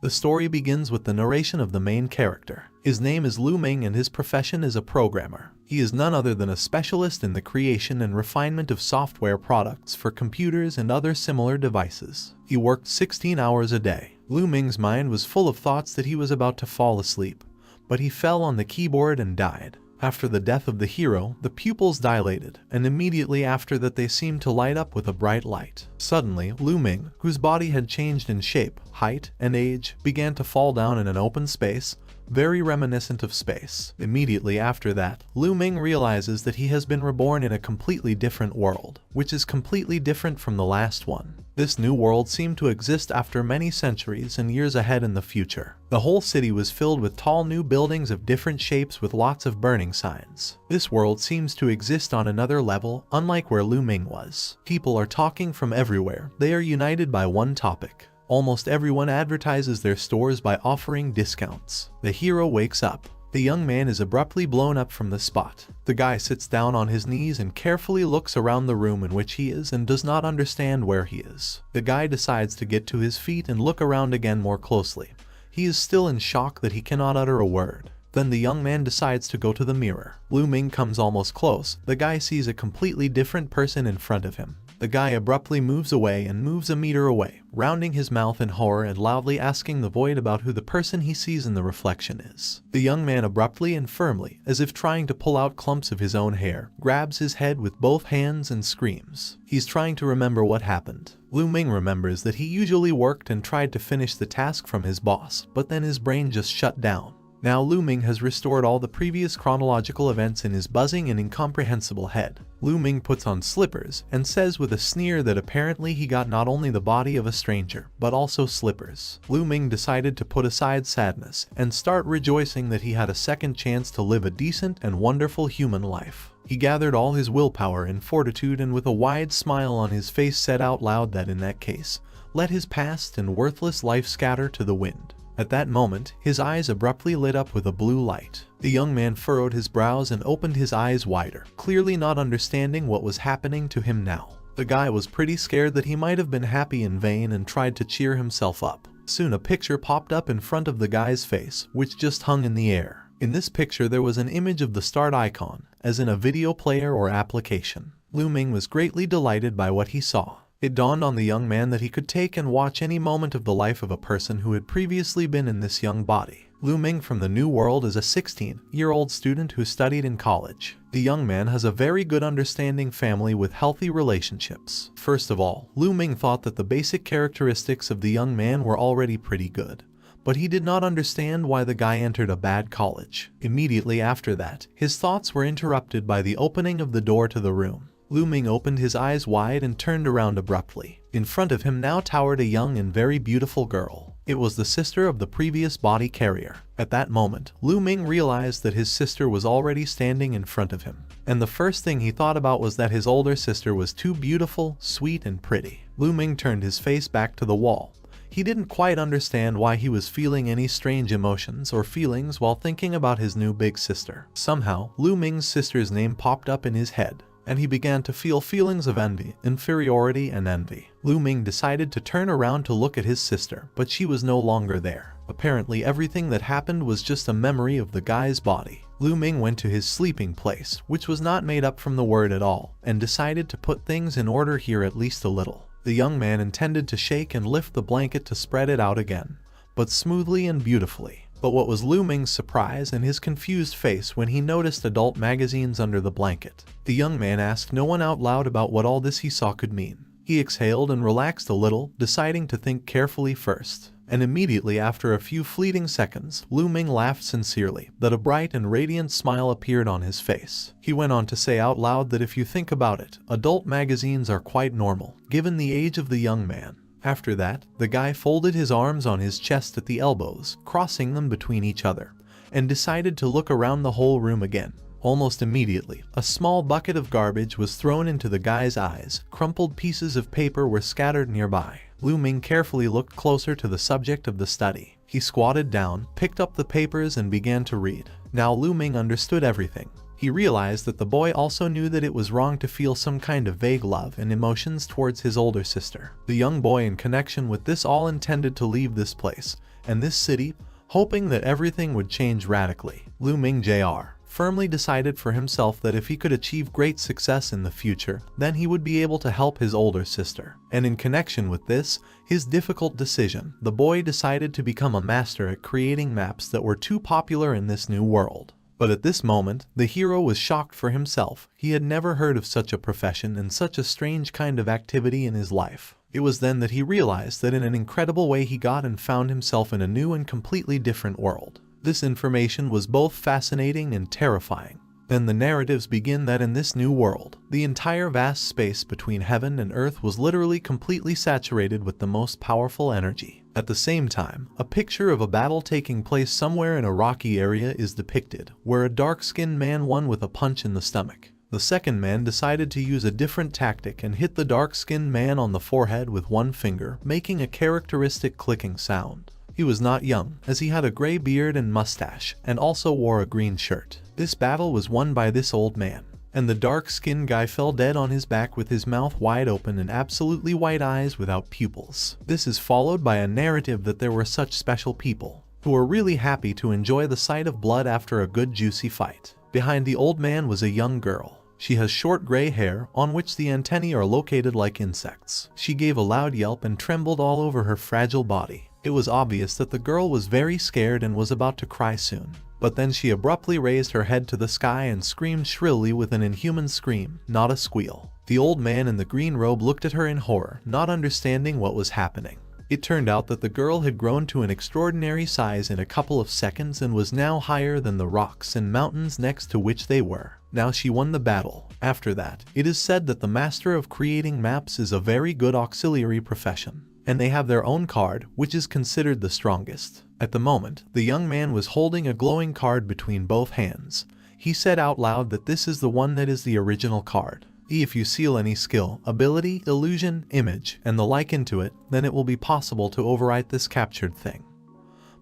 The story begins with the narration of the main character. His name is Ming and his profession is a programmer. He is none other than a specialist in the creation and refinement of software products for computers and other similar devices. He worked 16 hours a day. Ming's mind was full of thoughts that he was about to fall asleep, but he fell on the keyboard and died. After the death of the hero, the pupils dilated, and immediately after that they seemed to light up with a bright light. Suddenly, Ming, whose body had changed in shape, height, and age, began to fall down in an open space, very reminiscent of space. Immediately after that, Ming realizes that he has been reborn in a completely different world, which is completely different from the last one. This new world seemed to exist after many centuries and years ahead in the future. The whole city was filled with tall new buildings of different shapes with lots of burning signs. This world seems to exist on another level, unlike where Ming was. People are talking from everywhere. They are united by one topic. Almost everyone advertises their stores by offering discounts. The hero wakes up. The young man is abruptly blown up from the spot. The guy sits down on his knees and carefully looks around the room in which he is and does not understand where he is. The guy decides to get to his feet and look around again more closely. He is still in shock that he cannot utter a word. Then the young man decides to go to the mirror. Ming comes almost close. The guy sees a completely different person in front of him. The guy abruptly moves away and moves a meter away, rounding his mouth in horror and loudly asking the void about who the person he sees in the reflection is. The young man abruptly and firmly, as if trying to pull out clumps of his own hair, grabs his head with both hands and screams. He's trying to remember what happened. Ming remembers that he usually worked and tried to finish the task from his boss, but then his brain just shut down. Now Ming has restored all the previous chronological events in his buzzing and incomprehensible head. Ming puts on slippers and says with a sneer that apparently he got not only the body of a stranger, but also slippers. Ming decided to put aside sadness and start rejoicing that he had a second chance to live a decent and wonderful human life. He gathered all his willpower and fortitude and with a wide smile on his face said out loud that in that case, let his past and worthless life scatter to the wind. At that moment, his eyes abruptly lit up with a blue light. The young man furrowed his brows and opened his eyes wider, clearly not understanding what was happening to him now. The guy was pretty scared that he might have been happy in vain and tried to cheer himself up. Soon a picture popped up in front of the guy's face, which just hung in the air. In this picture there was an image of the start icon, as in a video player or application. Ming was greatly delighted by what he saw. It dawned on the young man that he could take and watch any moment of the life of a person who had previously been in this young body. Ming from the New World is a 16-year-old student who studied in college. The young man has a very good understanding family with healthy relationships. First of all, Ming thought that the basic characteristics of the young man were already pretty good, but he did not understand why the guy entered a bad college. Immediately after that, his thoughts were interrupted by the opening of the door to the room. Ming opened his eyes wide and turned around abruptly. In front of him now towered a young and very beautiful girl. It was the sister of the previous body carrier. At that moment, Ming realized that his sister was already standing in front of him. And the first thing he thought about was that his older sister was too beautiful, sweet, and pretty. Ming turned his face back to the wall. He didn't quite understand why he was feeling any strange emotions or feelings while thinking about his new big sister. Somehow, Ming's sister's name popped up in his head, and he began to feel feelings of envy, inferiority, and envy. Ming decided to turn around to look at his sister, but she was no longer there. Apparently everything that happened was just a memory of the guy's body. Ming went to his sleeping place, which was not made up from the word at all, and decided to put things in order here at least a little. The young man intended to shake and lift the blanket to spread it out again, but smoothly and beautifully. But what was Ming's surprise and his confused face when he noticed adult magazines under the blanket. The young man asked no one out loud about what all this he saw could mean. He exhaled and relaxed a little, deciding to think carefully first. And immediately after a few fleeting seconds, Ming laughed sincerely, that a bright and radiant smile appeared on his face. He went on to say out loud that if you think about it, adult magazines are quite normal, given the age of the young man. After that, the guy folded his arms on his chest at the elbows, crossing them between each other, and decided to look around the whole room again. Almost immediately, a small bucket of garbage was thrown into the guy's eyes. Crumpled pieces of paper were scattered nearby. Ming carefully looked closer to the subject of the study. He squatted down, picked up the papers, and began to read. Now Ming understood everything. He realized that the boy also knew that it was wrong to feel some kind of vague love and emotions towards his older sister. The young boy in connection with this all intended to leave this place, and this city, hoping that everything would change radically. Lu Ming Jr. firmly decided for himself that if he could achieve great success in the future, then he would be able to help his older sister. And in connection with this, his difficult decision, the boy decided to become a master at creating maps that were too popular in this new world. But at this moment, the hero was shocked for himself. He had never heard of such a profession and such a strange kind of activity in his life. It was then that he realized that in an incredible way he got and found himself in a new and completely different world. This information was both fascinating and terrifying. Then the narratives begin that in this new world, the entire vast space between heaven and earth was literally completely saturated with the most powerful energy. At the same time, a picture of a battle taking place somewhere in a rocky area is depicted, where a dark-skinned man won with a punch in the stomach. The second man decided to use a different tactic and hit the dark-skinned man on the forehead with one finger, making a characteristic clicking sound. He was not young, as he had a gray beard and mustache, and also wore a green shirt. This battle was won by this old man, and the dark-skinned guy fell dead on his back with his mouth wide open and absolutely white eyes without pupils. This is followed by a narrative that there were such special people, who were really happy to enjoy the sight of blood after a good juicy fight. Behind the old man was a young girl. She has short gray hair, on which the antennae are located like insects. She gave a loud yelp and trembled all over her fragile body. It was obvious that the girl was very scared and was about to cry soon. But then she abruptly raised her head to the sky and screamed shrilly with an inhuman scream, not a squeal. The old man in the green robe looked at her in horror, not understanding what was happening. It turned out that the girl had grown to an extraordinary size in a couple of seconds and was now higher than the rocks and mountains next to which they were. Now she won the battle. After that, it is said that the master of creating maps is a very good auxiliary profession, and they have their own card, which is considered the strongest. At the moment, the young man was holding a glowing card between both hands. He said out loud that this is the one that is the original card. If you seal any skill, ability, illusion, image, and the like into it, then it will be possible to overwrite this captured thing.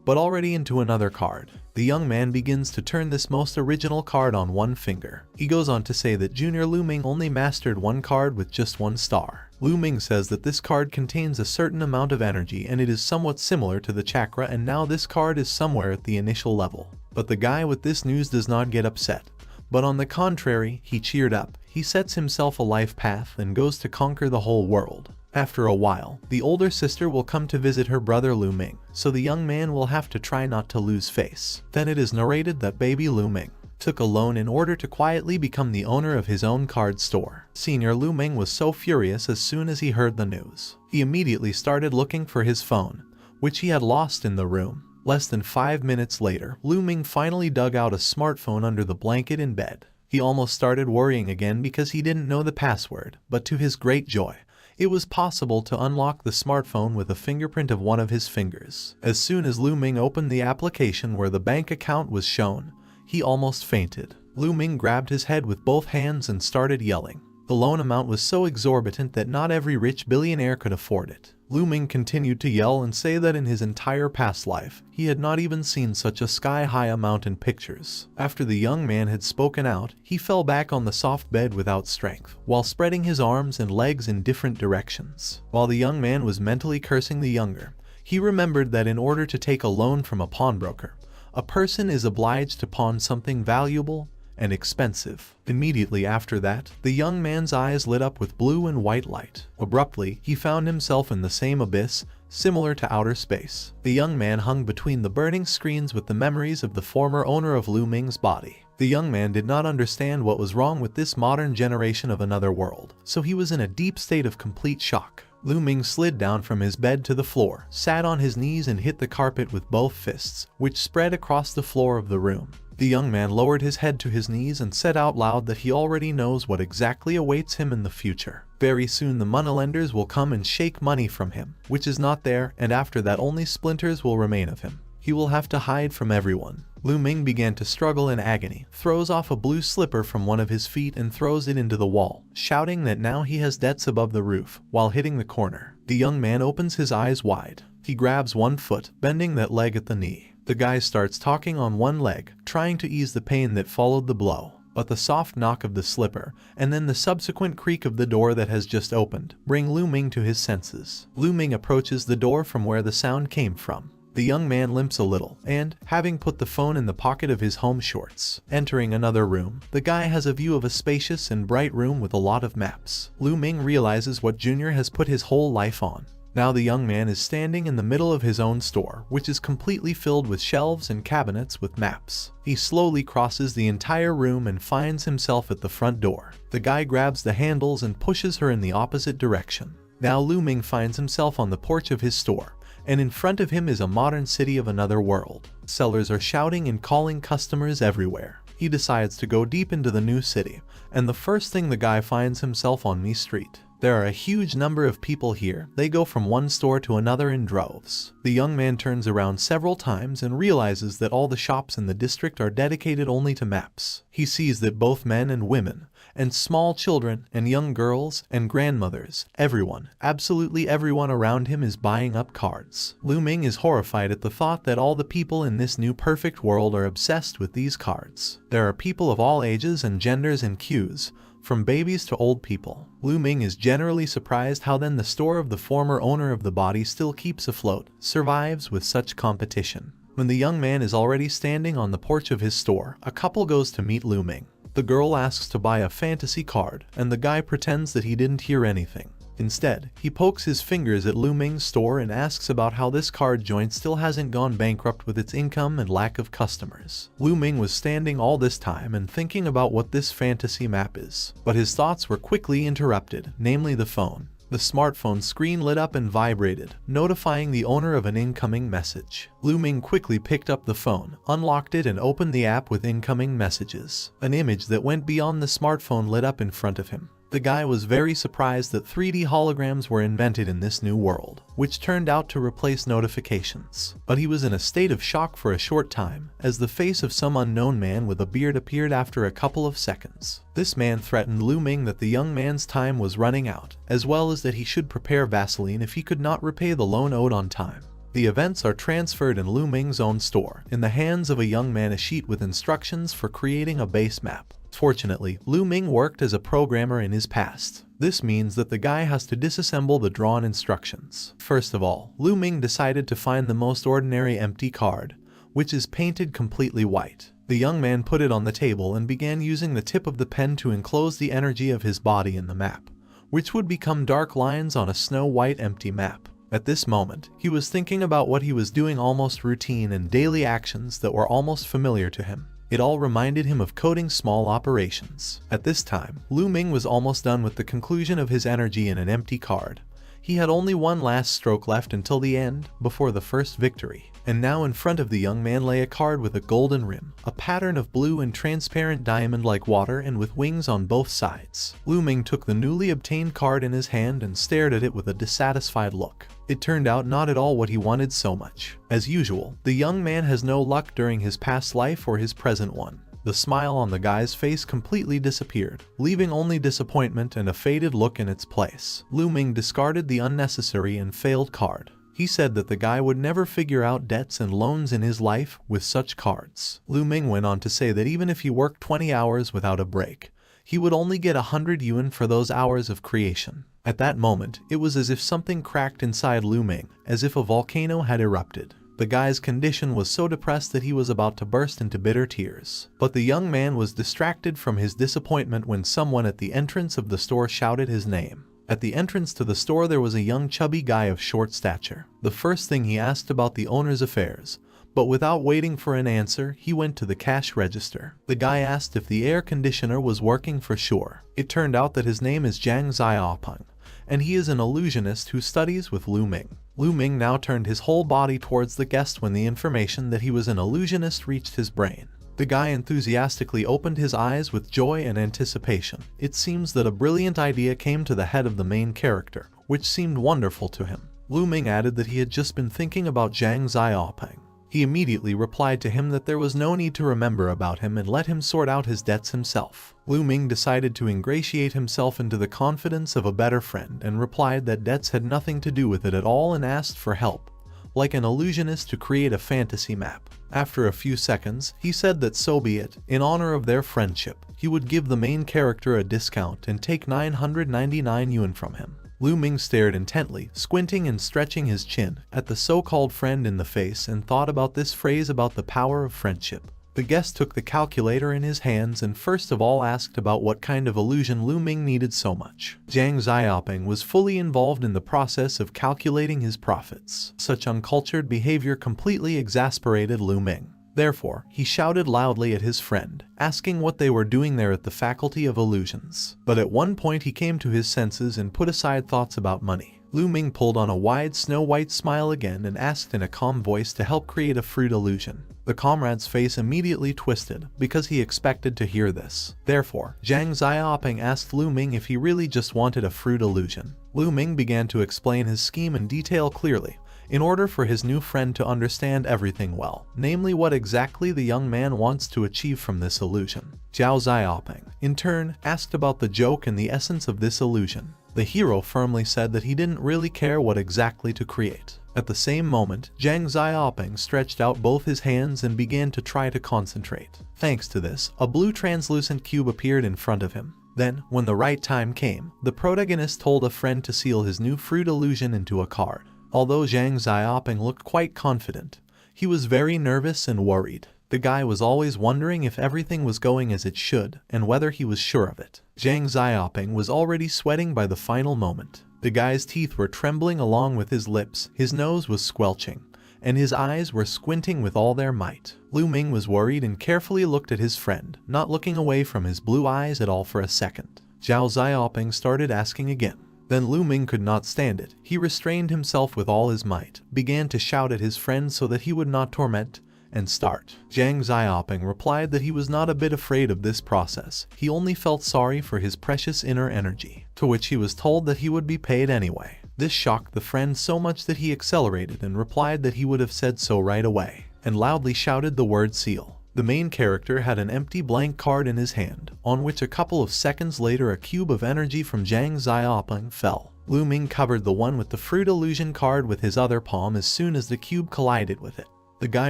But already into another card. The young man begins to turn this most original card on one finger. He goes on to say that Junior Lu Ming only mastered one card with just one star. Lu Ming says that this card contains a certain amount of energy and it is somewhat similar to the chakra, and now this card is somewhere at the initial level. But the guy with this news does not get upset. But on the contrary, he cheered up. He sets himself a life path and goes to conquer the whole world. After a while, the older sister will come to visit her brother Lu Ming, so the young man will have to try not to lose face. Then it is narrated that baby Lu Ming took a loan in order to quietly become the owner of his own card store. Senior Lu Ming was so furious as soon as he heard the news. He immediately started looking for his phone, which he had lost in the room. Less than 5 minutes later, Lu Ming finally dug out a smartphone under the blanket in bed. He almost started worrying again because he didn't know the password, but to his great joy, it was possible to unlock the smartphone with a fingerprint of one of his fingers. As soon as Lu Ming opened the application where the bank account was shown, he almost fainted. Lu Ming grabbed his head with both hands and started yelling. The loan amount was so exorbitant that not every rich billionaire could afford it. Lu Ming continued to yell and say that in his entire past life, he had not even seen such a sky-high amount in pictures. After the young man had spoken out, he fell back on the soft bed without strength, while spreading his arms and legs in different directions. While the young man was mentally cursing the younger, he remembered that in order to take a loan from a pawnbroker, a person is obliged to pawn something valuable and expensive. Immediately after that, the young man's eyes lit up with blue and white light. Abruptly, he found himself in the same abyss, similar to outer space. The young man hung between the burning screens with the memories of the former owner of Lu Ming's body. The young man did not understand what was wrong with this modern generation of another world, so he was in a deep state of complete shock. Lu Ming slid down from his bed to the floor, sat on his knees and hit the carpet with both fists, which spread across the floor of the room. The young man lowered his head to his knees and said out loud that he already knows what exactly awaits him in the future. Very soon the moneylenders will come and shake money from him, which is not there, and after that only splinters will remain of him. He will have to hide from everyone. Lu Ming began to struggle in agony, throws off a blue slipper from one of his feet and throws it into the wall, shouting that now he has debts above the roof, while hitting the corner. The young man opens his eyes wide. He grabs one foot, bending that leg at the knee. The guy starts talking on one leg, trying to ease the pain that followed the blow. But the soft knock of the slipper, and then the subsequent creak of the door that has just opened, bring Lu Ming to his senses. Lu Ming approaches the door from where the sound came from. The young man limps a little, and, having put the phone in the pocket of his home shorts, entering another room, the guy has a view of a spacious and bright room with a lot of maps. Ming realizes what Junior has put his whole life on. Now the young man is standing in the middle of his own store, which is completely filled with shelves and cabinets with maps. He slowly crosses the entire room and finds himself at the front door. The guy grabs the handles and pushes her in the opposite direction. Now Ming finds himself on the porch of his store, and in front of him is a modern city of another world. Sellers are shouting and calling customers everywhere. He decides to go deep into the new city, and the first thing the guy finds himself on Main Street. There are a huge number of people here. They go from one store to another in droves. The young man turns around several times and realizes that all the shops in the district are dedicated only to maps. He sees that both men and women, and small children, and young girls, and grandmothers, everyone, absolutely everyone around him is buying up cards. Ming is horrified at the thought that all the people in this new perfect world are obsessed with these cards. There are people of all ages and genders in queues, from babies to old people. Ming is generally surprised how then the store of the former owner of the body still keeps afloat, survives with such competition. When the young man is already standing on the porch of his store, a couple goes to meet Ming. The girl asks to buy a fantasy card, and the guy pretends that he didn't hear anything. Instead, he pokes his fingers at Ming's store and asks about how this card joint still hasn't gone bankrupt with its income and lack of customers. Ming was standing all this time and thinking about what this fantasy map is, but his thoughts were quickly interrupted, namely the phone. The smartphone screen lit up and vibrated, notifying the owner of an incoming message. Ming quickly picked up the phone, unlocked it and opened the app with incoming messages. An image that went beyond the smartphone lit up in front of him. The guy was very surprised that 3D holograms were invented in this new world, which turned out to replace notifications. But he was in a state of shock for a short time, as the face of some unknown man with a beard appeared after a couple of seconds. This man threatened Ming that the young man's time was running out, as well as that he should prepare Vaseline if he could not repay the loan owed on time. The events are transferred in Ming's own store. In the hands of a young man, a sheet with instructions for creating a base map. Fortunately, Ming worked as a programmer in his past. This means that the guy has to disassemble the drawn instructions. First of all, Ming decided to find the most ordinary empty card, which is painted completely white. The young man put it on the table and began using the tip of the pen to enclose the energy of his body in the map, which would become dark lines on a snow-white empty map. At this moment, he was thinking about what he was doing, almost routine and daily actions that were almost familiar to him. It all reminded him of coding small operations. At this time, Ming was almost done with the conclusion of his energy in an empty card. He had only one last stroke left until the end, before the first victory. And now in front of the young man lay a card with a golden rim, a pattern of blue and transparent diamond like water and with wings on both sides. Ming took the newly obtained card in his hand and stared at it with a dissatisfied look. It turned out not at all what he wanted so much. As usual, the young man has no luck during his past life or his present one. The smile on the guy's face completely disappeared, leaving only disappointment and a faded look in its place. Ming discarded the unnecessary and failed card. He said that the guy would never figure out debts and loans in his life with such cards. Ming went on to say that even if he worked 20 hours without a break, he would only get 100 yuan for those hours of creation. At that moment, it was as if something cracked inside Ming, as if a volcano had erupted. The guy's condition was so depressed that he was about to burst into bitter tears. But the young man was distracted from his disappointment when someone at the entrance of the store shouted his name. At the entrance to the store there was a young chubby guy of short stature. The first thing he asked about the owner's affairs, but without waiting for an answer, he went to the cash register. The guy asked if the air conditioner was working for sure. It turned out that his name is Zhang Xiaopeng, and he is an illusionist who studies with Ming. Ming now turned his whole body towards the guest when the information that he was an illusionist reached his brain. The guy enthusiastically opened his eyes with joy and anticipation. It seems that a brilliant idea came to the head of the main character, which seemed wonderful to him. Ming added that he had just been thinking about Zhang Xiaopeng. He immediately replied to him that there was no need to remember about him and let him sort out his debts himself. Ming decided to ingratiate himself into the confidence of a better friend and replied that debts had nothing to do with it at all and asked for help, like an illusionist, to create a fantasy map. After a few seconds, he said that so be it. In honor of their friendship, he would give the main character a discount and take 999 yuan from him. Lu Ming stared intently, squinting and stretching his chin, at the so-called friend in the face and thought about this phrase about the power of friendship. The guest took the calculator in his hands and first of all asked about what kind of illusion Lu Ming needed so much. Zhang Xiaoping was fully involved in the process of calculating his profits. Such uncultured behavior completely exasperated Lu Ming. Therefore, he shouted loudly at his friend, asking what they were doing there at the Faculty of Illusions. But at one point he came to his senses and put aside thoughts about money. Lu Ming pulled on a wide snow-white smile again and asked in a calm voice to help create a fruit illusion. The comrade's face immediately twisted, because he expected to hear this. Therefore, Zhang Xiaoping asked Lu Ming if he really just wanted a fruit illusion. Lu Ming began to explain his scheme in detail clearly, in order for his new friend to understand everything well, namely what exactly the young man wants to achieve from this illusion. Zhao Xiaoping, in turn, asked about the joke and the essence of this illusion. The hero firmly said that he didn't really care what exactly to create. At the same moment, Zhang Xiaoping stretched out both his hands and began to try to concentrate. Thanks to this, a blue translucent cube appeared in front of him. Then, when the right time came, the protagonist told a friend to seal his new fruit illusion into a card. Although Zhang Xiaoping looked quite confident, he was very nervous and worried. The guy was always wondering if everything was going as it should, and whether he was sure of it. Zhang Xiaoping was already sweating by the final moment. The guy's teeth were trembling along with his lips, his nose was squelching, and his eyes were squinting with all their might. Lu Ming was worried and carefully looked at his friend, not looking away from his blue eyes at all for a second. Zhao Xiaoping started asking again. Then Lu Ming could not stand it. He restrained himself with all his might, began to shout at his friend so that he would not torment and start. Zhang Xiaoping replied that he was not a bit afraid of this process. He only felt sorry for his precious inner energy, to which he was told that he would be paid anyway. This shocked the friend so much that he accelerated and replied that he would have said so right away, and loudly shouted the word seal. The main character had an empty blank card in his hand, on which a couple of seconds later a cube of energy from Zhang Xiaoping fell. Lu Ming covered the one with the fruit illusion card with his other palm as soon as the cube collided with it. The guy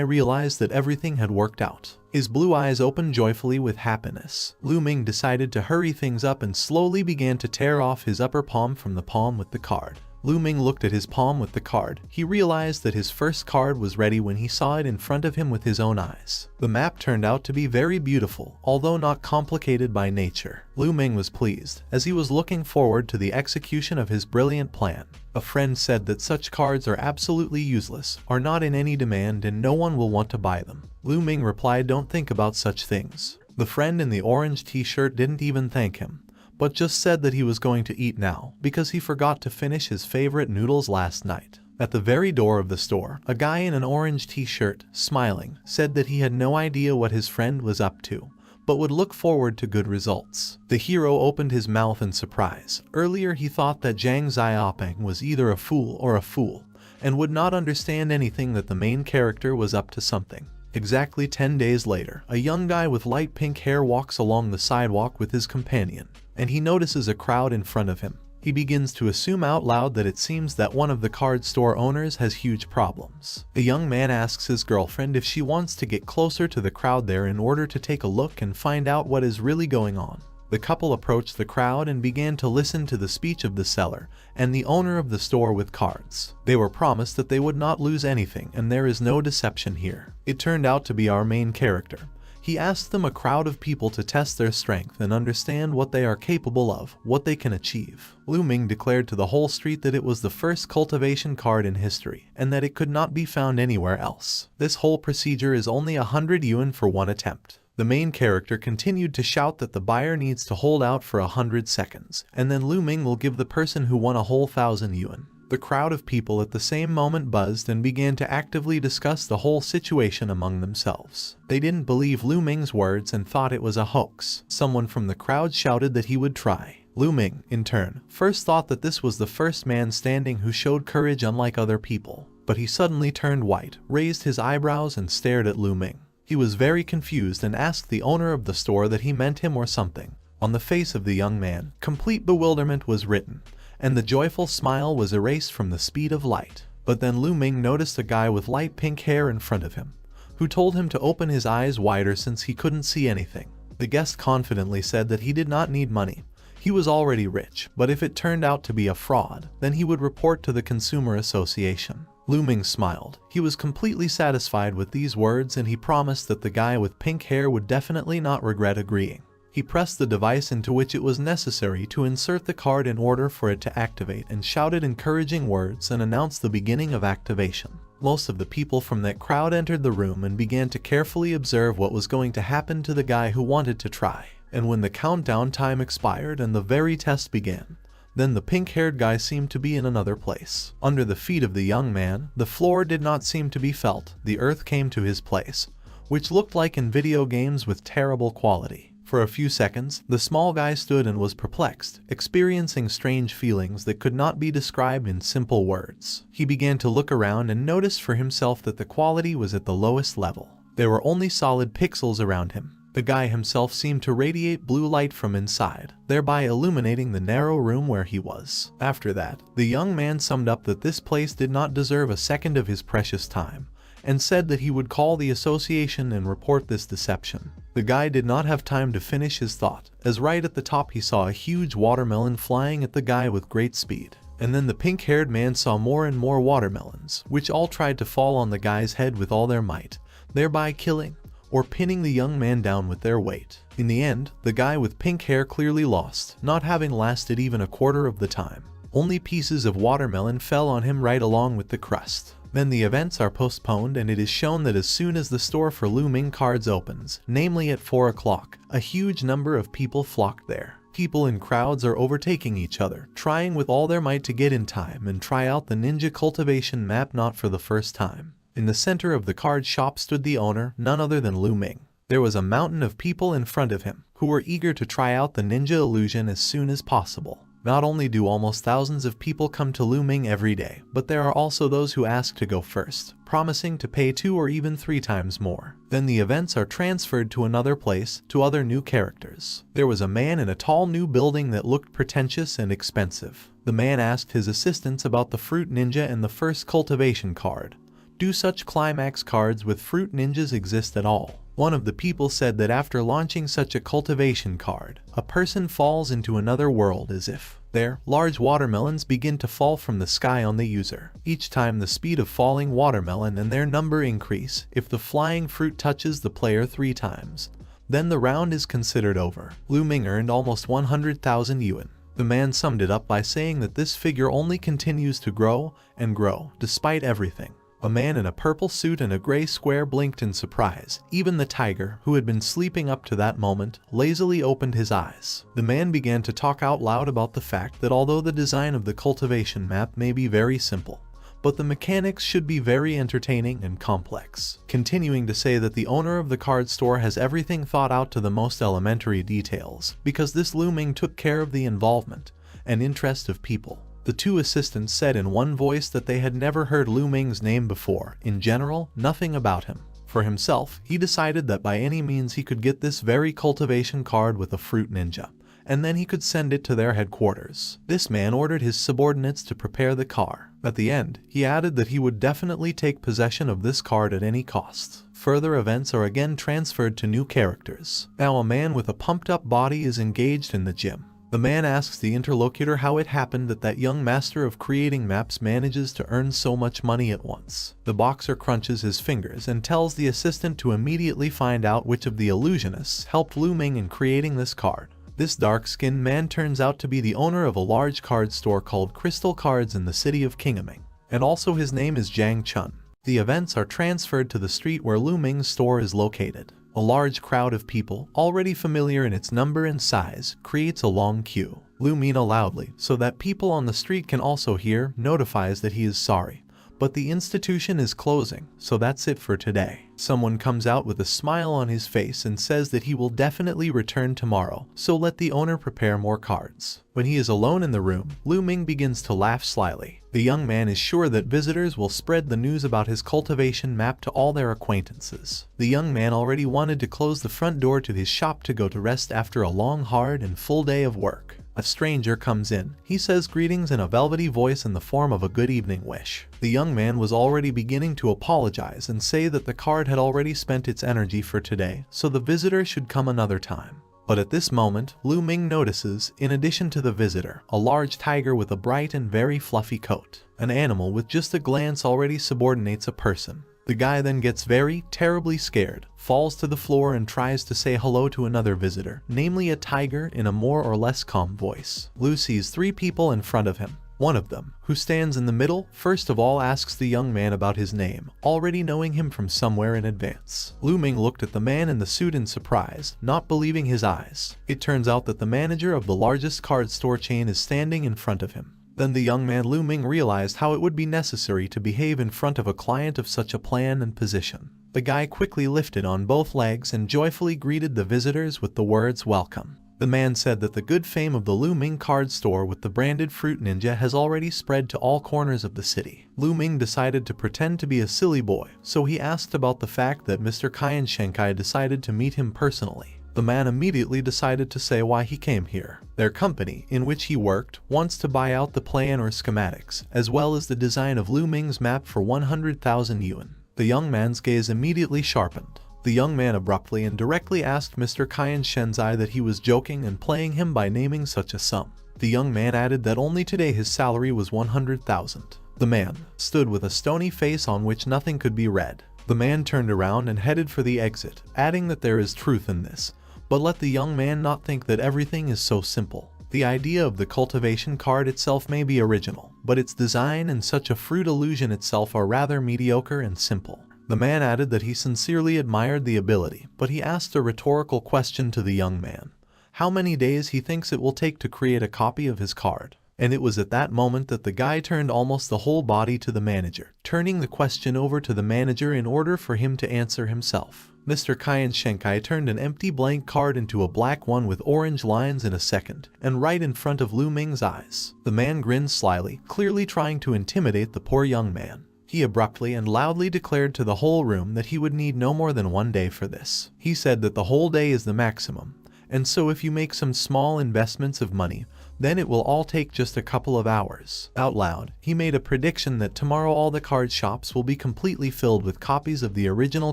realized that everything had worked out. His blue eyes opened joyfully with happiness. Lu Ming decided to hurry things up and slowly began to tear off his upper palm from the palm with the card. Lu Ming looked at his palm with the card. He realized that his first card was ready when he saw it in front of him with his own eyes. The map turned out to be very beautiful, although not complicated by nature. Lu Ming was pleased, as he was looking forward to the execution of his brilliant plan. A friend said that such cards are absolutely useless, are not in any demand and no one will want to buy them. Lu Ming replied, "Don't think about such things." The friend in the orange t-shirt didn't even thank him, but just said that he was going to eat now, because he forgot to finish his favorite noodles last night. At the very door of the store, a guy in an orange t-shirt, smiling, said that he had no idea what his friend was up to, but would look forward to good results. The hero opened his mouth in surprise. Earlier he thought that Zhang Xiaoping was either a fool, and would not understand anything, that the main character was up to something. Exactly 10 days later, a young guy with light pink hair walks along the sidewalk with his companion, and he notices a crowd in front of him. He begins to assume out loud that it seems that one of the card store owners has huge problems. The young man asks his girlfriend if she wants to get closer to the crowd there in order to take a look and find out what is really going on. The couple approached the crowd and began to listen to the speech of the seller and the owner of the store with cards. They were promised that they would not lose anything, and there is no deception here. It turned out to be our main character. He asked them, a crowd of people, to test their strength and understand what they are capable of, what they can achieve. Lu Ming declared to the whole street that it was the first cultivation card in history, and that it could not be found anywhere else. This whole procedure is only 100 yuan for one attempt. The main character continued to shout that the buyer needs to hold out for 100 seconds, and then Lu Ming will give the person who won a whole 1,000 yuan. The crowd of people at the same moment buzzed and began to actively discuss the whole situation among themselves. They didn't believe Lu Ming's words and thought it was a hoax. Someone from the crowd shouted that he would try. Lu Ming, in turn, first thought that this was the first man standing who showed courage unlike other people, but he suddenly turned white, raised his eyebrows and stared at Lu Ming. He was very confused and asked the owner of the store that he meant him or something. On the face of the young man, complete bewilderment was written, and the joyful smile was erased from the speed of light. But then Lu Ming noticed a guy with light pink hair in front of him, who told him to open his eyes wider since he couldn't see anything. The guest confidently said that he did not need money. He He was already rich, but if it turned out to be a fraud, then he would report to the Consumer Association. Ming smiled. He was completely satisfied with these words, and he promised that the guy with pink hair would definitely not regret agreeing. He pressed the device into which it was necessary to insert the card in order for it to activate, and shouted encouraging words and announced the beginning of activation. Most of the people from that crowd entered the room and began to carefully observe what was going to happen to the guy who wanted to try. And when the countdown time expired and the very test began, then the pink-haired guy seemed to be in another place. Under the feet of the young man, the floor did not seem to be felt. The earth came to his place, which looked like in video games with terrible quality. For a few seconds, the small guy stood and was perplexed, experiencing strange feelings that could not be described in simple words. He began to look around and noticed for himself that the quality was at the lowest level. There were only solid pixels around him. The guy himself seemed to radiate blue light from inside, thereby illuminating the narrow room where he was. After that, the young man summed up that this place did not deserve a second of his precious time, and said that he would call the association and report this deception. The guy did not have time to finish his thought, as right at the top he saw a huge watermelon flying at the guy with great speed. And then the pink-haired man saw more and more watermelons, which all tried to fall on the guy's head with all their might, thereby killing or pinning the young man down with their weight. In the end, the guy with pink hair clearly lost, not having lasted even a quarter of the time. Only pieces of watermelon fell on him right along with the crust. Then the events are postponed, and it is shown that as soon as the store for Ming cards opens, namely at 4 o'clock, a huge number of people flocked there. People in crowds are overtaking each other, trying with all their might to get in time and try out the ninja cultivation map, not for the first time. In the center of the card shop stood the owner, none other than Ming. There was a mountain of people in front of him, who were eager to try out the ninja illusion as soon as possible. Not only do almost thousands of people come to Ming every day, but there are also those who ask to go first, promising to pay 2 or even 3 times more. Then the events are transferred to another place, to other new characters. There was a man in a tall new building that looked pretentious and expensive. The man asked his assistants about the fruit ninja and the first cultivation card. Do such climax cards with fruit ninjas exist at all? One of the people said that after launching such a cultivation card, a person falls into another world as if there, large watermelons begin to fall from the sky on the user. Each time the speed of falling watermelon and their number increase. If the flying fruit touches the player 3 times, then the round is considered over. Ming earned almost 100,000 yuan. The man summed it up by saying that this figure only continues to grow and grow, despite everything. A man in a purple suit and a gray square blinked in surprise. Even the tiger, who had been sleeping up to that moment, lazily opened his eyes. The man began to talk out loud about the fact that although the design of the cultivation map may be very simple, but the mechanics should be very entertaining and complex. Continuing to say that the owner of the card store has everything thought out to the most elementary details, because this Ming took care of the involvement and interest of people. The 2 assistants said in one voice that they had never heard Ming's name before. In general, nothing about him. For himself, he decided that by any means he could get this very cultivation card with a fruit ninja, and then he could send it to their headquarters. This man ordered his subordinates to prepare the car. At the end, he added that he would definitely take possession of this card at any cost. Further events are again transferred to new characters. Now a man with a pumped-up body is engaged in the gym. The man asks the interlocutor how it happened that young master of creating maps manages to earn so much money at once. The boxer crunches his fingers and tells the assistant to immediately find out which of the illusionists helped Ming in creating this card. This dark-skinned man turns out to be the owner of a large card store called Crystal Cards in the city of Ming, and also his name is Jiang Chun. The events are transferred to the street where Ming's store is located. A large crowd of people, already familiar in its number and size, creates a long queue. Ming loudly, so that people on the street can also hear, notifies that he is sorry. But the institution is closing, so that's it for today. Someone comes out with a smile on his face and says that he will definitely return tomorrow, so let the owner prepare more cards. When he is alone in the room, Ming begins to laugh slyly. The young man is sure that visitors will spread the news about his cultivation map to all their acquaintances. The young man already wanted to close the front door to his shop to go to rest after a long, hard, and full day of work. A stranger comes in. He says greetings in a velvety voice in the form of a good evening wish. The young man was already beginning to apologize and say that the card had already spent its energy for today, so the visitor should come another time. But at this moment, Lu Ming notices, in addition to the visitor, a large tiger with a bright and very fluffy coat. An animal with just a glance already subordinates a person. The guy then gets very, terribly scared, falls to the floor and tries to say hello to another visitor, namely a tiger, in a more or less calm voice. Lu sees 3 people in front of him. One of them, who stands in the middle, first of all asks the young man about his name, already knowing him from somewhere in advance. Lu Ming looked at the man in the suit in surprise, not believing his eyes. It turns out that the manager of the largest card store chain is standing in front of him. Then the young man Lu Ming realized how it would be necessary to behave in front of a client of such a plan and position. The guy quickly lifted on both legs and joyfully greeted the visitors with the words "Welcome." The man said that the good fame of the Lu Ming card store with the branded Fruit Ninja has already spread to all corners of the city. Lu Ming decided to pretend to be a silly boy, so he asked about the fact that Mr. Kyan Shenkai decided to meet him personally. The man immediately decided to say why he came here. Their company, in which he worked, wants to buy out the plan or schematics, as well as the design of Lu Ming's map for 100,000 yuan. The young man's gaze immediately sharpened. The young man abruptly and directly asked Mr. Kyan Shenzai that he was joking and playing him by naming such a sum. The young man added that only today his salary was 100,000. The man stood with a stony face on which nothing could be read. The man turned around and headed for the exit, adding that there is truth in this, but let the young man not think that everything is so simple. The idea of the cultivation card itself may be original, but its design and such a fruit illusion itself are rather mediocre and simple. The man added that he sincerely admired the ability, but he asked a rhetorical question to the young man: how many days he thinks it will take to create a copy of his card. And it was at that moment that the guy turned almost the whole body to the manager, turning the question over to the manager in order for him to answer himself. Mr. Kyan Shenkai turned an empty blank card into a black one with orange lines in a second, and right in front of Lu Ming's eyes. The man grinned slyly, clearly trying to intimidate the poor young man. He abruptly and loudly declared to the whole room that he would need no more than 1 day for this. He said that the whole day is the maximum, and so if you make some small investments of money, then it will all take just a couple of hours. Out loud, he made a prediction that tomorrow all the card shops will be completely filled with copies of the original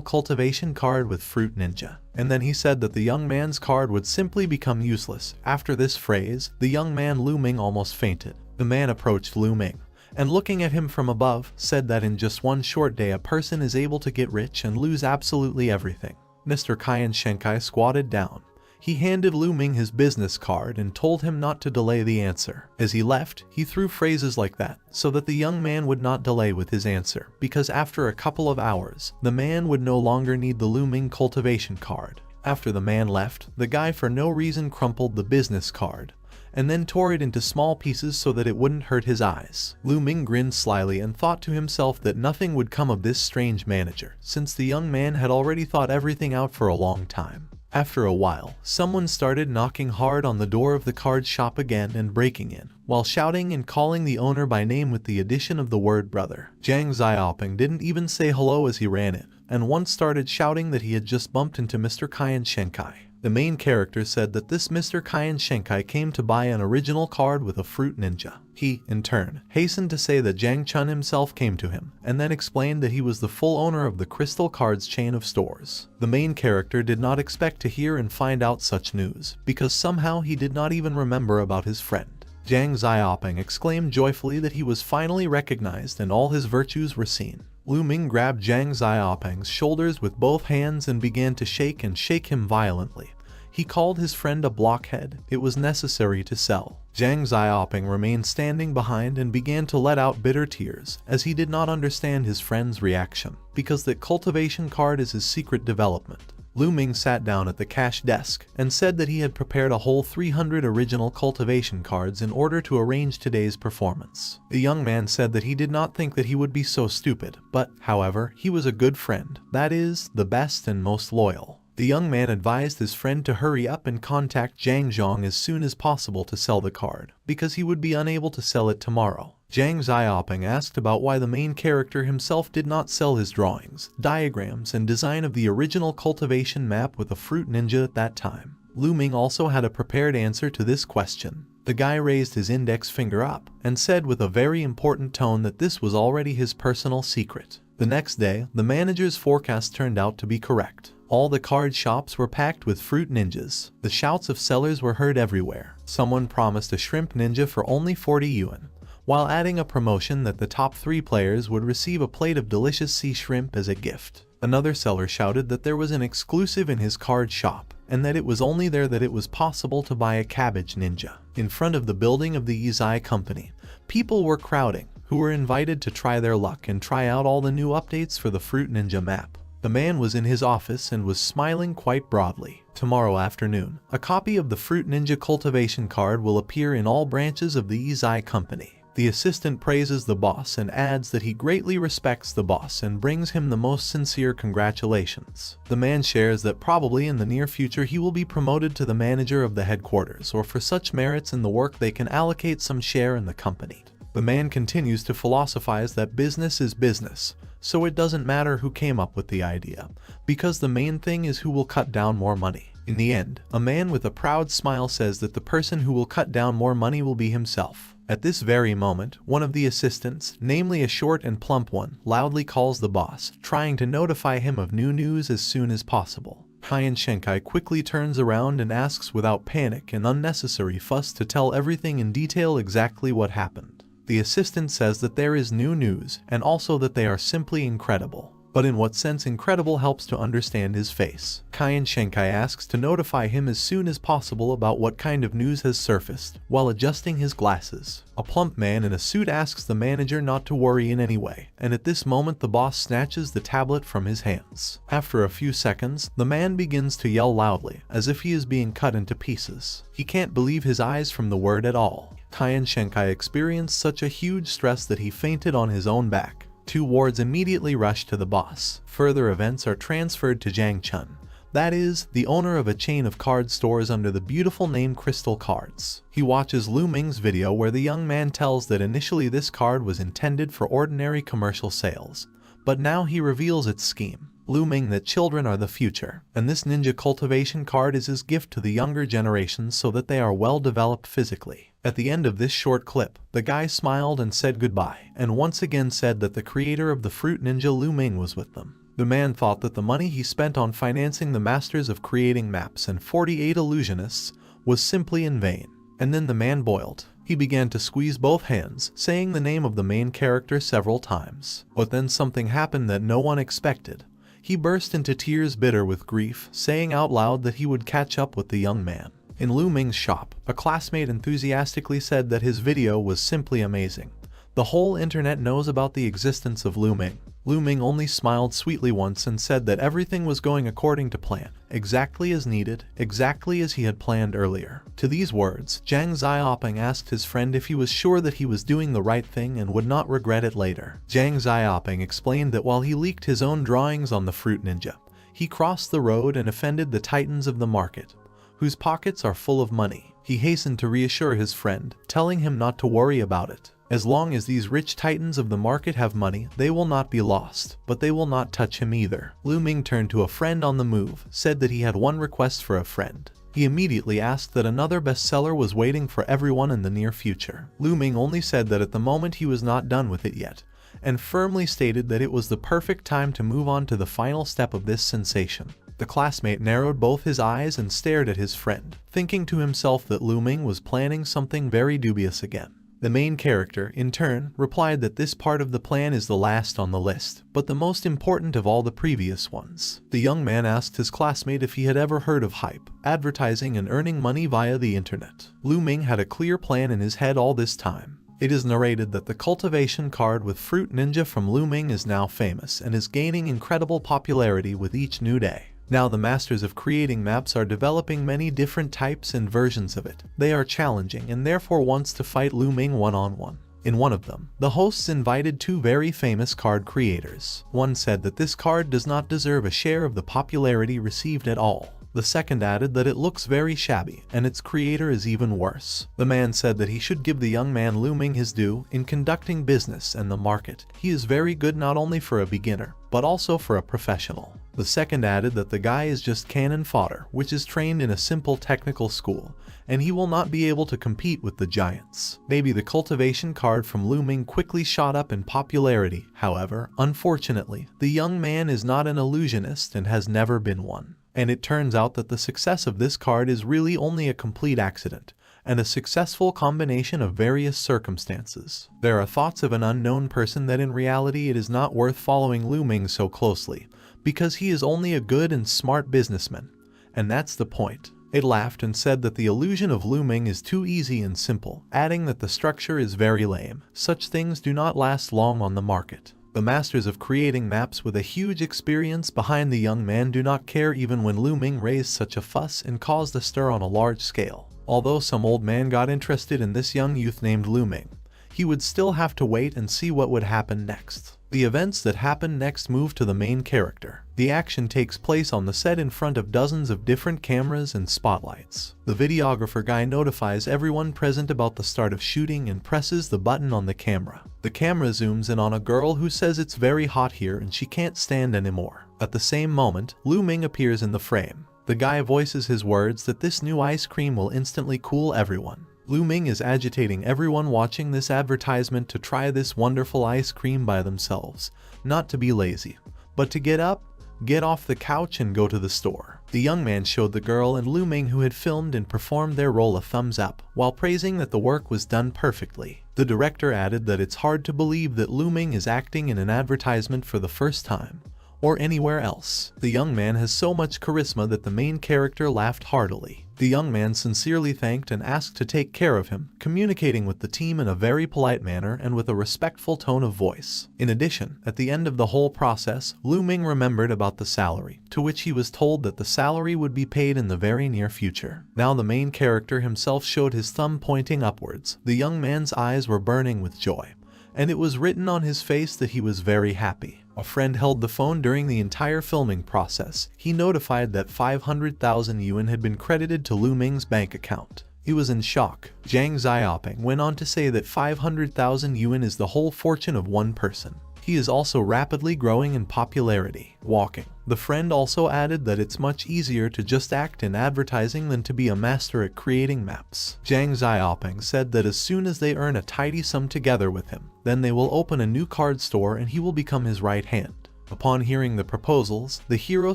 cultivation card with Fruit Ninja. And then he said that the young man's card would simply become useless. After this phrase, the young man Lu Ming almost fainted. The man approached Lu Ming, and looking at him from above, said that in just 1 short day a person is able to get rich and lose absolutely everything. Mr. Kyan Shenkai squatted down. He handed Lu Ming his business card and told him not to delay the answer. As he left, he threw phrases like that, so that the young man would not delay with his answer, because after a couple of hours, the man would no longer need the Lu Ming cultivation card. After the man left, the guy for no reason crumpled the business card, and then tore it into small pieces so that it wouldn't hurt his eyes. Lu Ming grinned slyly and thought to himself that nothing would come of this strange manager, since the young man had already thought everything out for a long time. After a while, someone started knocking hard on the door of the card shop again and breaking in, while shouting and calling the owner by name with the addition of the word brother. Zhang Xiaoping didn't even say hello as he ran in, and once started shouting that he had just bumped into Mr. Kyan Shenkai. The main character said that this Mr. Kyan Shenkai came to buy an original card with a Fruit Ninja. He, in turn, hastened to say that Zhang Chun himself came to him, and then explained that he was the full owner of the Crystal Cards chain of stores. The main character did not expect to hear and find out such news, because somehow he did not even remember about his friend. Zhang Xiaoping exclaimed joyfully that he was finally recognized and all his virtues were seen. Lu Ming grabbed Zhang Xiaoping's shoulders with both hands and began to shake him violently. He called his friend a blockhead. It was necessary to sell. Zhang Xiaoping remained standing behind and began to let out bitter tears, as he did not understand his friend's reaction, because that cultivation card is his secret development. Lu Ming sat down at the cash desk and said that he had prepared a whole 300 original cultivation cards in order to arrange today's performance. The young man said that he did not think that he would be so stupid, but, however, he was a good friend, that is, the best and most loyal. The young man advised his friend to hurry up and contact Zhang Zhong as soon as possible to sell the card, because he would be unable to sell it tomorrow. Zhang Xiaoping asked about why the main character himself did not sell his drawings, diagrams, and design of the original cultivation map with a Fruit Ninja at that time. Lu Ming also had a prepared answer to this question. The guy raised his index finger up and said with a very important tone that this was already his personal secret. The next day, the manager's forecast turned out to be correct. All the card shops were packed with fruit ninjas. The shouts of sellers were heard everywhere. Someone promised a shrimp ninja for only 40 yuan, while adding a promotion that the top 3 players would receive a plate of delicious sea shrimp as a gift. Another seller shouted that there was an exclusive in his card shop, and that it was only there that it was possible to buy a cabbage ninja. In front of the building of the Izai company, people were crowding, who were invited to try their luck and try out all the new updates for the Fruit Ninja map. The man was in his office and was smiling quite broadly. Tomorrow afternoon, a copy of the Fruit Ninja cultivation card will appear in all branches of the Izai company. The assistant praises the boss and adds that he greatly respects the boss and brings him the most sincere congratulations. The man shares that probably in the near future he will be promoted to the manager of the headquarters, or for such merits in the work they can allocate some share in the company. The man continues to philosophize that business is business, so it doesn't matter who came up with the idea, because the main thing is who will cut down more money. In the end, a man with a proud smile says that the person who will cut down more money will be himself. At this very moment, one of the assistants, namely a short and plump one, loudly calls the boss, trying to notify him of new news as soon as possible. Hien Shenkai quickly turns around and asks without panic and unnecessary fuss to tell everything in detail exactly what happened. The assistant says that there is new news, and also that they are simply incredible. But in what sense incredible helps to understand his face. Hien Shenkai asks to notify him as soon as possible about what kind of news has surfaced, while adjusting his glasses. A plump man in a suit asks the manager not to worry in any way, and at this moment the boss snatches the tablet from his hands. After a few seconds, the man begins to yell loudly, as if he is being cut into pieces. He can't believe his eyes from the word at all. Hien Shenkai experienced such a huge stress that he fainted on his own back. 2 wards immediately rush to the boss. Further events are transferred to Zhang Chun, that is, the owner of a chain of card stores under the beautiful name Crystal Cards. He watches Lu Ming's video where the young man tells that initially this card was intended for ordinary commercial sales, but now he reveals its scheme. Lu Ming that children are the future, and this ninja cultivation card is his gift to the younger generations so that they are well developed physically. At the end of this short clip, the guy smiled and said goodbye, and once again said that the creator of the Fruit Ninja Lu Ming was with them. The man thought that the money he spent on financing the masters of creating maps and 48 illusionists was simply in vain. And then the man boiled. He began to squeeze both hands, saying the name of the main character several times. But then something happened that no one expected. He burst into tears bitter with grief, saying out loud that he would catch up with the young man. In Lu Ming's shop, a classmate enthusiastically said that his video was simply amazing. The whole internet knows about the existence of Lu Ming. Lu Ming only smiled sweetly once and said that everything was going according to plan, exactly as needed, exactly as he had planned earlier. To these words, Zhang Xiaoping asked his friend if he was sure that he was doing the right thing and would not regret it later. Zhang Xiaoping explained that while he leaked his own drawings on the Fruit Ninja, he crossed the road and offended the titans of the market, whose pockets are full of money. He hastened to reassure his friend, telling him not to worry about it. As long as these rich titans of the market have money, they will not be lost, but they will not touch him either. Lu Ming turned to a friend on the move, said that he had one request for a friend. He immediately asked that another bestseller was waiting for everyone in the near future. Lu Ming only said that at the moment he was not done with it yet, and firmly stated that it was the perfect time to move on to the final step of this sensation. The classmate narrowed both his eyes and stared at his friend, thinking to himself that Lu Ming was planning something very dubious again. The main character, in turn, replied that this part of the plan is the last on the list, but the most important of all the previous ones. The young man asked his classmate if he had ever heard of hype, advertising and earning money via the internet. Lu Ming had a clear plan in his head all this time. It is narrated that the cultivation card with Fruit Ninja from Lu Ming is now famous and is gaining incredible popularity with each new day. Now the masters of creating maps are developing many different types and versions of it. They are challenging and therefore wants to fight Lu Ming one-on-one. In one of them, the hosts invited 2 very famous card creators. One said that this card does not deserve a share of the popularity received at all. The second added that it looks very shabby, and its creator is even worse. The man said that he should give the young man Lu Ming his due in conducting business and the market. He is very good not only for a beginner, but also for a professional. The second added that the guy is just cannon fodder, which is trained in a simple technical school, and he will not be able to compete with the giants. Maybe the cultivation card from Lu Ming quickly shot up in popularity. However, unfortunately, the young man is not an illusionist and has never been one. And it turns out that the success of this card is really only a complete accident, and a successful combination of various circumstances. There are thoughts of an unknown person that in reality it is not worth following Lu Ming so closely, because he is only a good and smart businessman. And that's the point. It laughed and said that the illusion of Lu Ming is too easy and simple, adding that the structure is very lame. Such things do not last long on the market. The masters of creating maps with a huge experience behind the young man do not care even when Lu Ming raised such a fuss and caused a stir on a large scale. Although some old man got interested in this young youth named Lu Ming, he would still have to wait and see what would happen next. The events that happen next move to the main character. The action takes place on the set in front of dozens of different cameras and spotlights. The videographer guy notifies everyone present about the start of shooting and presses the button on the camera. The camera zooms in on a girl who says it's very hot here and she can't stand anymore. At the same moment, Lu Ming appears in the frame. The guy voices his words that this new ice cream will instantly cool everyone. Lu Ming is agitating everyone watching this advertisement to try this wonderful ice cream by themselves, not to be lazy, but to get up, get off the couch and go to the store. The young man showed the girl and Lu Ming who had filmed and performed their role a thumbs up, while praising that the work was done perfectly. The director added that it's hard to believe that Lu Ming is acting in an advertisement for the first time, or anywhere else. The young man has so much charisma that the main character laughed heartily. The young man sincerely thanked and asked to take care of him, communicating with the team in a very polite manner and with a respectful tone of voice. In addition, at the end of the whole process, Lu Ming remembered about the salary, to which he was told that the salary would be paid in the very near future. Now the main character himself showed his thumb pointing upwards. The young man's eyes were burning with joy, and it was written on his face that he was very happy. A friend held the phone during the entire filming process. He notified that 500,000 yuan had been credited to Lu Ming's bank account. He was in shock. Zhang Xiaoping went on to say that 500,000 yuan is the whole fortune of one person. He is also rapidly growing in popularity. Walking. The friend also added that it's much easier to just act in advertising than to be a master at creating maps. Zhang Xiaoping said that as soon as they earn a tidy sum together with him, then they will open a new card store and he will become his right hand. Upon hearing the proposals, the hero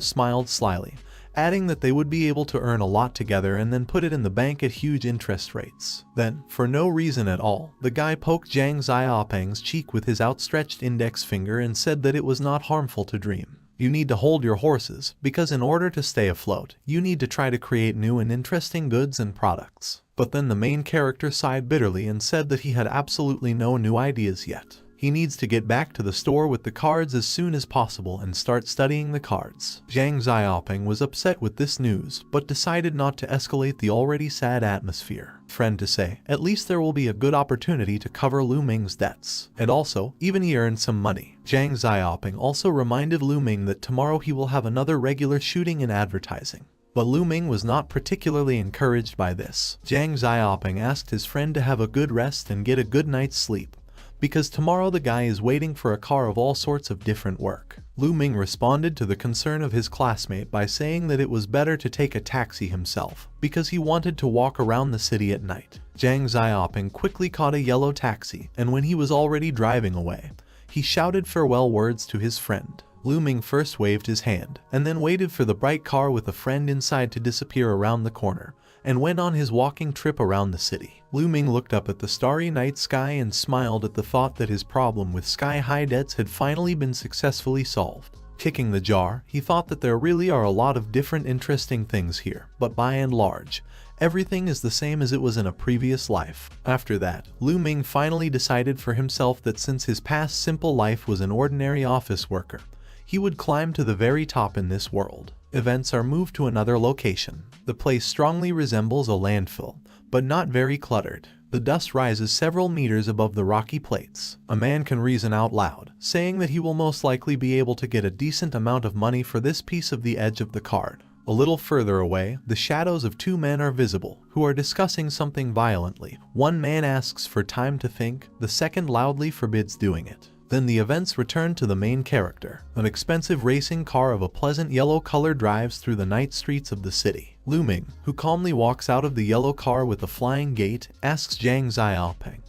smiled slyly, adding that they would be able to earn a lot together and then put it in the bank at huge interest rates. Then, for no reason at all, the guy poked Zhang Xiaoping's cheek with his outstretched index finger and said that it was not harmful to dream. You need to hold your horses, because in order to stay afloat, you need to try to create new and interesting goods and products. But then the main character sighed bitterly and said that he had absolutely no new ideas yet. He needs to get back to the store with the cards as soon as possible and start studying the cards. Zhang Xiaoping was upset with this news, but decided not to escalate the already sad atmosphere. Friend to say, at least there will be a good opportunity to cover Lu Ming's debts. And also, even he earned some money. Zhang Xiaoping also reminded Lu Ming that tomorrow he will have another regular shooting and advertising. But Lu Ming was not particularly encouraged by this. Zhang Xiaoping asked his friend to have a good rest and get a good night's sleep, because tomorrow the guy is waiting for a car of all sorts of different work. Lu Ming responded to the concern of his classmate by saying that it was better to take a taxi himself, because he wanted to walk around the city at night. Zhang Xiaoping quickly caught a yellow taxi, and when he was already driving away, he shouted farewell words to his friend. Lu Ming first waved his hand, and then waited for the bright car with a friend inside to disappear around the corner, and went on his walking trip around the city. Lu Ming looked up at the starry night sky and smiled at the thought that his problem with sky-high debts had finally been successfully solved. Kicking the jar, he thought that there really are a lot of different interesting things here, but by and large, everything is the same as it was in a previous life. After that, Lu Ming finally decided for himself that since his past simple life was an ordinary office worker, he would climb to the very top in this world. Events are moved to another location. The place strongly resembles a landfill, but not very cluttered. The dust rises several meters above the rocky plates. A man can reason out loud, saying that he will most likely be able to get a decent amount of money for this piece of the edge of the card. A little further away, the shadows of two men are visible, who are discussing something violently. One man asks for time to think, the second loudly forbids doing it. Then the events return to the main character. An expensive racing car of a pleasant yellow color drives through the night streets of the city. Ming, who calmly walks out of the yellow car with a flying gait, asks Zhang Xiaoping,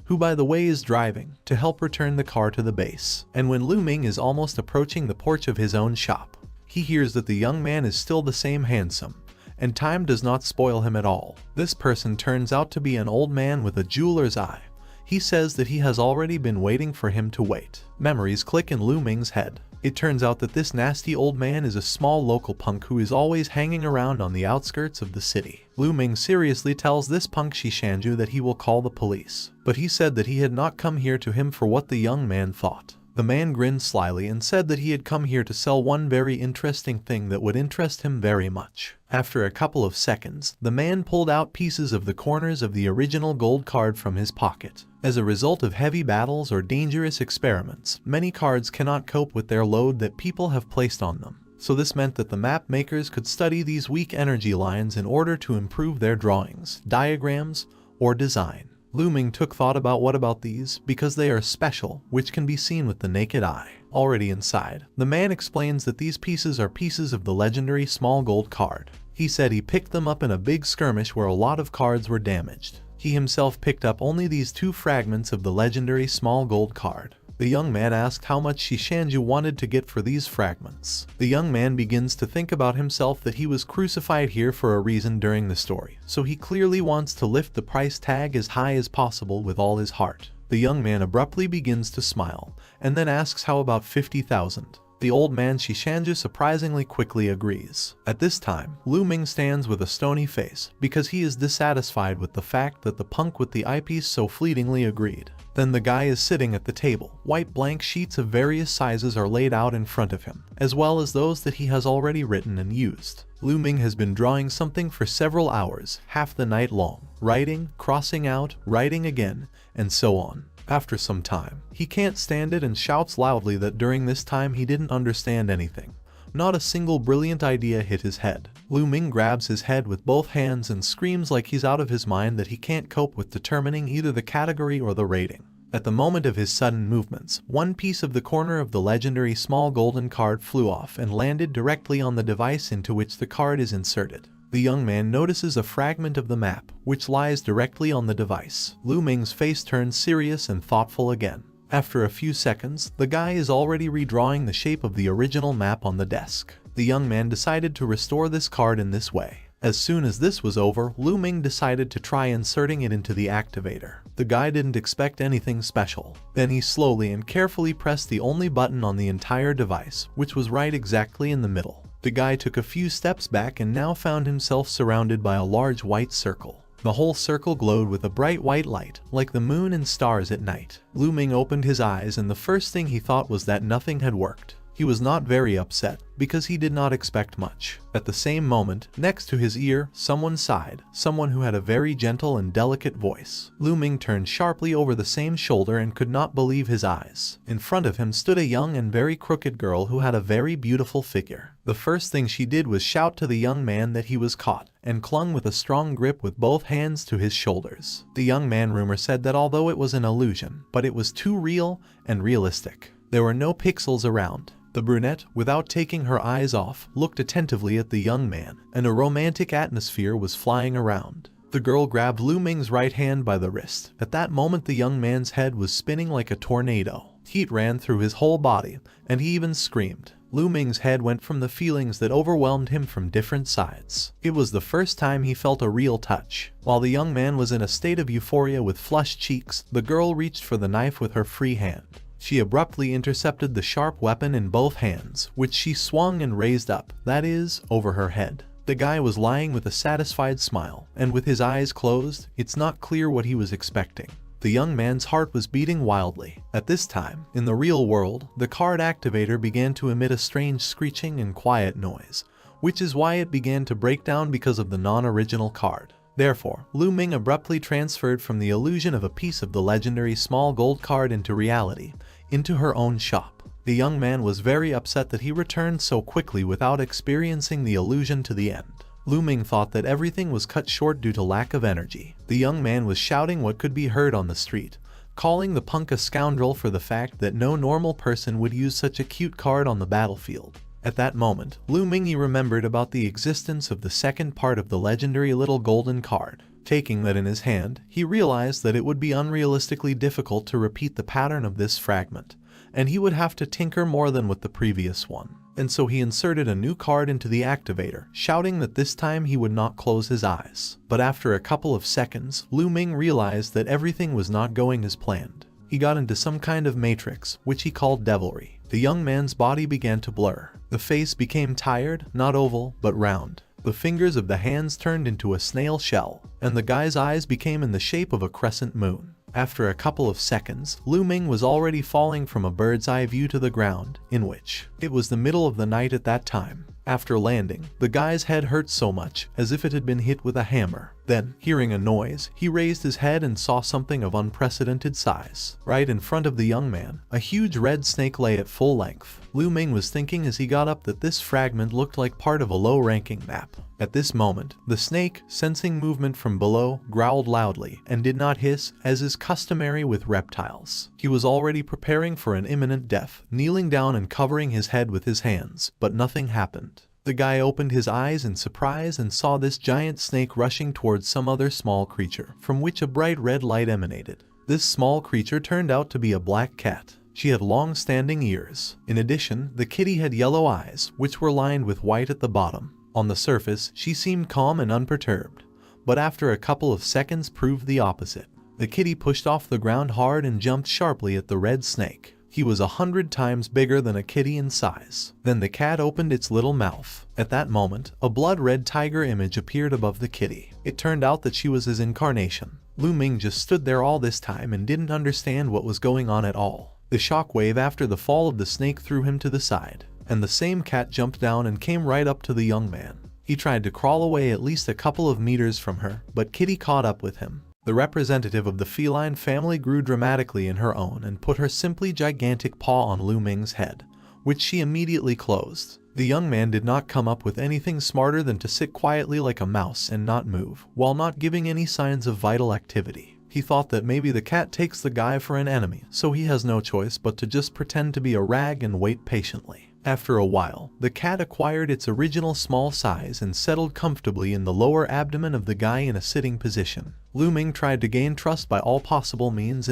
who by the way is driving, to help return the car to the base. And when Ming is almost approaching the porch of his own shop, he hears that the young man is still the same handsome, and time does not spoil him at all. This person turns out to be an old man with a jeweler's eye. He says that he has already been waiting for him to wait. Memories click in Ming's head. It turns out that this nasty old man is a small local punk who is always hanging around on the outskirts of the city. Ming seriously tells this punk Shishanju that he will call the police, but he said that he had not come here to him for what the young man thought. The man grinned slyly and said that he had come here to sell one very interesting thing that would interest him very much. After a couple of seconds, the man pulled out pieces of the corners of the original gold card from his pocket. As a result of heavy battles or dangerous experiments, many cards cannot cope with their load that people have placed on them. So this meant that the map makers could study these weak energy lines in order to improve their drawings, diagrams, or design. Ming took thought about what about these, because they are special, which can be seen with the naked eye. Already inside, the man explains that these pieces are pieces of the legendary small gold card. He said he picked them up in a big skirmish where a lot of cards were damaged. He himself picked up only these 2 fragments of the legendary small gold card. The young man asked how much Shishanju wanted to get for these fragments. The young man begins to think about himself that he was crucified here for a reason during the story, so he clearly wants to lift the price tag as high as possible with all his heart. The young man abruptly begins to smile, and then asks how about 50,000. The old man Shishanju surprisingly quickly agrees. At this time, Ming stands with a stony face, because he is dissatisfied with the fact that the punk with the eyepiece so fleetingly agreed. Then the guy is sitting at the table. White blank sheets of various sizes are laid out in front of him, as well as those that he has already written and used. Ming has been drawing something for several hours, half the night long, writing, crossing out, writing again, and so on. After some time, he can't stand it and shouts loudly that during this time he didn't understand anything. Not a single brilliant idea hit his head. Ming grabs his head with both hands and screams like he's out of his mind that he can't cope with determining either the category or the rating. At the moment of his sudden movements, one piece of the corner of the legendary small golden card flew off and landed directly on the device into which the card is inserted. The young man notices a fragment of the map, which lies directly on the device. Ming's face turns serious and thoughtful again. After a few seconds, the guy is already redrawing the shape of the original map on the desk. The young man decided to restore this card in this way. As soon as this was over, Ming decided to try inserting it into the activator. The guy didn't expect anything special. Then he slowly and carefully pressed the only button on the entire device, which was right exactly in the middle. The guy took a few steps back and now found himself surrounded by a large white circle. The whole circle glowed with a bright white light, like the moon and stars at night. Ming opened his eyes and the first thing he thought was that nothing had worked. He was not very upset, because he did not expect much. At the same moment, next to his ear, someone sighed, someone who had a very gentle and delicate voice. Ming turned sharply over the same shoulder and could not believe his eyes. In front of him stood a young and very crooked girl who had a very beautiful figure. The first thing she did was shout to the young man that he was caught, and clung with a strong grip with both hands to his shoulders. The young man rumor said that although it was an illusion, but it was too real and realistic. There were no pixels around. The brunette, without taking her eyes off, looked attentively at the young man, and a romantic atmosphere was flying around. The girl grabbed Ming's right hand by the wrist. At that moment the young man's head was spinning like a tornado. Heat ran through his whole body, and he even screamed. Ming's head went from the feelings that overwhelmed him from different sides. It was the first time he felt a real touch. While the young man was in a state of euphoria with flushed cheeks, the girl reached for the knife with her free hand. She abruptly intercepted the sharp weapon in both hands, which she swung and raised up, that is, over her head. The guy was lying with a satisfied smile, and with his eyes closed, it's not clear what he was expecting. The young man's heart was beating wildly. At this time, in the real world, the card activator began to emit a strange screeching and quiet noise, which is why it began to break down because of the non-original card. Therefore, Ming abruptly transferred from the illusion of a piece of the legendary small gold card into reality, into her own shop. The young man was very upset that he returned so quickly without experiencing the illusion to the end. Ming thought that everything was cut short due to lack of energy. The young man was shouting what could be heard on the street, calling the punk a scoundrel for the fact that no normal person would use such a cute card on the battlefield. At that moment, Ming remembered about the existence of the second part of the legendary little golden card. Taking that in his hand, he realized that it would be unrealistically difficult to repeat the pattern of this fragment, and he would have to tinker more than with the previous one. And so he inserted a new card into the activator, shouting that this time he would not close his eyes. But after a couple of seconds, Ming realized that everything was not going as planned. He got into some kind of matrix, which he called devilry. The young man's body began to blur. The face became tired, not oval, but round. The fingers of the hands turned into a snail shell, and the guy's eyes became in the shape of a crescent moon. After a couple of seconds, Ming was already falling from a bird's eye view to the ground, in which it was the middle of the night at that time. After landing, the guy's head hurt so much, as if it had been hit with a hammer. Then, hearing a noise, he raised his head and saw something of unprecedented size. Right in front of the young man, a huge red snake lay at full length. Ming was thinking as he got up that this fragment looked like part of a low-ranking map. At this moment, the snake, sensing movement from below, growled loudly and did not hiss, as is customary with reptiles. He was already preparing for an imminent death, kneeling down and covering his head with his hands, but nothing happened. The guy opened his eyes in surprise and saw this giant snake rushing towards some other small creature, from which a bright red light emanated. This small creature turned out to be a black cat. She had long-standing ears. In addition, the kitty had yellow eyes, which were lined with white at the bottom. On the surface, she seemed calm and unperturbed, but after a couple of seconds proved the opposite. The kitty pushed off the ground hard and jumped sharply at the red snake. He was 100 times bigger than a kitty in size. Then the cat opened its little mouth. At that moment, a blood-red tiger image appeared above the kitty. It turned out that she was his incarnation. Ming just stood there all this time and didn't understand what was going on at all. The shockwave after the fall of the snake threw him to the side, and the same cat jumped down and came right up to the young man. He tried to crawl away at least a couple of meters from her, but Kitty caught up with him. The representative of the feline family grew dramatically in her own and put her simply gigantic paw on Ming's head, which she immediately closed. The young man did not come up with anything smarter than to sit quietly like a mouse and not move, while not giving any signs of vital activity. He thought that maybe the cat takes the guy for an enemy, so he has no choice but to just pretend to be a rag and wait patiently. After a while, the cat acquired its original small size and settled comfortably in the lower abdomen of the guy in a sitting position. Ming tried to gain trust by all possible means.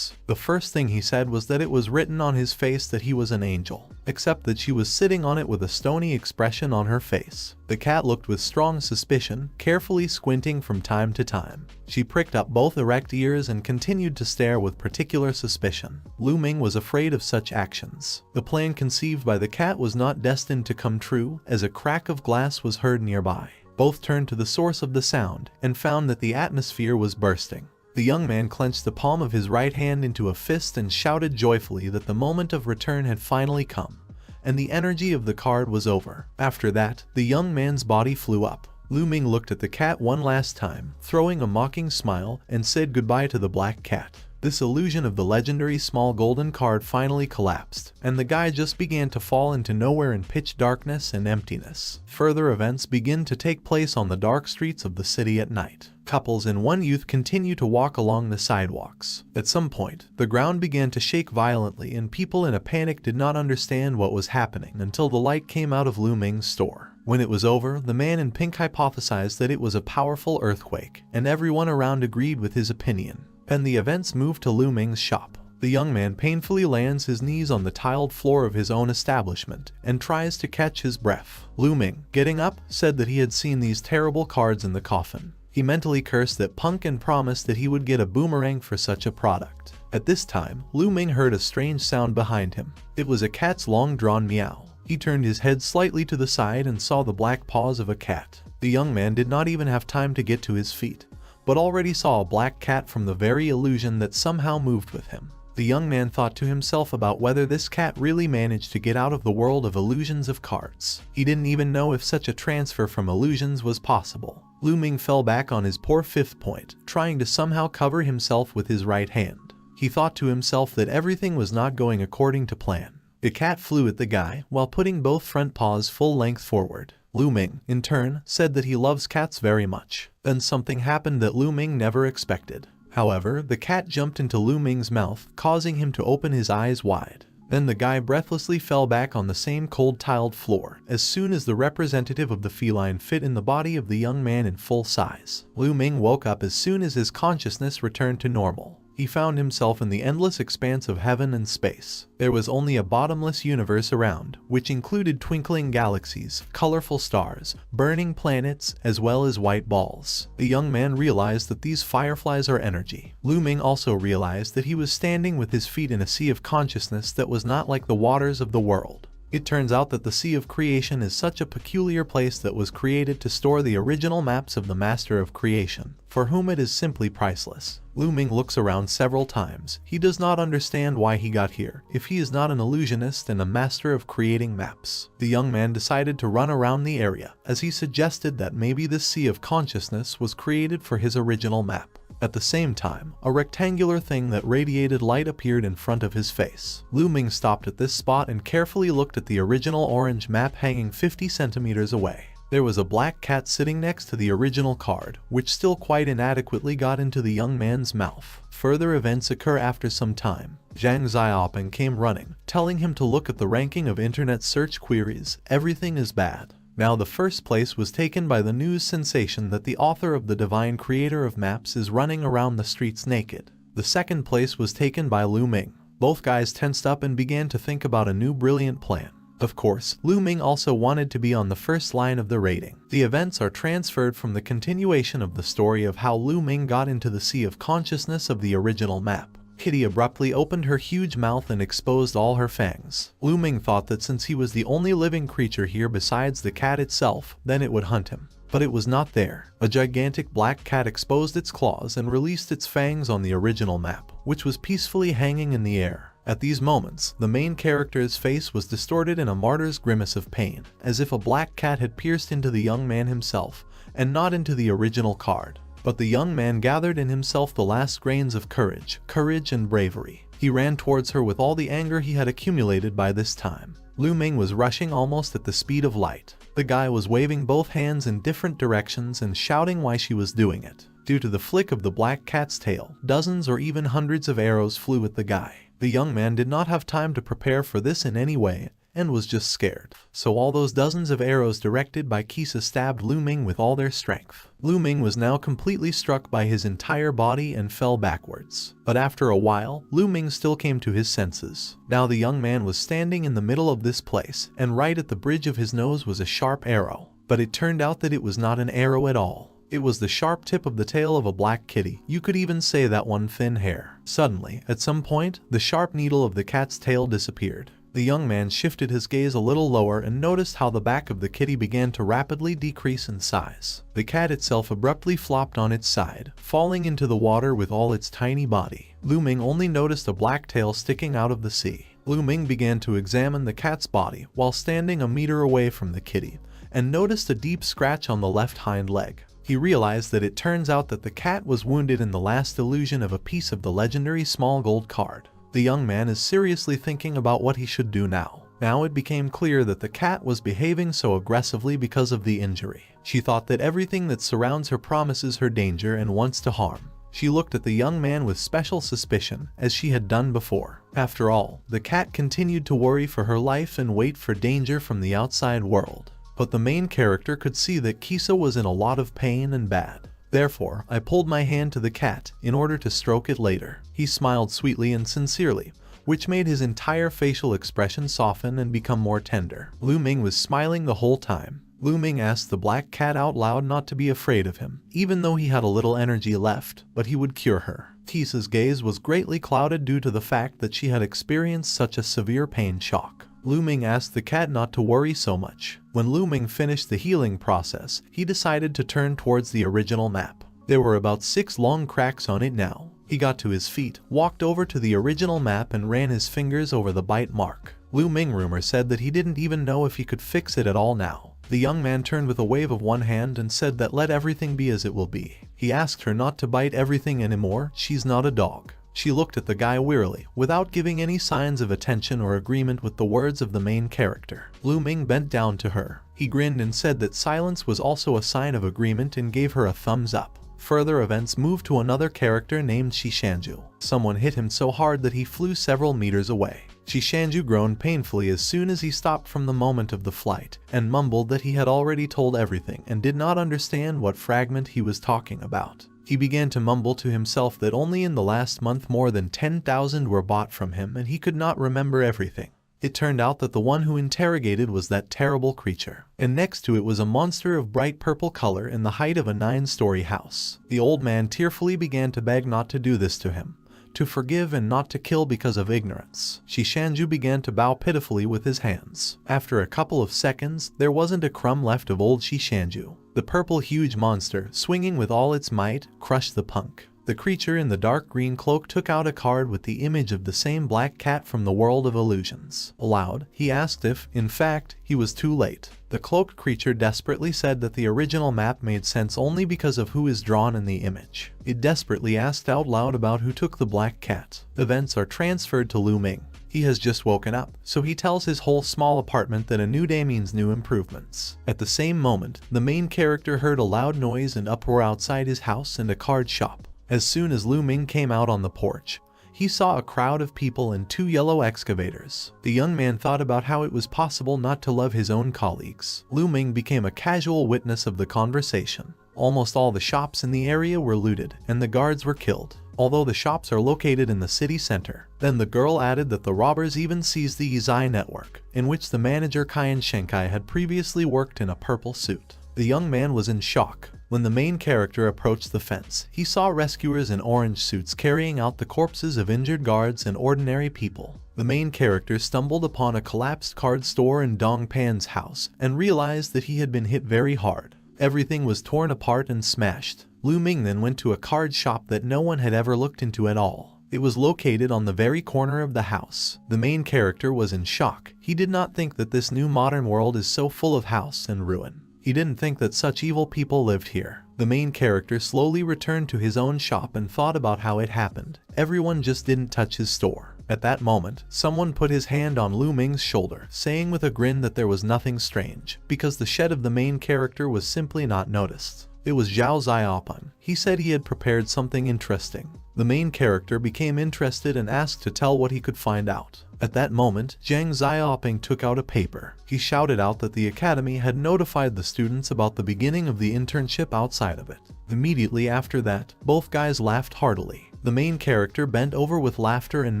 The first thing he said was that it was written on his face that he was an angel, except that she was sitting on it with a stony expression on her face. The cat looked with strong suspicion, carefully squinting from time to time. She pricked up both erect ears and continued to stare with particular suspicion. Ming was afraid of such actions. The plan conceived by the cat was not destined to come true, as a crack of glass was heard nearby. Both turned to the source of the sound and found that the atmosphere was bursting. The young man clenched the palm of his right hand into a fist and shouted joyfully that the moment of return had finally come, and the energy of the card was over. After that, the young man's body flew up. Ming looked at the cat one last time, throwing a mocking smile, and said goodbye to the black cat. This illusion of the legendary small golden card finally collapsed, and the guy just began to fall into nowhere in pitch darkness and emptiness. Further events begin to take place on the dark streets of the city at night. Couples and one youth continue to walk along the sidewalks. At some point, the ground began to shake violently and people in a panic did not understand what was happening until the light came out of Ming's store. When it was over, the man in pink hypothesized that it was a powerful earthquake, and everyone around agreed with his opinion. And the events moved to Ming's shop. The young man painfully lands his knees on the tiled floor of his own establishment and tries to catch his breath. Ming, getting up, said that he had seen these terrible cards in the coffin. He mentally cursed that punk and promised that he would get a boomerang for such a product. At this time, Ming heard a strange sound behind him. It was a cat's long-drawn meow. He turned his head slightly to the side and saw the black paws of a cat. The young man did not even have time to get to his feet, but already saw a black cat from the very illusion that somehow moved with him. The young man thought to himself about whether this cat really managed to get out of the world of illusions of cards. He didn't even know if such a transfer from illusions was possible. Ming fell back on his poor fifth point, trying to somehow cover himself with his right hand. He thought to himself that everything was not going according to plan. The cat flew at the guy while putting both front paws full length forward. Lu Ming, in turn, said that he loves cats very much. Then something happened that Lu Ming never expected. However, the cat jumped into Lu Ming's mouth, causing him to open his eyes wide. Then the guy breathlessly fell back on the same cold tiled floor as soon as the representative of the feline fit in the body of the young man in full size. Lu Ming woke up as soon as his consciousness returned to normal. He found himself in the endless expanse of heaven and space. There was only a bottomless universe around, which included twinkling galaxies, colorful stars, burning planets, as well as white balls. The young man realized that these fireflies are energy. Lu Ming also realized that he was standing with his feet in a sea of consciousness that was not like the waters of the world. It turns out that the Sea of Creation is such a peculiar place that was created to store the original maps of the Master of Creation, for whom it is simply priceless. Lu Ming looks around several times. He does not understand why he got here, if he is not an illusionist and a master of creating maps. The young man decided to run around the area, as he suggested that maybe this Sea of Consciousness was created for his original map. At the same time, a rectangular thing that radiated light appeared in front of his face. Lu Ming stopped at this spot and carefully looked at the original orange map hanging 50 centimeters away. There was a black cat sitting next to the original card, which still quite inadequately got into the young man's mouth. Further events occur after some time. Zhang Xiaoping came running, telling him to look at the ranking of internet search queries. Everything is bad. Now the first place was taken by the news sensation that the author of the divine creator of maps is running around the streets naked. The second place was taken by Lu Ming. Both guys tensed up and began to think about a new brilliant plan. Of course, Lu Ming also wanted to be on the first line of the rating. The events are transferred from the continuation of the story of how Lu Ming got into the Sea of Consciousness of the original map. Kitty abruptly opened her huge mouth and exposed all her fangs. Lu Ming thought that since he was the only living creature here besides the cat itself, then it would hunt him. But it was not there. A gigantic black cat exposed its claws and released its fangs on the original map, which was peacefully hanging in the air. At these moments, the main character's face was distorted in a martyr's grimace of pain, as if a black cat had pierced into the young man himself, and not into the original card. But the young man gathered in himself the last grains of courage and bravery. He ran towards her with all the anger he had accumulated by this time. Lu Ming was rushing almost at the speed of light. The guy was waving both hands in different directions and shouting why she was doing it. Due to the flick of the black cat's tail, dozens or even hundreds of arrows flew at the guy. The young man did not have time to prepare for this in any way, and was just scared. So all those dozens of arrows directed by Kisa stabbed Lu Ming with all their strength. Lu Ming was now completely struck by his entire body and fell backwards. But after a while, Lu Ming still came to his senses. Now the young man was standing in the middle of this place, and right at the bridge of his nose was a sharp arrow. But it turned out that it was not an arrow at all. It was the sharp tip of the tail of a black kitty. You could even say that one thin hair. Suddenly, at some point, the sharp needle of the cat's tail disappeared. The young man shifted his gaze a little lower and noticed how the back of the kitty began to rapidly decrease in size. The cat itself abruptly flopped on its side, falling into the water with all its tiny body. Lu Ming only noticed a black tail sticking out of the sea. Lu Ming began to examine the cat's body while standing a meter away from the kitty, and noticed a deep scratch on the left hind leg. He realized that it turns out that the cat was wounded in the last illusion of a piece of the legendary small gold card. The young man is seriously thinking about what he should do now. Now it became clear that the cat was behaving so aggressively because of the injury. She thought that everything that surrounds her promises her danger and wants to harm. She looked at the young man with special suspicion, as she had done before. After all, the cat continued to worry for her life and wait for danger from the outside world. But the main character could see that Kisa was in a lot of pain and bad. Therefore, I pulled my hand to the cat in order to stroke it later. He smiled sweetly and sincerely, which made his entire facial expression soften and become more tender. Lu Ming was smiling the whole time. Lu Ming asked the black cat out loud not to be afraid of him, even though he had a little energy left, but he would cure her. Kisa's gaze was greatly clouded due to the fact that she had experienced such a severe pain shock. Lu Ming asked the cat not to worry so much. When Lu Ming finished the healing process, he decided to turn towards the original map. There were about 6 long cracks on it now. He got to his feet, walked over to the original map and ran his fingers over the bite mark. Lu Ming rumor said that he didn't even know if he could fix it at all now. The young man turned with a wave of one hand and said that let everything be as it will be. He asked her not to bite everything anymore, she's not a dog. She looked at the guy wearily, without giving any signs of attention or agreement with the words of the main character. Lu Ming bent down to her. He grinned and said that silence was also a sign of agreement and gave her a thumbs up. Further events moved to another character named Shishanju. Someone hit him so hard that he flew several meters away. Shishanju groaned painfully as soon as he stopped from the moment of the flight, and mumbled that he had already told everything and did not understand what fragment he was talking about. He began to mumble to himself that only in the last month more than 10,000 were bought from him and he could not remember everything. It turned out that the one who interrogated was that terrible creature, and next to it was a monster of bright purple color in the height of a 9-story house. The old man tearfully began to beg not to do this to him, to forgive and not to kill because of ignorance. Shishanju began to bow pitifully with his hands. After a couple of seconds, there wasn't a crumb left of old Shishanju. The purple huge monster, swinging with all its might, crushed the punk. The creature in the dark green cloak took out a card with the image of the same black cat from the world of illusions. Aloud, he asked if, in fact, he was too late. The cloaked creature desperately said that the original map made sense only because of who is drawn in the image. It desperately asked out loud about who took the black cat. Events are transferred to Lu Ming. He has just woken up, so he tells his whole small apartment that a new day means new improvements. At the same moment, the main character heard a loud noise and uproar outside his house and a card shop. As soon as Lu Ming came out on the porch, he saw a crowd of people and 2 yellow excavators. The young man thought about how it was possible not to love his own colleagues. Lu Ming became a casual witness of the conversation. Almost all the shops in the area were looted, and the guards were killed, although the shops are located in the city center. Then the girl added that the robbers even seized the Yizai network, in which the manager Kyan Shenkai had previously worked in a purple suit. The young man was in shock. When the main character approached the fence, he saw rescuers in orange suits carrying out the corpses of injured guards and ordinary people. The main character stumbled upon a collapsed card store in Dong Pan's house and realized that he had been hit very hard. Everything was torn apart and smashed. Lu Ming then went to a card shop that no one had ever looked into at all. It was located on the very corner of the house. The main character was in shock. He did not think that this new modern world is so full of house and ruin. He didn't think that such evil people lived here. The main character slowly returned to his own shop and thought about how it happened. Everyone just didn't touch his store. At that moment, someone put his hand on Lu Ming's shoulder, saying with a grin that there was nothing strange, because the shed of the main character was simply not noticed. It was Zhao Xiaopeng. He said he had prepared something interesting. The main character became interested and asked to tell what he could find out. At that moment, Zhang Xiaopeng took out a paper. He shouted out that the academy had notified the students about the beginning of the internship outside of it. Immediately after that, both guys laughed heartily. The main character bent over with laughter and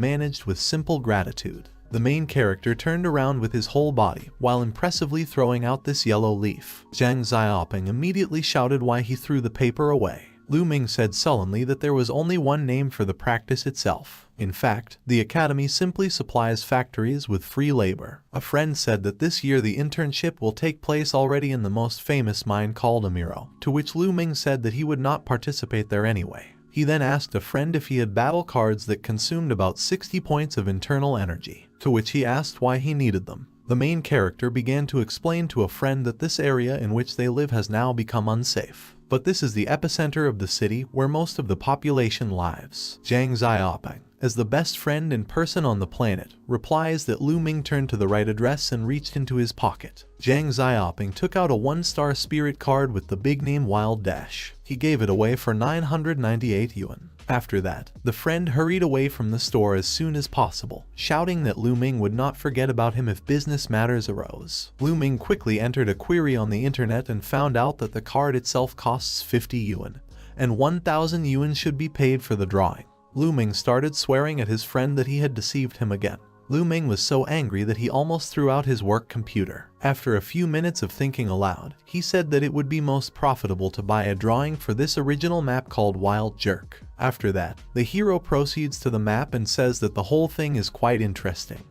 managed with simple gratitude. The main character turned around with his whole body, while impressively throwing out this yellow leaf. Zhang Xiaopeng immediately shouted why he threw the paper away. Lu Ming said sullenly that there was only one name for the practice itself. In fact, the academy simply supplies factories with free labor. A friend said that this year the internship will take place already in the most famous mine called Amiro, to which Lu Ming said that he would not participate there anyway. He then asked a friend if he had battle cards that consumed about 60 points of internal energy, to which he asked why he needed them. The main character began to explain to a friend that this area in which they live has now become unsafe. But this is the epicenter of the city where most of the population lives. Zhang Xiaopeng, as the best friend and person on the planet, replies that Lu Ming turned to the right address and reached into his pocket. Zhang Xiaopeng took out a 1-star spirit card with the big name Wild Dash. He gave it away for 998 yuan. After that, the friend hurried away from the store as soon as possible, shouting that Lu Ming would not forget about him if business matters arose. Lu Ming quickly entered a query on the internet and found out that the card itself costs 50 yuan, and 1,000 yuan should be paid for the drawing. Lu Ming started swearing at his friend that he had deceived him again. Lu Ming was so angry that he almost threw out his work computer. After a few minutes of thinking aloud, he said that it would be most profitable to buy a drawing for this original map called Wild Jerk. After that, the hero proceeds to the map and says that the whole thing is quite interesting,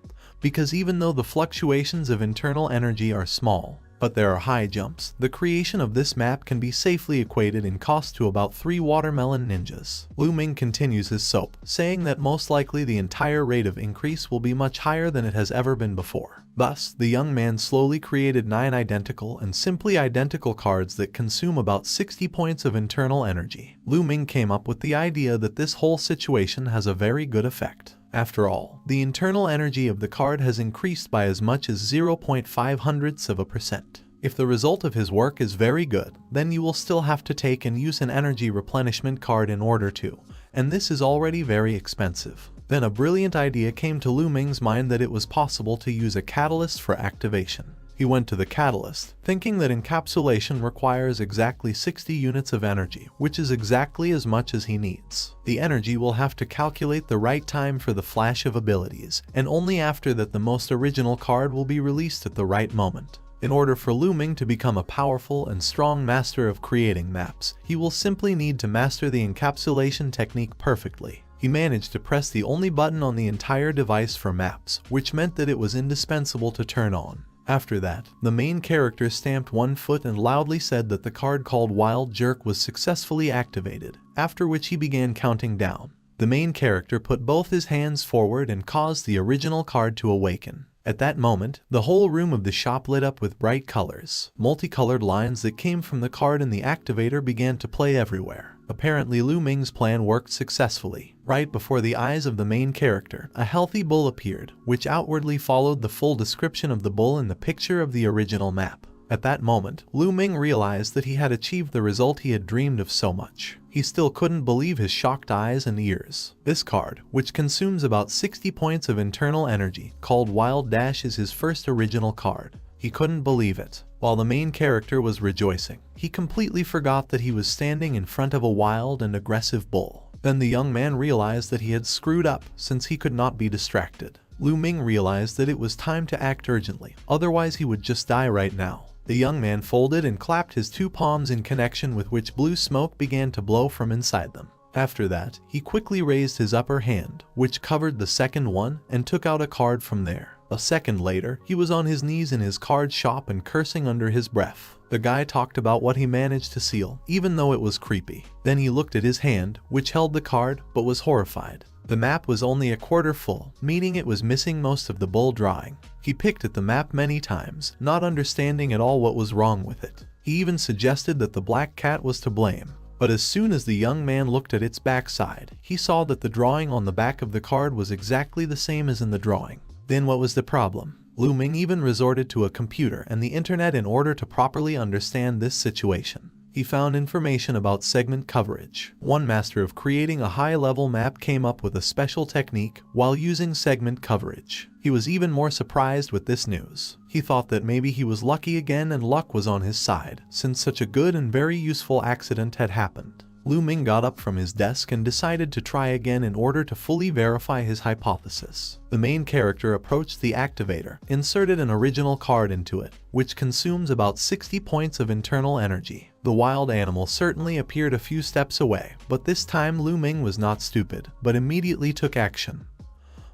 because even though the fluctuations of internal energy are small, But there are high jumps. The creation of this map can be safely equated in cost to about 3 watermelon ninjas. Ming continues his soap, saying that most likely the entire rate of increase will be much higher than it has ever been before. Thus, the young man slowly created 9 identical and simply identical cards that consume about 60 points of internal energy. Ming came up with the idea that this whole situation has a very good effect. After all, the internal energy of the card has increased by as much as 0.5%. If the result of his work is very good, then you will still have to take and use an energy replenishment card in order to, and this is already very expensive. Then a brilliant idea came to Ming's mind that it was possible to use a catalyst for activation. He went to the catalyst, thinking that encapsulation requires exactly 60 units of energy, which is exactly as much as he needs. The energy will have to calculate the right time for the flash of abilities, and only after that the most original card will be released at the right moment. In order for Ming to become a powerful and strong master of creating maps, he will simply need to master the encapsulation technique perfectly. He managed to press the only button on the entire device for maps, which meant that it was indispensable to turn on. After that, the main character stamped one foot and loudly said that the card called Wild Jerk was successfully activated, after which he began counting down. The main character put both his hands forward and caused the original card to awaken. At that moment, the whole room of the shop lit up with bright colors. Multicolored lines that came from the card and the activator began to play everywhere. Apparently Ming's plan worked successfully. Right before the eyes of the main character, a healthy bull appeared, which outwardly followed the full description of the bull in the picture of the original map. At that moment, Ming realized that he had achieved the result he had dreamed of so much. He still couldn't believe his shocked eyes and ears. This card, which consumes about 60 points of internal energy, called Wild Dash, is his first original card. He couldn't believe it. While the main character was rejoicing, he completely forgot that he was standing in front of a wild and aggressive bull. Then the young man realized that he had screwed up, since he could not be distracted. Ming realized that it was time to act urgently, otherwise he would just die right now. The young man folded and clapped his 2 palms in connection with which blue smoke began to blow from inside them. After that, he quickly raised his upper hand, which covered the second one, and took out a card from there. A second later, he was on his knees in his card shop and cursing under his breath. The guy talked about what he managed to seal, even though it was creepy. Then he looked at his hand, which held the card, but was horrified. The map was only a quarter full, meaning it was missing most of the bull drawing. He picked at the map many times, not understanding at all what was wrong with it. He even suggested that the black cat was to blame. But as soon as the young man looked at its backside, he saw that the drawing on the back of the card was exactly the same as in the drawing. Then what was the problem? Ming even resorted to a computer and the internet in order to properly understand this situation. He found information about segment coverage. One master of creating a high-level map came up with a special technique while using segment coverage. He was even more surprised with this news. He thought that maybe he was lucky again and luck was on his side, since such a good and very useful accident had happened. Ming got up from his desk and decided to try again in order to fully verify his hypothesis. The main character approached the activator, inserted an original card into it, which consumes about 60 points of internal energy. The wild animal certainly appeared a few steps away, but this time Ming was not stupid, but immediately took action.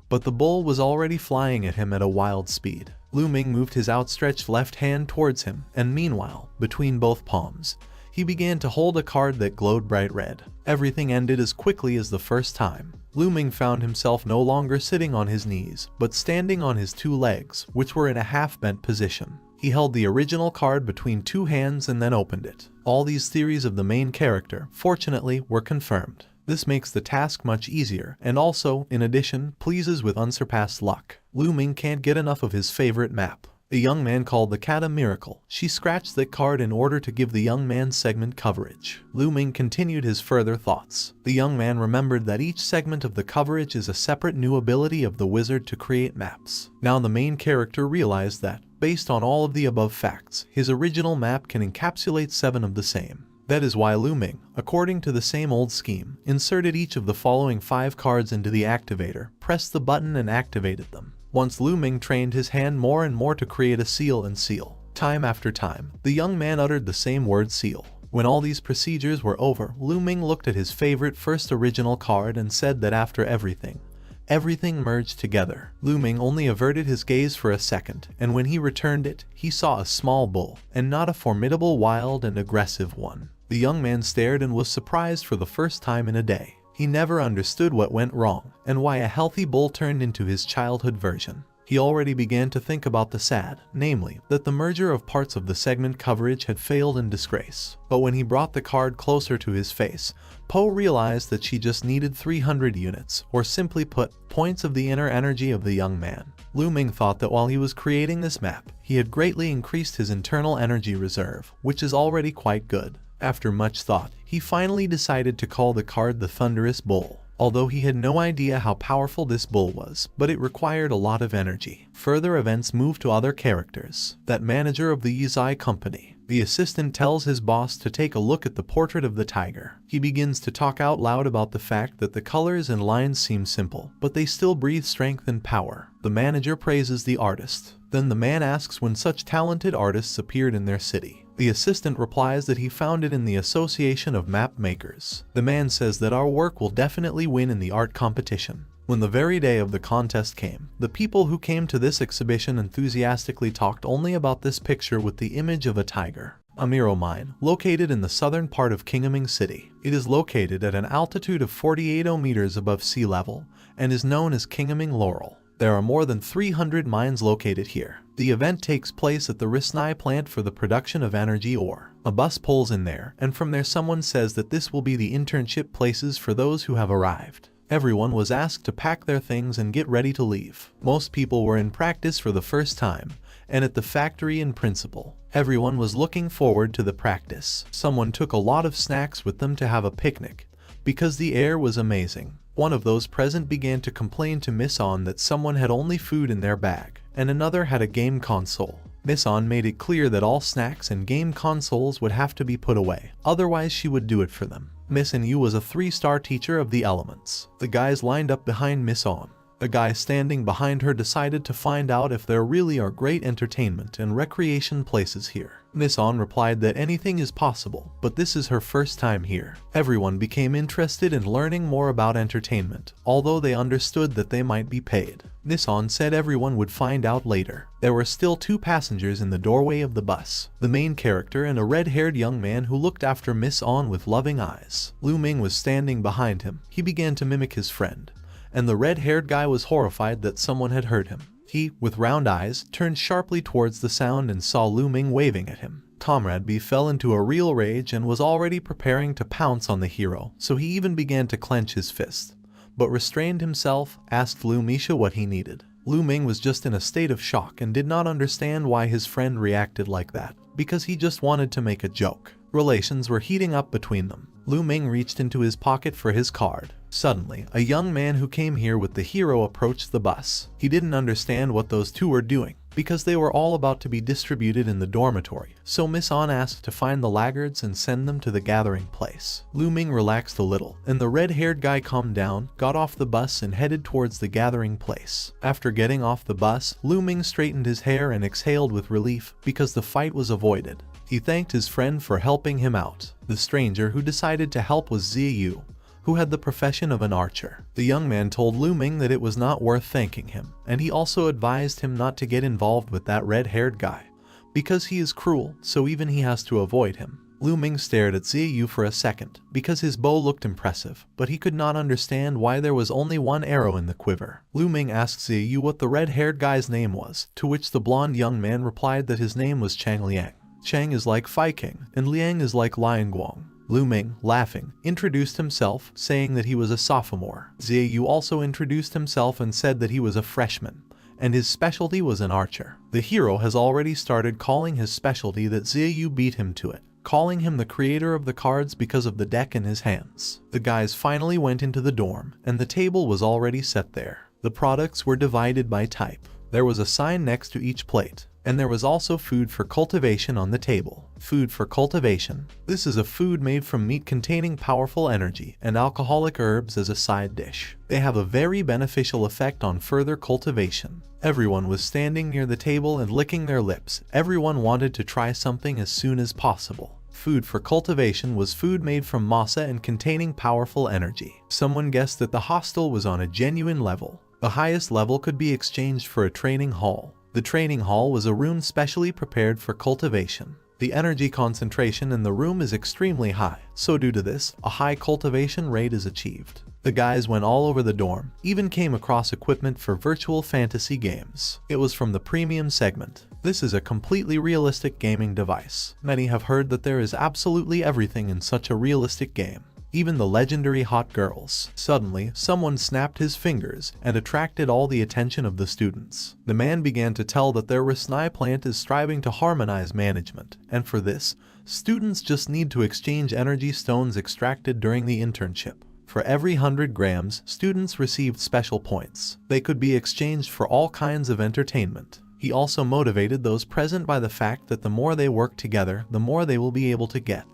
But the bull was already flying at him at a wild speed. Ming moved his outstretched left hand towards him, and meanwhile, between both palms, he began to hold a card that glowed bright red. Everything ended as quickly as the first time. Ming found himself no longer sitting on his knees, but standing on his 2 legs, which were in a half-bent position. He held the original card between 2 hands and then opened it. All these theories of the main character, fortunately, were confirmed. This makes the task much easier, and also, in addition, pleases with unsurpassed luck. Ming can't get enough of his favorite map. The young man called the cat a miracle. She scratched that card in order to give the young man segment coverage. Ming continued his further thoughts. The young man remembered that each segment of the coverage is a separate new ability of the wizard to create maps. Now the main character realized that, based on all of the above facts, his original map can encapsulate 7 of the same. That is why Ming, according to the same old scheme, inserted each of the following 5 cards into the activator, pressed the button and activated them. Once Ming trained his hand more and more to create a seal and seal. Time after time, the young man uttered the same word seal. When all these procedures were over, Ming looked at his favorite first original card and said that after everything, Everything merged together. Ming only averted his gaze for a second, and when he returned it, he saw a small bull, and not a formidable, wild, and aggressive one. The young man stared and was surprised for the first time in a day. He never understood what went wrong, and why a healthy bull turned into his childhood version. He already began to think about the sad, namely, that the merger of parts of the segment coverage had failed in disgrace. But when he brought the card closer to his face, Poe realized that she just needed 300 units, or simply put, points of the inner energy of the young man. Ming thought that while he was creating this map, he had greatly increased his internal energy reserve, which is already quite good. After much thought, he finally decided to call the card the Thunderous Bull. Although he had no idea how powerful this bull was, but it required a lot of energy. Further events moved to other characters. That manager of the Yizai company. The assistant tells his boss to take a look at the portrait of the tiger. He begins to talk out loud about the fact that the colors and lines seem simple, but they still breathe strength and power. The manager praises the artist. Then the man asks when such talented artists appeared in their city. The assistant replies that he found it in the Association of Map Makers. The man says that our work will definitely win in the art competition. When the very day of the contest came, the people who came to this exhibition enthusiastically talked only about this picture with the image of a tiger. A mirror mine, located in the southern part of Ming City. It is located at an altitude of 48 meters above sea level, and is known as Ming Laurel. There are more than 300 mines located here. The event takes place at the Risnai plant for the production of energy ore. A bus pulls in there, and from there someone says that this will be the internship places for those who have arrived. Everyone was asked to pack their things and get ready to leave. Most people were in practice for the first time, and at the factory in principle. Everyone was looking forward to the practice. Someone took a lot of snacks with them to have a picnic, because the air was amazing. One of those present began to complain to Miss On that someone had only food in their bag, and another had a game console. Miss On made it clear that all snacks and game consoles would have to be put away, otherwise she would do it for them. Miss Yu was a 3-star teacher of the elements. The guys lined up behind Miss On. A guy standing behind her decided to find out if there really are great entertainment and recreation places here. Miss On replied that anything is possible, but this is her first time here. Everyone became interested in learning more about entertainment, although they understood that they might be paid. Miss On said everyone would find out later. There were still 2 passengers in the doorway of the bus. The main character and a red-haired young man who looked after Miss On with loving eyes. Ming was standing behind him. He began to mimic his friend, and the red-haired guy was horrified that someone had heard him. He, with round eyes, turned sharply towards the sound and saw Ming waving at him. Comrade B fell into a real rage and was already preparing to pounce on the hero, so he even began to clench his fist, but restrained himself, asked Misha what he needed. Ming was just in a state of shock and did not understand why his friend reacted like that, because he just wanted to make a joke. Relations were heating up between them. Ming reached into his pocket for his card. Suddenly, a young man who came here with the hero approached the bus. He didn't understand what those 2 were doing, because they were all about to be distributed in the dormitory, so Miss On asked to find the laggards and send them to the gathering place. Ming relaxed a little, and the red-haired guy calmed down, got off the bus and headed towards the gathering place. After getting off the bus, Ming straightened his hair and exhaled with relief, because the fight was avoided. He thanked his friend for helping him out. The stranger who decided to help was Ziyu, who had the profession of an archer. The young man told Ming that it was not worth thanking him, and he also advised him not to get involved with that red-haired guy, because he is cruel, so even he has to avoid him. Ming stared at Ziyu for a second, because his bow looked impressive, but he could not understand why there was only 1 arrow in the quiver. Ming asked Ziyu what the red-haired guy's name was, to which the blonde young man replied that his name was Chang Liang. Chang is like King, and Liang is like Lian Guang. Ming, laughing, introduced himself, saying that he was a sophomore. Ziyu also introduced himself and said that he was a freshman, and his specialty was an archer. The hero has already started calling his specialty that Ziyu beat him to it, calling him the creator of the cards because of the deck in his hands. The guys finally went into the dorm, and the table was already set there. The products were divided by type. There was a sign next to each plate, and there was also food for cultivation on the table. Food for cultivation. This is a food made from meat containing powerful energy and alcoholic herbs as a side dish. They have a very beneficial effect on further cultivation. Everyone was standing near the table and licking their lips. Everyone wanted to try something as soon as possible. Food for cultivation was food made from masa and containing powerful energy. Someone guessed that the hostel was on a genuine level. The highest level could be exchanged for a training hall. The training hall was a room specially prepared for cultivation. The energy concentration in the room is extremely high, so due to this, a high cultivation rate is achieved. The guys went all over the dorm, even came across equipment for virtual fantasy games. It was from the premium segment. This is a completely realistic gaming device. Many have heard that there is absolutely everything in such a realistic game. Even the legendary hot girls. Suddenly, someone snapped his fingers and attracted all the attention of the students. The man began to tell that their Risnai plant is striving to harmonize management, and for this, students just need to exchange energy stones extracted during the internship. For every 100 grams, students received special points. They could be exchanged for all kinds of entertainment. He also motivated those present by the fact that the more they work together, the more they will be able to get.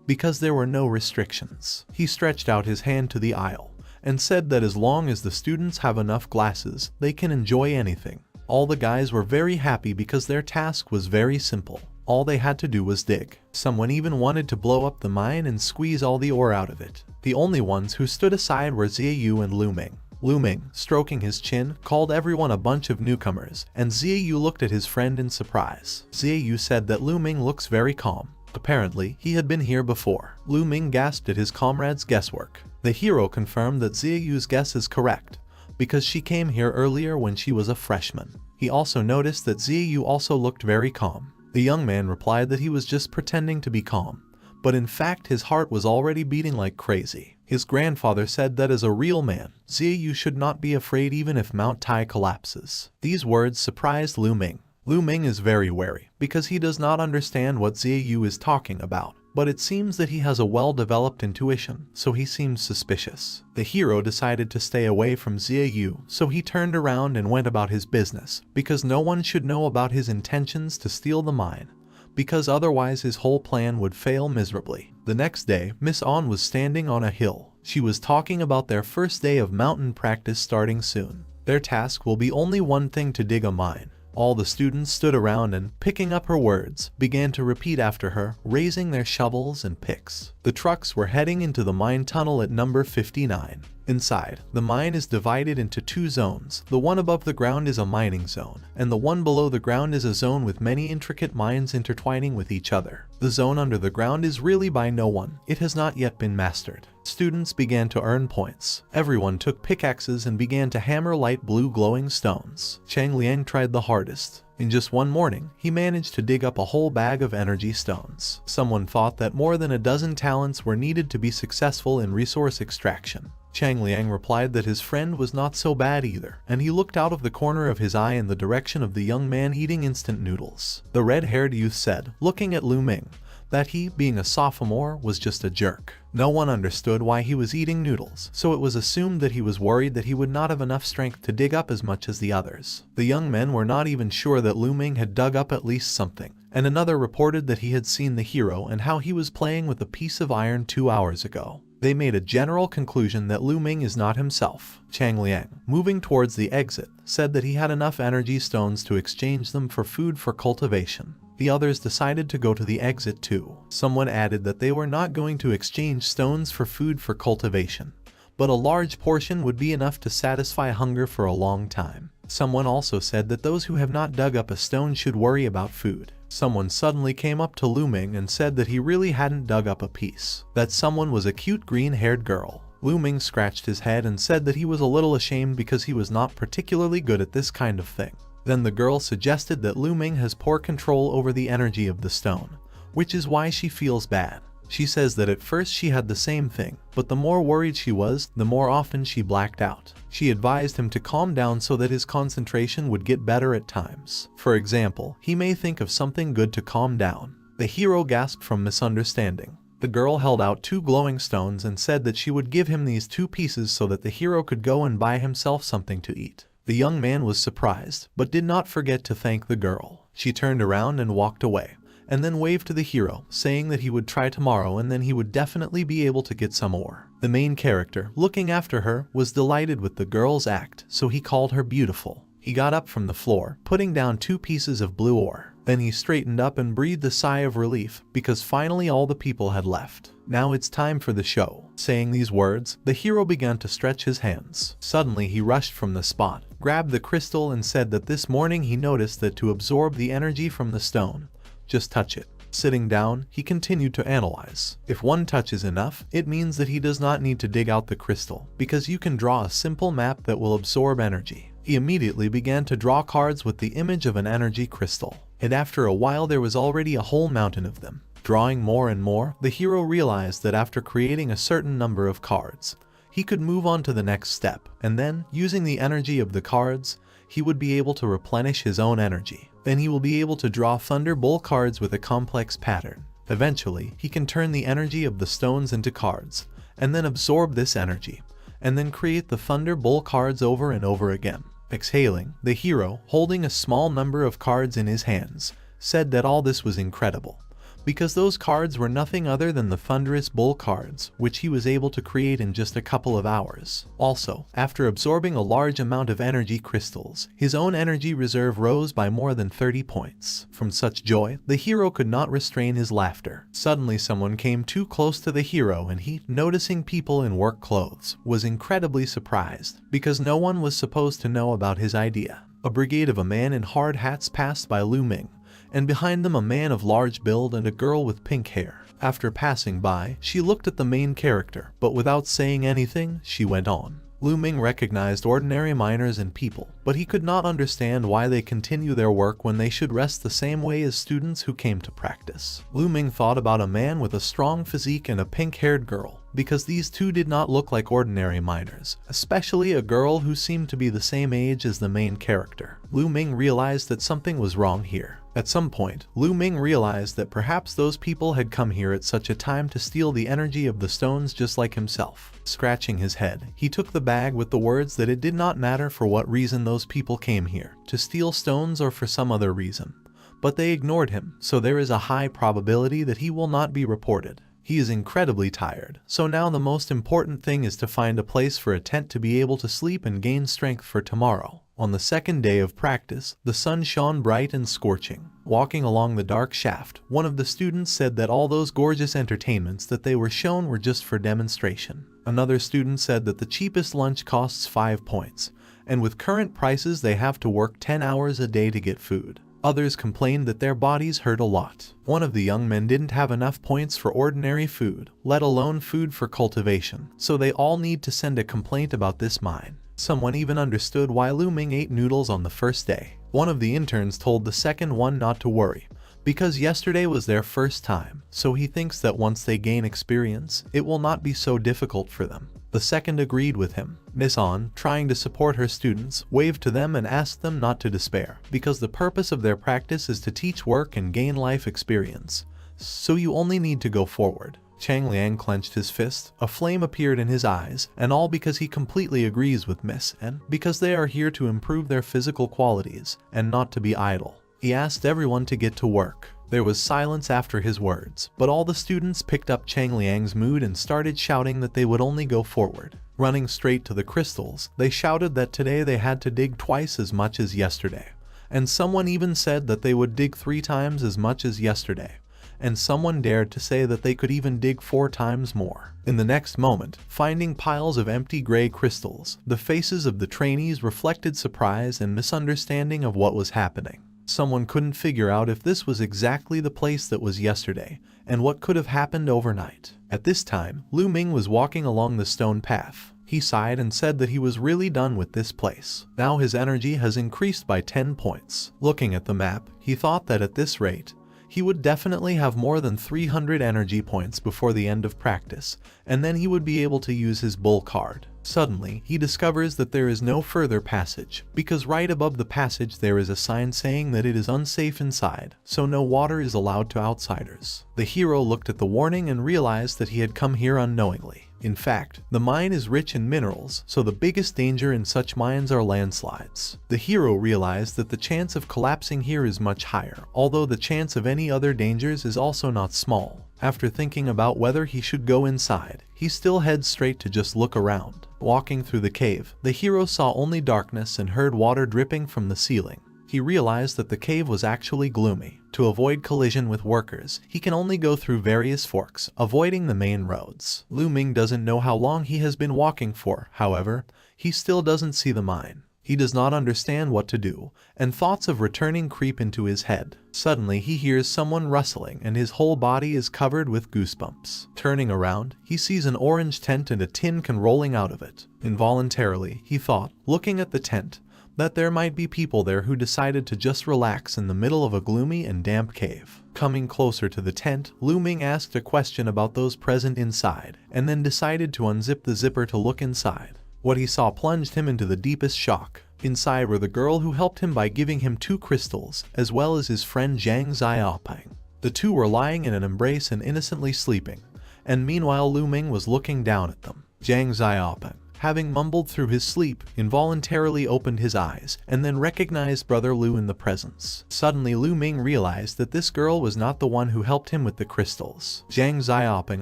Because there were no restrictions. He stretched out his hand to the aisle and said that as long as the students have enough glasses, they can enjoy anything. All the guys were very happy because their task was very simple. All they had to do was dig. Someone even wanted to blow up the mine and squeeze all the ore out of it. The only ones who stood aside were Ziyu and Ming. Ming, stroking his chin, called everyone a bunch of newcomers, and Ziyu looked at his friend in surprise. Ziyu said that Ming looks very calm. Apparently, he had been here before. Ming gasped at his comrade's guesswork. The hero confirmed that Ziyu's guess is correct, because she came here earlier when she was a freshman. He also noticed that Ziyu also looked very calm. The young man replied that he was just pretending to be calm, but in fact his heart was already beating like crazy. His grandfather said that as a real man, Ziyu should not be afraid even if Mount Tai collapses. These words surprised Ming. Ming is very wary, because he does not understand what Ziyu is talking about, but it seems that he has a well-developed intuition, so he seems suspicious. The hero decided to stay away from Ziyu, so he turned around and went about his business, because no one should know about his intentions to steal the mine, because otherwise his whole plan would fail miserably. The next day, Miss On was standing on a hill. She was talking about their first day of mountain practice starting soon. Their task will be only one thing: to dig a mine. All the students stood around and, picking up her words, began to repeat after her, raising their shovels and picks. The trucks were heading into the mine tunnel at number 59. Inside, the mine is divided into two zones. The one above the ground is a mining zone, and the one below the ground is a zone with many intricate mines intertwining with each other. The zone under the ground is really by no one. It has not yet been mastered. Students began to earn points. Everyone took pickaxes and began to hammer light blue glowing stones. Chang Liang tried the hardest. In just one morning, he managed to dig up a whole bag of energy stones. Someone thought that more than a dozen talents were needed to be successful in resource extraction. Chang Liang replied that his friend was not so bad either, and he looked out of the corner of his eye in the direction of the young man eating instant noodles. The red-haired youth said, looking at Ming, that he, being a sophomore, was just a jerk. No one understood why he was eating noodles, so it was assumed that he was worried that he would not have enough strength to dig up as much as the others. The young men were not even sure that Ming had dug up at least something, and another reported that he had seen the hero and how he was playing with a piece of iron 2 hours ago. They made a general conclusion that Ming is not himself. Chang Liang, moving towards the exit, said that he had enough energy stones to exchange them for food for cultivation. The others decided to go to the exit too. Someone added that they were not going to exchange stones for food for cultivation, but a large portion would be enough to satisfy hunger for a long time. Someone also said that those who have not dug up a stone should worry about food. Someone suddenly came up to Ming and said that he really hadn't dug up a piece. That someone was a cute green-haired girl. Ming scratched his head and said that he was a little ashamed because he was not particularly good at this kind of thing. Then the girl suggested that Ming has poor control over the energy of the stone, which is why she feels bad. She says that at first she had the same thing, but the more worried she was, the more often she blacked out. She advised him to calm down so that his concentration would get better at times. For example, he may think of something good to calm down. The hero gasped from misunderstanding. The girl held out 2 glowing stones and said that she would give him these 2 pieces so that the hero could go and buy himself something to eat. The young man was surprised, but did not forget to thank the girl. She turned around and walked away, and then waved to the hero, saying that he would try tomorrow and then he would definitely be able to get some ore. The main character, looking after her, was delighted with the girl's act, so he called her beautiful. He got up from the floor, putting down 2 pieces of blue ore. Then he straightened up and breathed a sigh of relief because finally all the people had left. Now it's time for the show. Saying these words, the hero began to stretch his hands. Suddenly he rushed from the spot, grabbed the crystal and said that this morning he noticed that to absorb the energy from the stone, just touch it. Sitting down, he continued to analyze. If one touch is enough, it means that he does not need to dig out the crystal, because you can draw a simple map that will absorb energy. He immediately began to draw cards with the image of an energy crystal, and after a while there was already a whole mountain of them. Drawing more and more, the hero realized that after creating a certain number of cards, he could move on to the next step, and then, using the energy of the cards, he would be able to replenish his own energy. Then he will be able to draw Thunder Bowl cards with a complex pattern. Eventually, he can turn the energy of the stones into cards, and then absorb this energy, and then create the Thunder Bowl cards over and over again. Exhaling, the hero, holding a small number of cards in his hands, said that all this was incredible, because those cards were nothing other than the Thunderous Bull cards, which he was able to create in just a couple of hours. Also, after absorbing a large amount of energy crystals, his own energy reserve rose by more than 30 points. From such joy, the hero could not restrain his laughter. Suddenly someone came too close to the hero and he, noticing people in work clothes, was incredibly surprised, because no one was supposed to know about his idea. A brigade of a man in hard hats passed by Ming, and behind them a man of large build and a girl with pink hair. After passing by, she looked at the main character, but without saying anything, she went on. Ming recognized ordinary miners and people, but he could not understand why they continue their work when they should rest the same way as students who came to practice. Ming thought about a man with a strong physique and a pink-haired girl, because these two did not look like ordinary miners, especially a girl who seemed to be the same age as the main character. Ming realized that something was wrong here. At some point, Ming realized that perhaps those people had come here at such a time to steal the energy of the stones just like himself. Scratching his head, he took the bag with the words that it did not matter for what reason those people came here, to steal stones or for some other reason. But they ignored him, so there is a high probability that he will not be reported. He is incredibly tired, so now the most important thing is to find a place for a tent to be able to sleep and gain strength for tomorrow. On the second day of practice, the sun shone bright and scorching. Walking along the dark shaft, one of the students said that all those gorgeous entertainments that they were shown were just for demonstration. Another student said that the cheapest lunch costs 5 points, and with current prices they have to work 10 hours a day to get food. Others complained that their bodies hurt a lot. One of the young men didn't have enough points for ordinary food, let alone food for cultivation, so they all need to send a complaint about this mine. Someone even understood why Ming ate noodles on the first day. One of the interns told the second one not to worry, because yesterday was their first time, so he thinks that once they gain experience, it will not be so difficult for them. The second agreed with him. Miss On, trying to support her students, waved to them and asked them not to despair, because the purpose of their practice is to teach work and gain life experience, so you only need to go forward. Chang Liang clenched his fist, a flame appeared in his eyes, and all because he completely agrees with Miss N, because they are here to improve their physical qualities, and not to be idle. He asked everyone to get to work. There was silence after his words, but all the students picked up Chang Liang's mood and started shouting that they would only go forward. Running straight to the crystals, they shouted that today they had to dig twice as much as yesterday, and someone even said that they would dig 3 times as much as yesterday. And someone dared to say that they could even dig 4 times more. In the next moment, finding piles of empty gray crystals, the faces of the trainees reflected surprise and misunderstanding of what was happening. Someone couldn't figure out if this was exactly the place that was yesterday, and what could have happened overnight. At this time, Ming was walking along the stone path. He sighed and said that he was really done with this place. Now his energy has increased by 10 points. Looking at the map, he thought that at this rate, he would definitely have more than 300 energy points before the end of practice, and then he would be able to use his bull card. Suddenly, he discovers that there is no further passage, because right above the passage there is a sign saying that it is unsafe inside, so no water is allowed to outsiders. The hero looked at the warning and realized that he had come here unknowingly. In fact, the mine is rich in minerals, so the biggest danger in such mines are landslides. The hero realized that the chance of collapsing here is much higher, although the chance of any other dangers is also not small. After thinking about whether he should go inside, he still heads straight to just look around. Walking through the cave, the hero saw only darkness and heard water dripping from the ceiling. He realized that the cave was actually gloomy. To avoid collision with workers, he can only go through various forks, avoiding the main roads. Lu Ming doesn't know how long he has been walking for, however, he still doesn't see the mine. He does not understand what to do, and thoughts of returning creep into his head. Suddenly he hears someone rustling and his whole body is covered with goosebumps. Turning around, he sees an orange tent and a tin can rolling out of it. Involuntarily, he thought, looking at the tent, that there might be people there who decided to just relax in the middle of a gloomy and damp cave. Coming closer to the tent, Lu Ming asked a question about those present inside, and then decided to unzip the zipper to look inside. What he saw plunged him into the deepest shock. Inside were the girl who helped him by giving him 2 crystals, as well as his friend Zhang Xiaoping. The two were lying in an embrace and innocently sleeping, and meanwhile Lu Ming was looking down at them. Zhang Xiaoping, having mumbled through his sleep, involuntarily opened his eyes and then recognized Brother Lu in the presence. Suddenly Lu Ming realized that this girl was not the one who helped him with the crystals. Zhang Xiaoping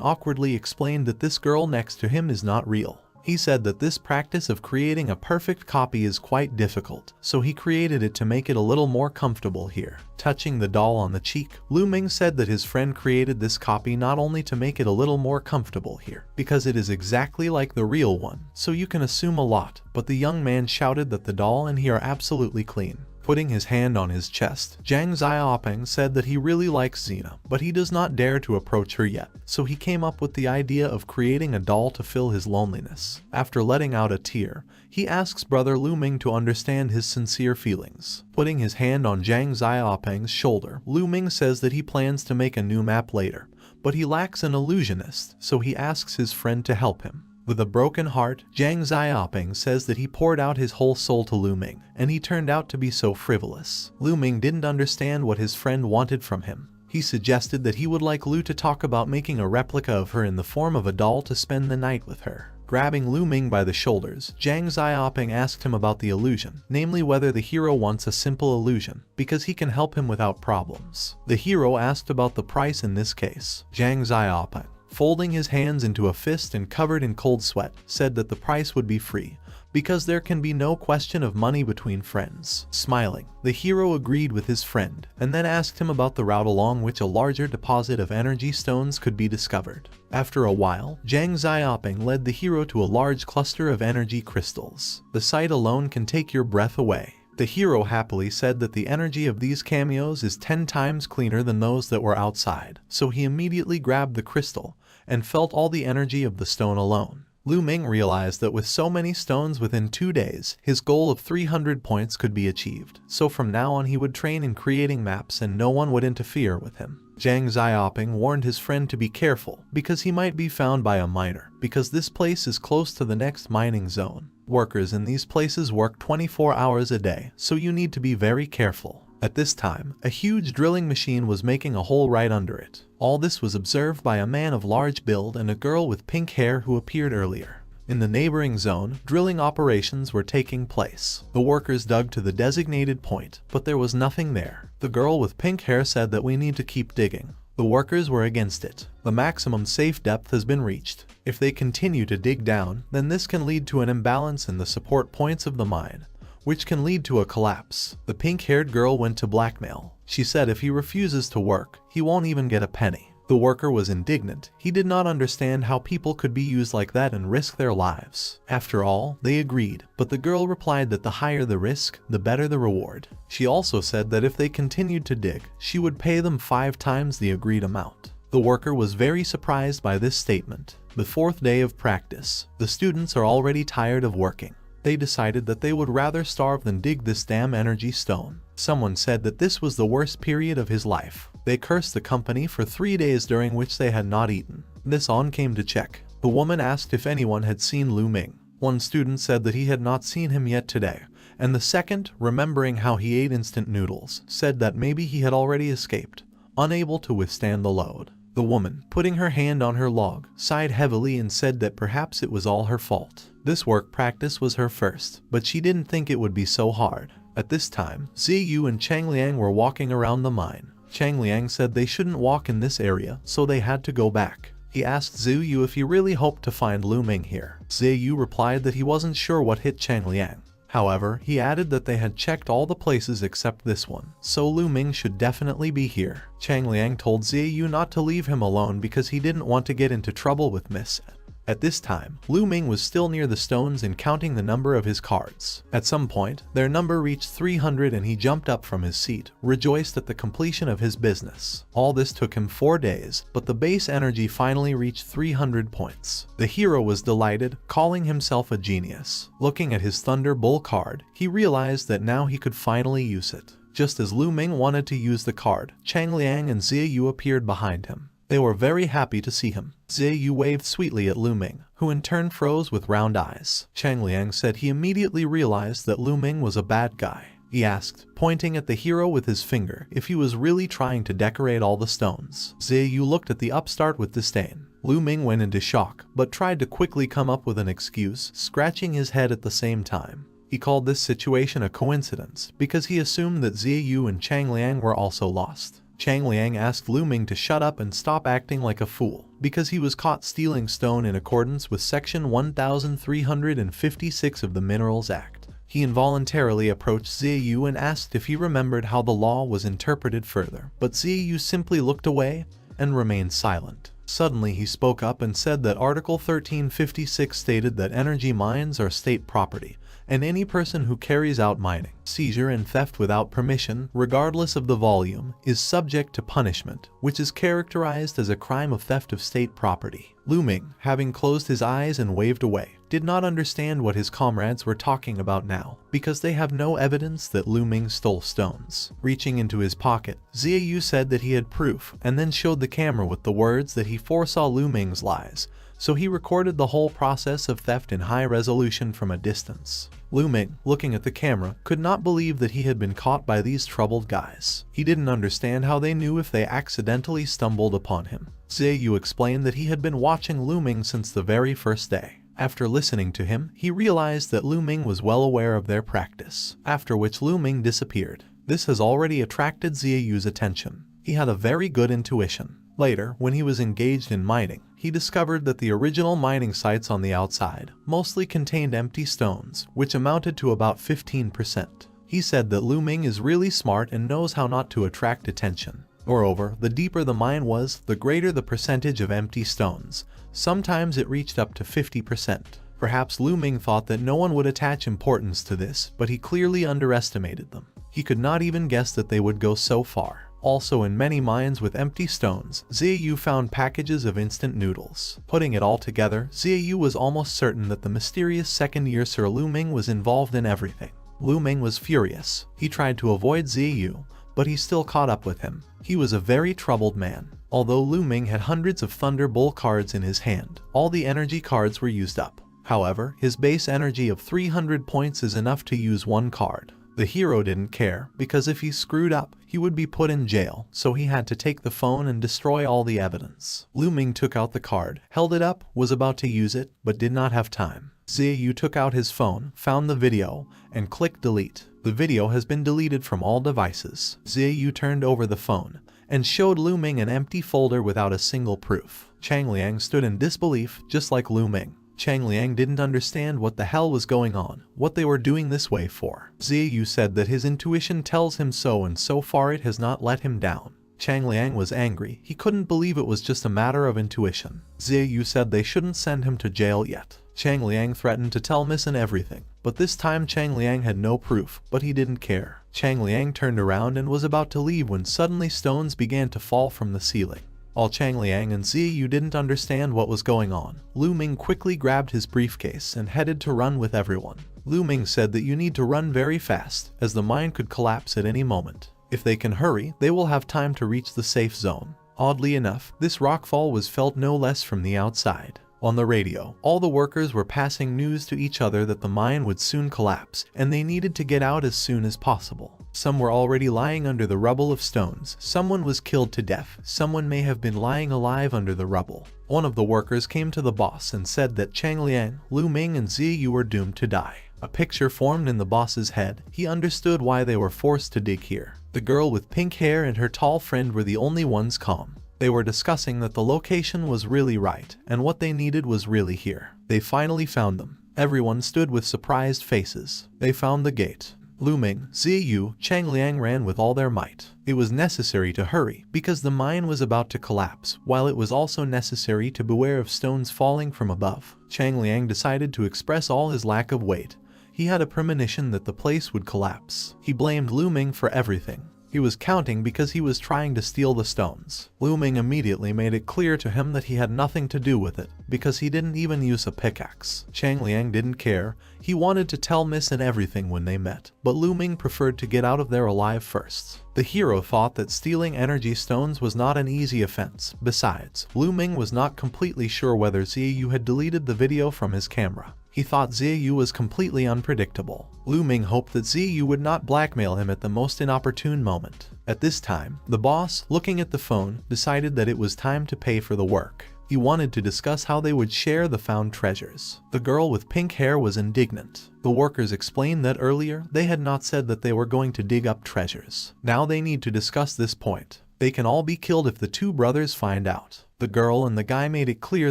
awkwardly explained that this girl next to him is not real. He said that this practice of creating a perfect copy is quite difficult, so he created it to make it a little more comfortable here. Touching the doll on the cheek, Lu Ming said that his friend created this copy not only to make it a little more comfortable here, because it is exactly like the real one, so you can assume a lot, but the young man shouted that the doll and he are absolutely clean. Putting his hand on his chest, Zhang Xiaoping said that he really likes Xena, but he does not dare to approach her yet, so he came up with the idea of creating a doll to fill his loneliness. After letting out a tear, he asks Brother Lu Ming to understand his sincere feelings. Putting his hand on Zhang Xiaoping's shoulder, Lu Ming says that he plans to make a new map later, but he lacks an illusionist, so he asks his friend to help him. With a broken heart, Zhang Xiaoping says that he poured out his whole soul to Lu Ming, and he turned out to be so frivolous. Lu Ming didn't understand what his friend wanted from him. He suggested that he would like Lu to talk about making a replica of her in the form of a doll to spend the night with her. Grabbing Lu Ming by the shoulders, Zhang Xiaoping asked him about the illusion, namely whether the hero wants a simple illusion, because he can help him without problems. The hero asked about the price in this case. Zhang Xiaoping, folding his hands into a fist and covered in cold sweat, said that the price would be free, because there can be no question of money between friends. Smiling, the hero agreed with his friend, and then asked him about the route along which a larger deposit of energy stones could be discovered. After a while, Zhang Xiaoping led the hero to a large cluster of energy crystals. The sight alone can take your breath away. The hero happily said that the energy of these cameos is 10 times cleaner than those that were outside, so he immediately grabbed the crystal and felt all the energy of the stone alone. Lu Ming realized that with so many stones within 2 days, his goal of 300 points could be achieved, so from now on he would train in creating maps and no one would interfere with him. Zhang Xiaoping warned his friend to be careful because he might be found by a miner, because this place is close to the next mining zone. Workers in these places work 24 hours a day, so you need to be very careful. At this time, a huge drilling machine was making a hole right under it. All this was observed by a man of large build and a girl with pink hair who appeared earlier. In the neighboring zone, drilling operations were taking place. The workers dug to the designated point, but there was nothing there. The girl with pink hair said that we need to keep digging. The workers were against it. The maximum safe depth has been reached. If they continue to dig down, then this can lead to an imbalance in the support points of the mine, which can lead to a collapse. The pink-haired girl went to blackmail. She said if he refuses to work, he won't even get a penny. The worker was indignant. He did not understand how people could be used like that and risk their lives. After all, they agreed, but the girl replied that the higher the risk, the better the reward. She also said that if they continued to dig, she would pay them 5 times the agreed amount. The worker was very surprised by this statement. The 4th day of practice. The students are already tired of working. They decided that they would rather starve than dig this damn energy stone. Someone said that this was the worst period of his life. They cursed the company for 3 days during which they had not eaten. This on came to check. The woman asked if anyone had seen Lu Ming. One student said that he had not seen him yet today, and the second, remembering how he ate instant noodles, said that maybe he had already escaped, unable to withstand the load. The woman, putting her hand on her log, sighed heavily and said that perhaps it was all her fault. This work practice was her first, but she didn't think it would be so hard. At this time, Ziyu and Chang Liang were walking around the mine. Chang Liang said they shouldn't walk in this area, so they had to go back. He asked Ziyu if he really hoped to find Lu Ming here. Ziyu replied that he wasn't sure what hit Chang Liang. However, he added that they had checked all the places except this one, so Lu Ming should definitely be here. Chang Liang told Ziyu not to leave him alone because he didn't want to get into trouble with Miss. At this time, Lu Ming was still near the stones and counting the number of his cards. At some point, their number reached 300 and he jumped up from his seat, rejoiced at the completion of his business. All this took him 4 days, but the base energy finally reached 300 points. The hero was delighted, calling himself a genius. Looking at his Thunder Bull card, he realized that now he could finally use it. Just as Lu Ming wanted to use the card, Chang Liang and Ziyu appeared behind him. They were very happy to see him. Ziyu waved sweetly at Lu Ming, who in turn froze with round eyes. Chang Liang said he immediately realized that Lu Ming was a bad guy. He asked, pointing at the hero with his finger, if he was really trying to decorate all the stones. Ziyu looked at the upstart with disdain. Lu Ming went into shock, but tried to quickly come up with an excuse, scratching his head at the same time. He called this situation a coincidence, because he assumed that Ziyu and Chang Liang were also lost. Chang Liang asked Lu Ming to shut up and stop acting like a fool, because he was caught stealing stone in accordance with Section 1356 of the Minerals Act. He involuntarily approached Ziyu and asked if he remembered how the law was interpreted further, but Ziyu simply looked away and remained silent. Suddenly he spoke up and said that Article 1356 stated that energy mines are state property, and any person who carries out mining, seizure and theft without permission, regardless of the volume, is subject to punishment, which is characterized as a crime of theft of state property. Lu Ming, having closed his eyes and waved away, did not understand what his comrades were talking about now, because they have no evidence that Lu Ming stole stones. Reaching into his pocket, Ziyu said that he had proof, and then showed the camera with the words that he foresaw Lu Ming's lies, so he recorded the whole process of theft in high resolution from a distance. Lu Ming, looking at the camera, could not believe that he had been caught by these troubled guys. He didn't understand how they knew if they accidentally stumbled upon him. Ziyu explained that he had been watching Lu Ming since the very first day. After listening to him, he realized that Lu Ming was well aware of their practice, after which Lu Ming disappeared. This has already attracted Ziyu's attention. He had a very good intuition. Later, when he was engaged in mining, he discovered that the original mining sites on the outside mostly contained empty stones, which amounted to about 15%. He said that Lu Ming is really smart and knows how not to attract attention. Moreover, the deeper the mine was, the greater the percentage of empty stones. Sometimes it reached up to 50%. Perhaps Lu Ming thought that no one would attach importance to this, but he clearly underestimated them. He could not even guess that they would go so far. Also, in many mines with empty stones, Ziyu found packages of instant noodles. Putting it all together, Ziyu was almost certain that the mysterious second-year Sir Lu Ming was involved in everything. Lu Ming was furious. He tried to avoid Ziyu, but he still caught up with him. He was a very troubled man. Although Lu Ming had hundreds of Thunder Bull cards in his hand, all the energy cards were used up. However, his base energy of 300 points is enough to use one card. The hero didn't care, because if he screwed up, he would be put in jail, so he had to take the phone and destroy all the evidence. Lu Ming took out the card, held it up, was about to use it, but did not have time. Ziyu took out his phone, found the video, and clicked delete. The video has been deleted from all devices. Ziyu turned over the phone, and showed Lu Ming an empty folder without a single proof. Chang Liang stood in disbelief, just like Lu Ming. Chang Liang didn't understand what the hell was going on, what they were doing this way for. Ziyu said that his intuition tells him so, and so far it has not let him down. Chang Liang was angry. He couldn't believe it was just a matter of intuition. Ziyu said they shouldn't send him to jail yet. Chang Liang threatened to tell Missen everything, but this time Chang Liang had no proof, but he didn't care. Chang Liang turned around and was about to leave when suddenly stones began to fall from the ceiling. While Chang Liang and Ziyu didn't understand what was going on, Lu Ming quickly grabbed his briefcase and headed to run with everyone. Lu Ming said that you need to run very fast, as the mine could collapse at any moment. If they can hurry, they will have time to reach the safe zone. Oddly enough, this rockfall was felt no less from the outside. On the radio, all the workers were passing news to each other that the mine would soon collapse, and they needed to get out as soon as possible. Some were already lying under the rubble of stones. Someone was killed to death. Someone may have been lying alive under the rubble. One of the workers came to the boss and said that Chang Liang, Lu Ming, and Ziyu were doomed to die. A picture formed in the boss's head. He understood why they were forced to dig here. The girl with pink hair and her tall friend were the only ones calm. They were discussing that the location was really right, and what they needed was really here. They finally found them. Everyone stood with surprised faces. They found the gate. Lu Ming, Ziyu, Chang Liang ran with all their might. It was necessary to hurry because the mine was about to collapse, while it was also necessary to beware of stones falling from above. Chang Liang decided to express all his lack of weight. He had a premonition that the place would collapse. He blamed Lu Ming for everything. He was counting because he was trying to steal the stones. Lu Ming immediately made it clear to him that he had nothing to do with it, because he didn't even use a pickaxe. Chang Liang didn't care. He wanted to tell Miss and everything when they met, but Lu Ming preferred to get out of there alive first. The hero thought that stealing energy stones was not an easy offense. Besides, Lu Ming was not completely sure whether Ziyu had deleted the video from his camera. He thought Ziyu was completely unpredictable. Lu Ming hoped that Ziyu would not blackmail him at the most inopportune moment. At this time, the boss, looking at the phone, decided that it was time to pay for the work. He wanted to discuss how they would share the found treasures. The girl with pink hair was indignant. The workers explained that earlier they had not said that they were going to dig up treasures. Now they need to discuss this point. They can all be killed if the two brothers find out. The girl and the guy made it clear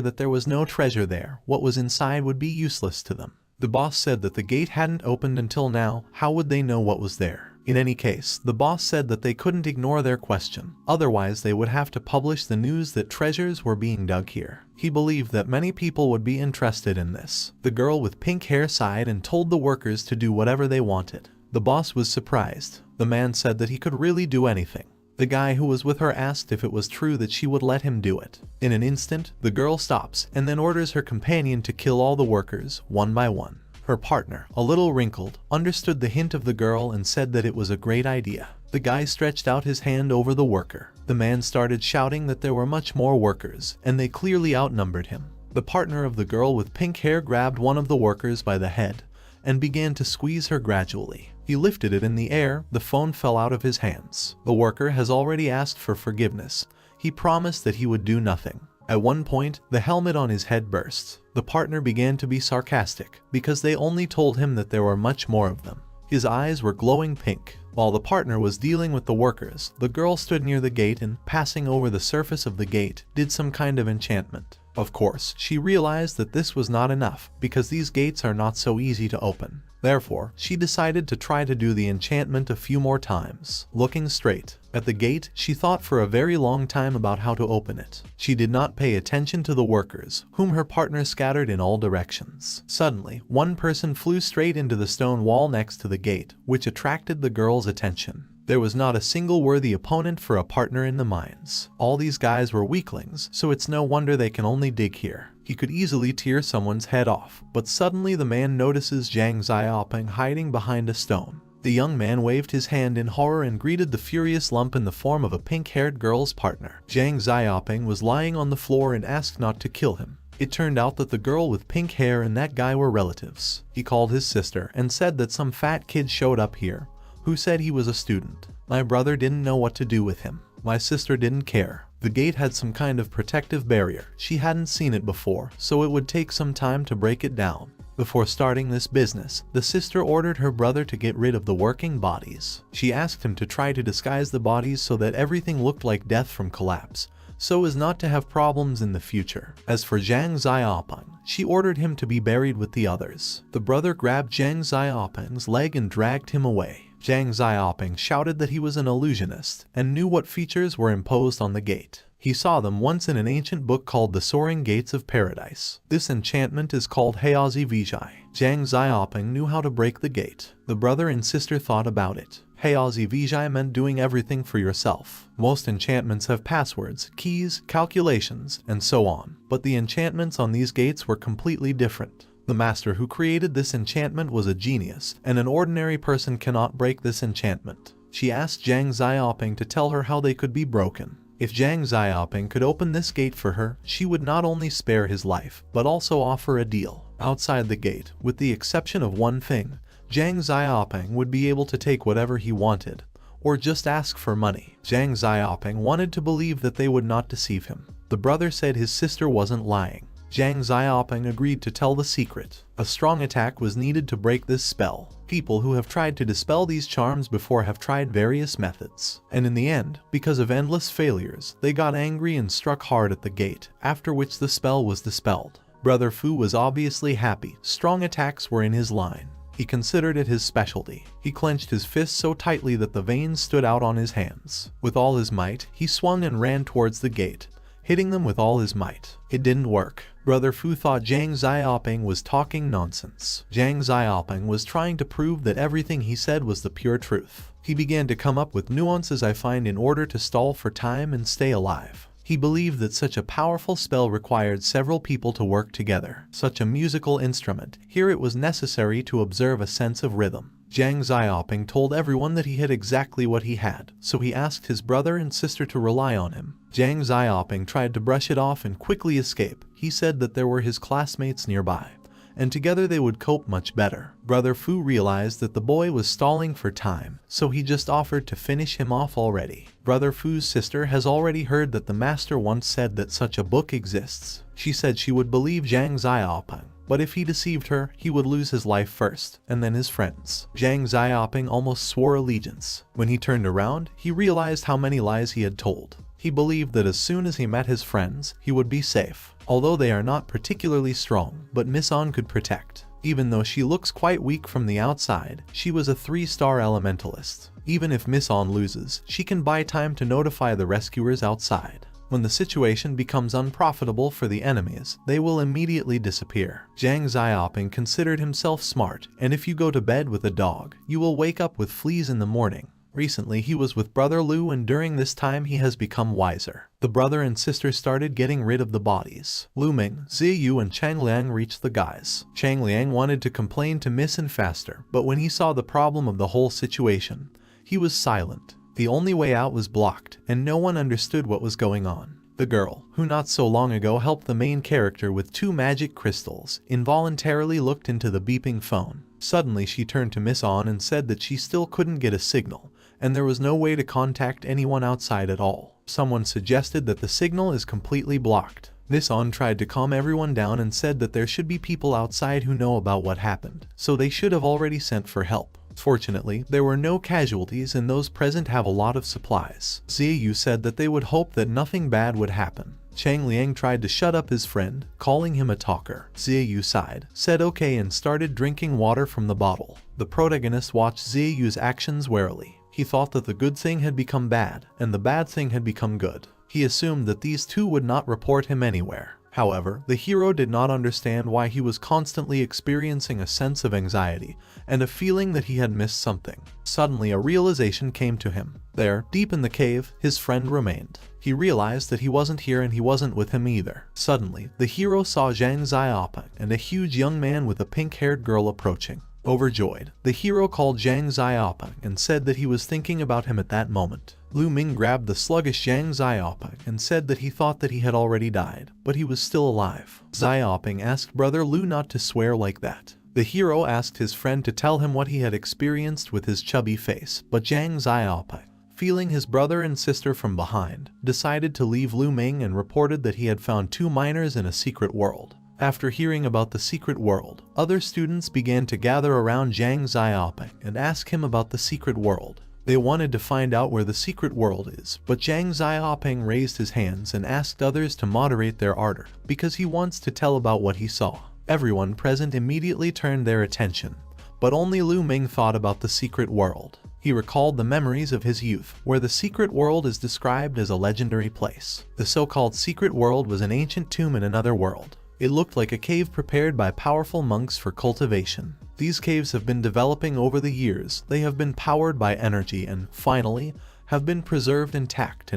that there was no treasure there. What was inside would be useless to them. The boss said that the gate hadn't opened until now. How would they know what was there? In any case, the boss said that they couldn't ignore their question. Otherwise, they would have to publish the news that treasures were being dug here. He believed that many people would be interested in this. The girl with pink hair sighed and told the workers to do whatever they wanted. The boss was surprised. The man said that he could really do anything. The guy who was with her asked if it was true that she would let him do it. In an instant, the girl stops and then orders her companion to kill all the workers, one by one. Her partner, a little wrinkled, understood the hint of the girl and said that it was a great idea. The guy stretched out his hand over the worker. The man started shouting that there were much more workers, and they clearly outnumbered him. The partner of the girl with pink hair grabbed one of the workers by the head and began to squeeze her gradually. He lifted it in the air. The phone fell out of his hands. The worker has already asked for forgiveness. He promised that he would do nothing. At one point, the helmet on his head burst. The partner began to be sarcastic because they only told him that there were much more of them. His eyes were glowing pink. While the partner was dealing with the workers, the girl stood near the gate and, passing over the surface of the gate, did some kind of enchantment. Of course, she realized that this was not enough because these gates are not so easy to open. Therefore, she decided to try to do the enchantment a few more times. Looking straight at the gate, she thought for a very long time about how to open it. She did not pay attention to the workers, whom her partner scattered in all directions. Suddenly, one person flew straight into the stone wall next to the gate, which attracted the girl's attention. There was not a single worthy opponent for a partner in the mines. All these guys were weaklings, so it's no wonder they can only dig here. He could easily tear someone's head off, but suddenly the man notices Zhang Xiaoping hiding behind a stone. The young man waved his hand in horror and greeted the furious lump in the form of a pink-haired girl's partner. Zhang Xiaoping was lying on the floor and asked not to kill him. It turned out that the girl with pink hair and that guy were relatives. He called his sister and said that some fat kid showed up here, who said he was a student. My brother didn't know what to do with him. My sister didn't care. The gate had some kind of protective barrier. She hadn't seen it before, so it would take some time to break it down. Before starting this business, the sister ordered her brother to get rid of the working bodies. She asked him to try to disguise the bodies so that everything looked like death from collapse, so as not to have problems in the future. As for Zhang Xiaoping, she ordered him to be buried with the others. The brother grabbed Zhang Xiaoping's leg and dragged him away. Zhang Xiaoping shouted that he was an illusionist and knew what features were imposed on the gate. He saw them once in an ancient book called The Soaring Gates of Paradise. This enchantment is called Heyazi Vijay. Zhang Xiaoping knew how to break the gate. The brother and sister thought about it. Heyazi Vijay meant doing everything for yourself. Most enchantments have passwords, keys, calculations, and so on. But the enchantments on these gates were completely different. The master who created this enchantment was a genius, and an ordinary person cannot break this enchantment. She asked Zhang Xiaoping to tell her how they could be broken. If Zhang Xiaoping could open this gate for her, she would not only spare his life, but also offer a deal. Outside the gate, with the exception of one thing, Zhang Xiaoping would be able to take whatever he wanted, or just ask for money. Zhang Xiaoping wanted to believe that they would not deceive him. The brother said his sister wasn't lying. Zhang Xiaoping agreed to tell the secret. A strong attack was needed to break this spell. People who have tried to dispel these charms before have tried various methods. And in the end, because of endless failures, they got angry and struck hard at the gate, after which the spell was dispelled. Brother Fu was obviously happy. Strong attacks were in his line. He considered it his specialty. He clenched his fists so tightly that the veins stood out on his hands. With all his might, he swung and ran towards the gate, hitting them with all his might. It didn't work. Brother Fu thought Zhang Xiaoping was talking nonsense. Zhang Xiaoping was trying to prove that everything he said was the pure truth. He began to come up with nuances I find in order to stall for time and stay alive. He believed that such a powerful spell required several people to work together. Such a musical instrument, here it was necessary to observe a sense of rhythm. Zhang Xiaoping told everyone that he had exactly what he had, so he asked his brother and sister to rely on him. Zhang Xiaoping tried to brush it off and quickly escape. He said that there were his classmates nearby, and together they would cope much better. Brother Fu realized that the boy was stalling for time, so he just offered to finish him off already. Brother Fu's sister has already heard that the master once said that such a book exists. She said she would believe Zhang Xiaoping, but if he deceived her, he would lose his life first, and then his friends. Zhang Xiaoping almost swore allegiance. When he turned around, he realized how many lies he had told. He believed that as soon as he met his friends, he would be safe. Although they are not particularly strong, but Miss On could protect. Even though she looks quite weak from the outside, she was a 3-star elementalist. Even if Miss On loses, she can buy time to notify the rescuers outside. When the situation becomes unprofitable for the enemies, they will immediately disappear. Zhang Xiaoping considered himself smart, and if you go to bed with a dog, you will wake up with fleas in the morning. Recently he was with Brother Lu, and during this time he has become wiser. The brother and sister started getting rid of the bodies. Lu Ming, Ziyu and Chang Liang reached the guys. Chang Liang wanted to complain to Miss and Faster, but when he saw the problem of the whole situation, he was silent. The only way out was blocked, and no one understood what was going on. The girl, who not so long ago helped the main character with 2 magic crystals, involuntarily looked into the beeping phone. Suddenly she turned to Miss On and said that she still couldn't get a signal, and there was no way to contact anyone outside at all. Someone suggested that the signal is completely blocked. Miss On tried to calm everyone down and said that there should be people outside who know about what happened, so they should have already sent for help. Fortunately, there were no casualties and those present have a lot of supplies. Ziyu said that they would hope that nothing bad would happen. Chang Liang tried to shut up his friend, calling him a talker. Ziyu sighed, said okay and started drinking water from the bottle. The protagonist watched Ziyu's actions warily. He thought that the good thing had become bad, and the bad thing had become good. He assumed that these two would not report him anywhere. However, the hero did not understand why he was constantly experiencing a sense of anxiety and a feeling that he had missed something. Suddenly a realization came to him. There, deep in the cave, his friend remained. He realized that he wasn't here and he wasn't with him either. Suddenly, the hero saw Zhang Xiaoping and a huge young man with a pink-haired girl approaching. Overjoyed, the hero called Zhang Xiaoping and said that he was thinking about him at that moment. Lu Ming grabbed the sluggish Zhang Xiaoping and said that he thought that he had already died, but he was still alive. Xiaoping asked Brother Lu not to swear like that. The hero asked his friend to tell him what he had experienced with his chubby face, but Zhang Xiaoping, feeling his brother and sister from behind, decided to leave Lu Ming and reported that he had found 2 miners in a secret world. After hearing about the secret world, other students began to gather around Zhang Xiaoping and ask him about the secret world. They wanted to find out where the secret world is, but Zhang Xiaoping raised his hands and asked others to moderate their ardor, because he wants to tell about what he saw. Everyone present immediately turned their attention, but only Lu Ming thought about the secret world. He recalled the memories of his youth, where the secret world is described as a legendary place. The so-called secret world was an ancient tomb in another world. It looked like a cave prepared by powerful monks for cultivation. These caves have been developing over the years. They have been powered by energy and, finally, have been preserved intact.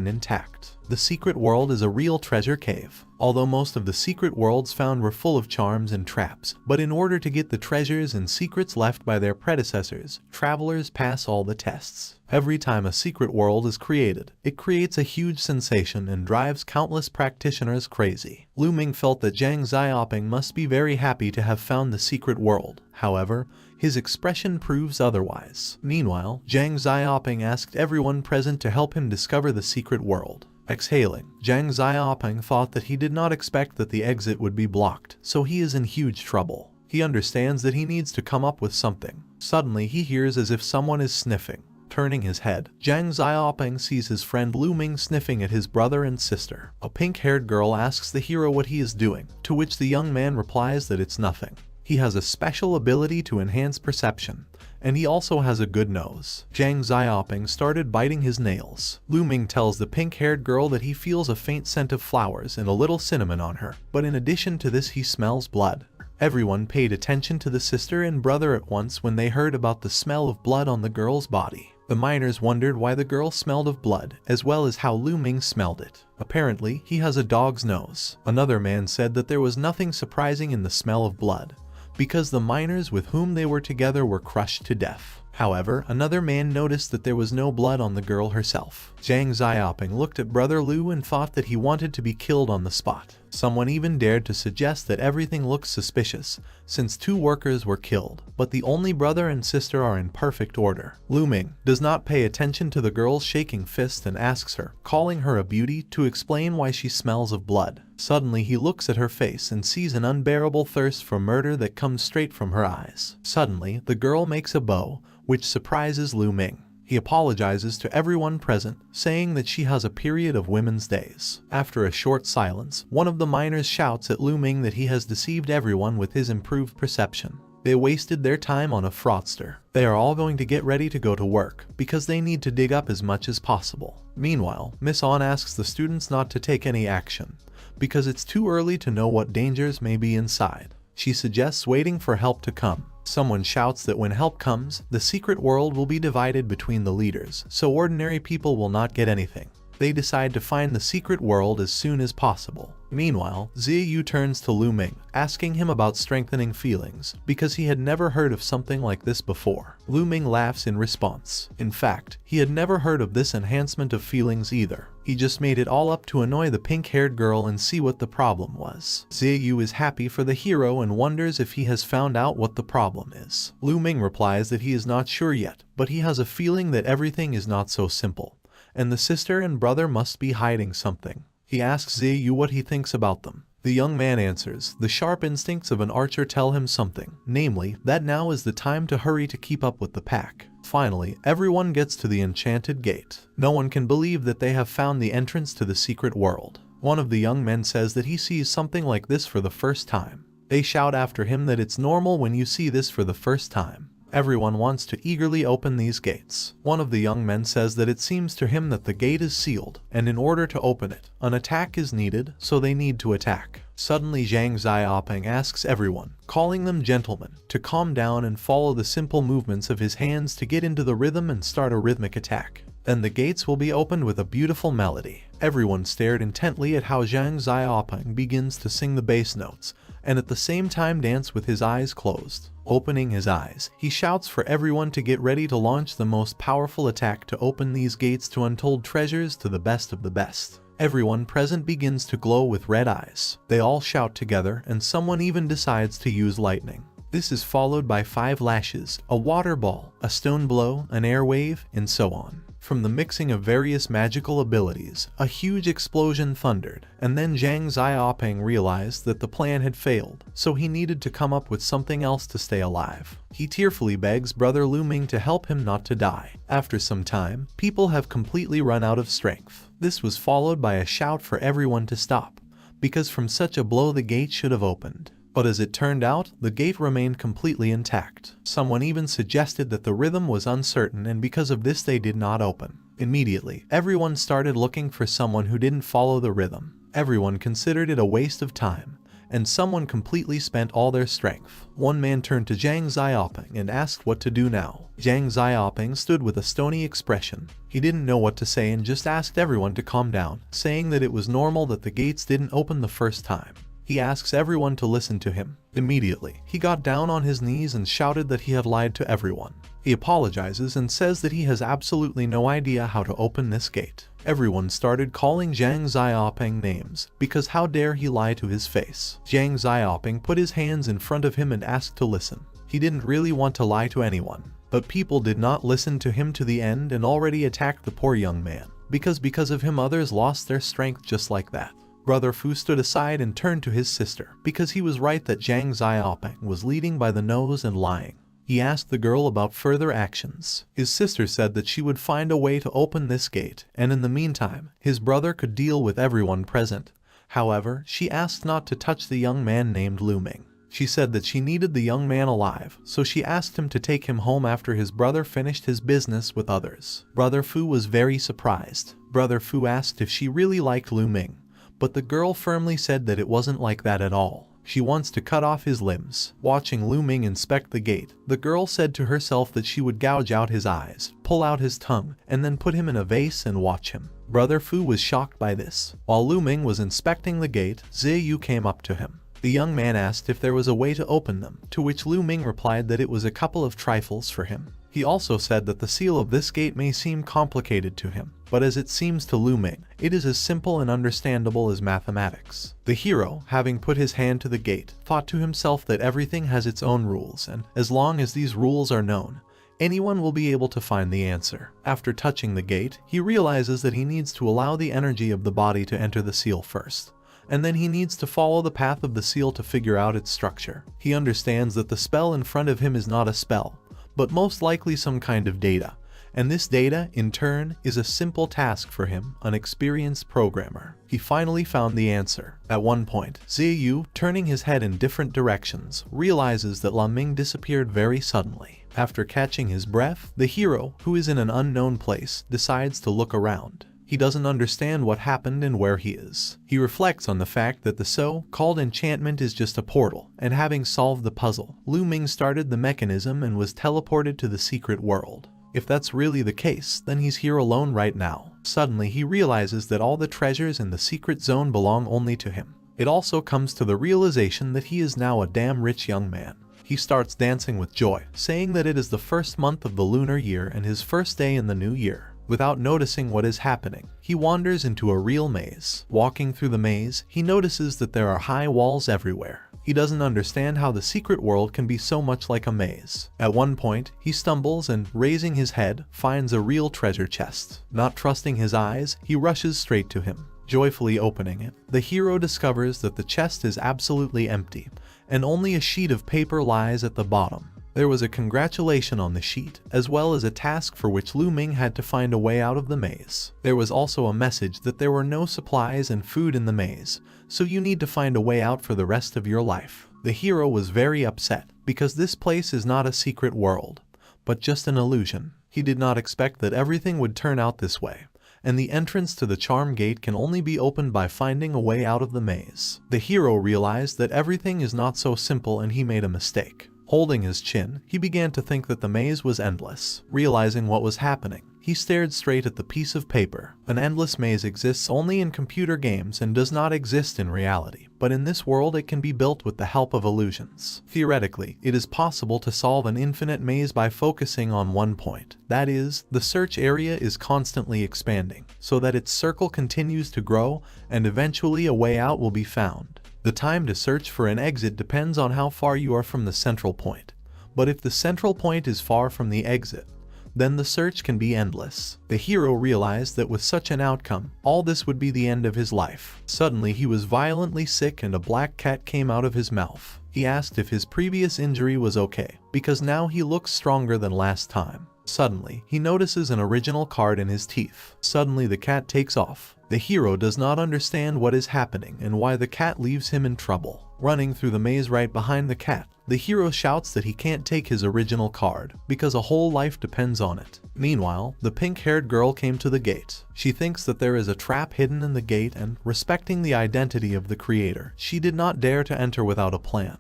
The secret world is a real treasure cave. Although most of the secret worlds found were full of charms and traps, but in order to get the treasures and secrets left by their predecessors, travelers pass all the tests. Every time a secret world is created, it creates a huge sensation and drives countless practitioners crazy. Lu Ming felt that Zhang Xiaoping must be very happy to have found the secret world. However, his expression proves otherwise. Meanwhile, Zhang Xiaoping asked everyone present to help him discover the secret world. Exhaling, Zhang Xiaoping thought that he did not expect that the exit would be blocked, so he is in huge trouble. He understands that he needs to come up with something. Suddenly he hears as if someone is sniffing. Turning his head, Zhang Xiaoping sees his friend Lu Ming sniffing at his brother and sister. A pink-haired girl asks the hero what he is doing, to which the young man replies that it's nothing. He has a special ability to enhance perception, and he also has a good nose. Zhang Xiaoping started biting his nails. Lu Ming tells the pink-haired girl that he feels a faint scent of flowers and a little cinnamon on her, but in addition to this he smells blood. Everyone paid attention to the sister and brother at once when they heard about the smell of blood on the girl's body. The miners wondered why the girl smelled of blood, as well as how Lu Ming smelled it. Apparently, he has a dog's nose. Another man said that there was nothing surprising in the smell of blood, because the miners with whom they were together were crushed to death. However, another man noticed that there was no blood on the girl herself. Zhang Xiaoping looked at brother Lu and thought that he wanted to be killed on the spot. Someone even dared to suggest that everything looks suspicious, since 2 workers were killed, but the only brother and sister are in perfect order. Lu Ming does not pay attention to the girl's shaking fist and asks her, calling her a beauty, to explain why she smells of blood. Suddenly he looks at her face and sees an unbearable thirst for murder that comes straight from her eyes. Suddenly, the girl makes a bow, which surprises Lu Ming. He apologizes to everyone present, saying that she has a period of women's days. After a short silence, one of the miners shouts at Lu Ming that he has deceived everyone with his improved perception. They wasted their time on a fraudster. They are all going to get ready to go to work, because they need to dig up as much as possible. Meanwhile, Miss On asks the students not to take any action, because it's too early to know what dangers may be inside. She suggests waiting for help to come. Someone shouts that when help comes, the secret world will be divided between the leaders, so ordinary people will not get anything. They decide to find the secret world as soon as possible. Meanwhile, Ziyu turns to Lu Ming, asking him about strengthening feelings, because he had never heard of something like this before. Lu Ming laughs in response. In fact, he had never heard of this enhancement of feelings either. He just made it all up to annoy the pink-haired girl and see what the problem was. Ziyu is happy for the hero and wonders if he has found out what the problem is. Lu Ming replies that he is not sure yet, but he has a feeling that everything is not so simple, and the sister and brother must be hiding something. He asks Ziyu what he thinks about them. The young man answers, the sharp instincts of an archer tell him something, namely, that now is the time to hurry to keep up with the pack. Finally, everyone gets to the enchanted gate. No one can believe that they have found the entrance to the secret world. One of the young men says that he sees something like this for the first time. They shout after him that it's normal when you see this for the first time. Everyone wants to eagerly open these gates. One of the young men says that it seems to him that the gate is sealed, and in order to open it, an attack is needed, so they need to attack. Suddenly Zhang Xiaoping asks everyone, calling them gentlemen, to calm down and follow the simple movements of his hands to get into the rhythm and start a rhythmic attack. Then the gates will be opened with a beautiful melody. Everyone stared intently at how Zhang Xiaoping begins to sing the bass notes, and at the same time dance with his eyes closed. Opening his eyes, he shouts for everyone to get ready to launch the most powerful attack to open these gates to untold treasures to the best of the best. Everyone present begins to glow with red eyes. They all shout together, and someone even decides to use lightning. This is followed by 5 lashes, a water ball, a stone blow, an air wave, and so on. From the mixing of various magical abilities, a huge explosion thundered, and then Zhang Xiaoping realized that the plan had failed, so he needed to come up with something else to stay alive. He tearfully begs brother Lu Ming to help him not to die. After some time, people have completely run out of strength. This was followed by a shout for everyone to stop, because from such a blow the gate should have opened. But as it turned out, the gate remained completely intact. Someone even suggested that the rhythm was uncertain, and because of this they did not open. Immediately, everyone started looking for someone who didn't follow the rhythm. Everyone considered it a waste of time, and someone completely spent all their strength. One man turned to Zhang Xiaoping and asked what to do now. Zhang Xiaoping stood with a stony expression. He didn't know what to say and just asked everyone to calm down, saying that it was normal that the gates didn't open the first time. He asks everyone to listen to him. Immediately, he got down on his knees and shouted that he had lied to everyone. He apologizes and says that he has absolutely no idea how to open this gate. Everyone started calling Zhang Xiaoping names, because how dare he lie to his face. Zhang Xiaoping put his hands in front of him and asked to listen. He didn't really want to lie to anyone, but people did not listen to him to the end and already attacked the poor young man, because of him others lost their strength just like that. Brother Fu stood aside and turned to his sister, because he was right that Zhang Xiaoping was leading by the nose and lying. He asked the girl about further actions. His sister said that she would find a way to open this gate, and in the meantime, his brother could deal with everyone present. However, she asked not to touch the young man named Ming. She said that she needed the young man alive, so she asked him to take him home after his brother finished his business with others. Brother Fu was very surprised. Brother Fu asked if she really liked Ming, but the girl firmly said that it wasn't like that at all. She wants to cut off his limbs. Watching Ming inspect the gate, the girl said to herself that she would gouge out his eyes, pull out his tongue, and then put him in a vase and watch him. Brother Fu was shocked by this. While Ming was inspecting the gate, Ziyu came up to him. The young man asked if there was a way to open them, to which Ming replied that it was a couple of trifles for him. He also said that the seal of this gate may seem complicated to him, but as it seems to Ming, it is as simple and understandable as mathematics. The hero, having put his hand to the gate, thought to himself that everything has its own rules, and as long as these rules are known, anyone will be able to find the answer. After touching the gate, he realizes that he needs to allow the energy of the body to enter the seal first, and then he needs to follow the path of the seal to figure out its structure. He understands that the spell in front of him is not a spell, but most likely some kind of data, and this data, in turn, is a simple task for him, an experienced programmer. He finally found the answer. At one point, Ziyu, turning his head in different directions, realizes that Ming disappeared very suddenly. After catching his breath, the hero, who is in an unknown place, decides to look around. He doesn't understand what happened and where he is. He reflects on the fact that the so-called enchantment is just a portal, and having solved the puzzle, Ming started the mechanism and was teleported to the secret world. If that's really the case, then he's here alone right now. Suddenly he realizes that all the treasures in the secret zone belong only to him. It also comes to the realization that he is now a damn rich young man. He starts dancing with joy, saying that it is the first month of the lunar year and his first day in the new year. Without noticing what is happening, he wanders into a real maze. Walking through the maze, he notices that there are high walls everywhere. He doesn't understand how the secret world can be so much like a maze. At one point, he stumbles and, raising his head, finds a real treasure chest. Not trusting his eyes, he rushes straight to him. Joyfully opening it, the hero discovers that the chest is absolutely empty, and only a sheet of paper lies at the bottom. There was a congratulation on the sheet, as well as a task for which Ming had to find a way out of the maze. There was also a message that there were no supplies and food in the maze, so you need to find a way out for the rest of your life. The hero was very upset, because this place is not a secret world, but just an illusion. He did not expect that everything would turn out this way, and the entrance to the charm gate can only be opened by finding a way out of the maze. The hero realized that everything is not so simple and he made a mistake. Holding his chin, he began to think that the maze was endless. Realizing what was happening, he stared straight at the piece of paper. An endless maze exists only in computer games and does not exist in reality, but in this world it can be built with the help of illusions. Theoretically, it is possible to solve an infinite maze by focusing on one point. That is, the search area is constantly expanding, so that its circle continues to grow, and eventually a way out will be found. The time to search for an exit depends on how far you are from the central point. But if the central point is far from the exit, then the search can be endless. The hero realized that with such an outcome, all this would be the end of his life. Suddenly he was violently sick and a black cat came out of his mouth. He asked if his previous injury was okay, because now he looks stronger than last time. Suddenly, he notices an original card in his teeth. Suddenly the cat takes off. The hero does not understand what is happening and why the cat leaves him in trouble. Running through the maze right behind the cat, the hero shouts that he can't take his original card, because a whole life depends on it. Meanwhile, the pink-haired girl came to the gate. She thinks that there is a trap hidden in the gate and, respecting the identity of the creator, she did not dare to enter without a plan.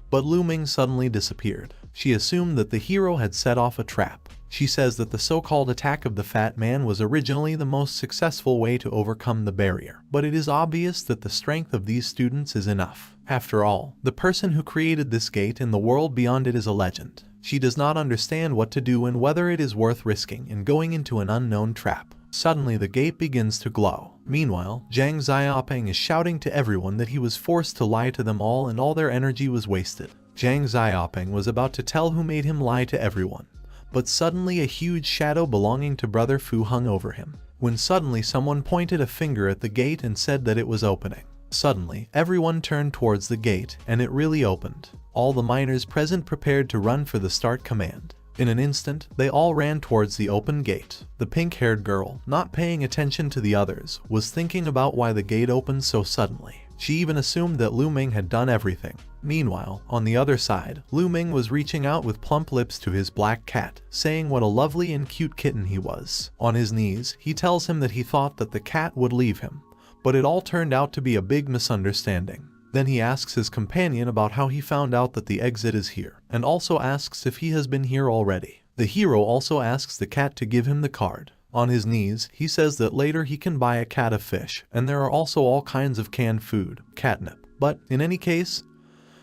But Ming suddenly disappeared. She assumed that the hero had set off a trap. She says that the so-called attack of the fat man was originally the most successful way to overcome the barrier, but it is obvious that the strength of these students is enough. After all, the person who created this gate in the world beyond it is a legend. She does not understand what to do and whether it is worth risking and going into an unknown trap. Suddenly the gate begins to glow. Meanwhile, Zhang Xiaoping is shouting to everyone that he was forced to lie to them all and all their energy was wasted. Zhang Xiaoping was about to tell who made him lie to everyone, but suddenly a huge shadow belonging to Brother Fu hung over him, when suddenly someone pointed a finger at the gate and said that it was opening. Suddenly, everyone turned towards the gate, and it really opened. All the miners present prepared to run for the start command. In an instant, they all ran towards the open gate. The pink-haired girl, not paying attention to the others, was thinking about why the gate opened so suddenly. She even assumed that Lu Ming had done everything. Meanwhile, on the other side, Lu Ming was reaching out with plump lips to his black cat, saying what a lovely and cute kitten he was. On his knees, he tells him that he thought that the cat would leave him, but it all turned out to be a big misunderstanding. Then he asks his companion about how he found out that the exit is here, and also asks if he has been here already. The hero also asks the cat to give him the card. On his knees, he says that later he can buy a cat a fish, and there are also all kinds of canned food, catnip. But, in any case,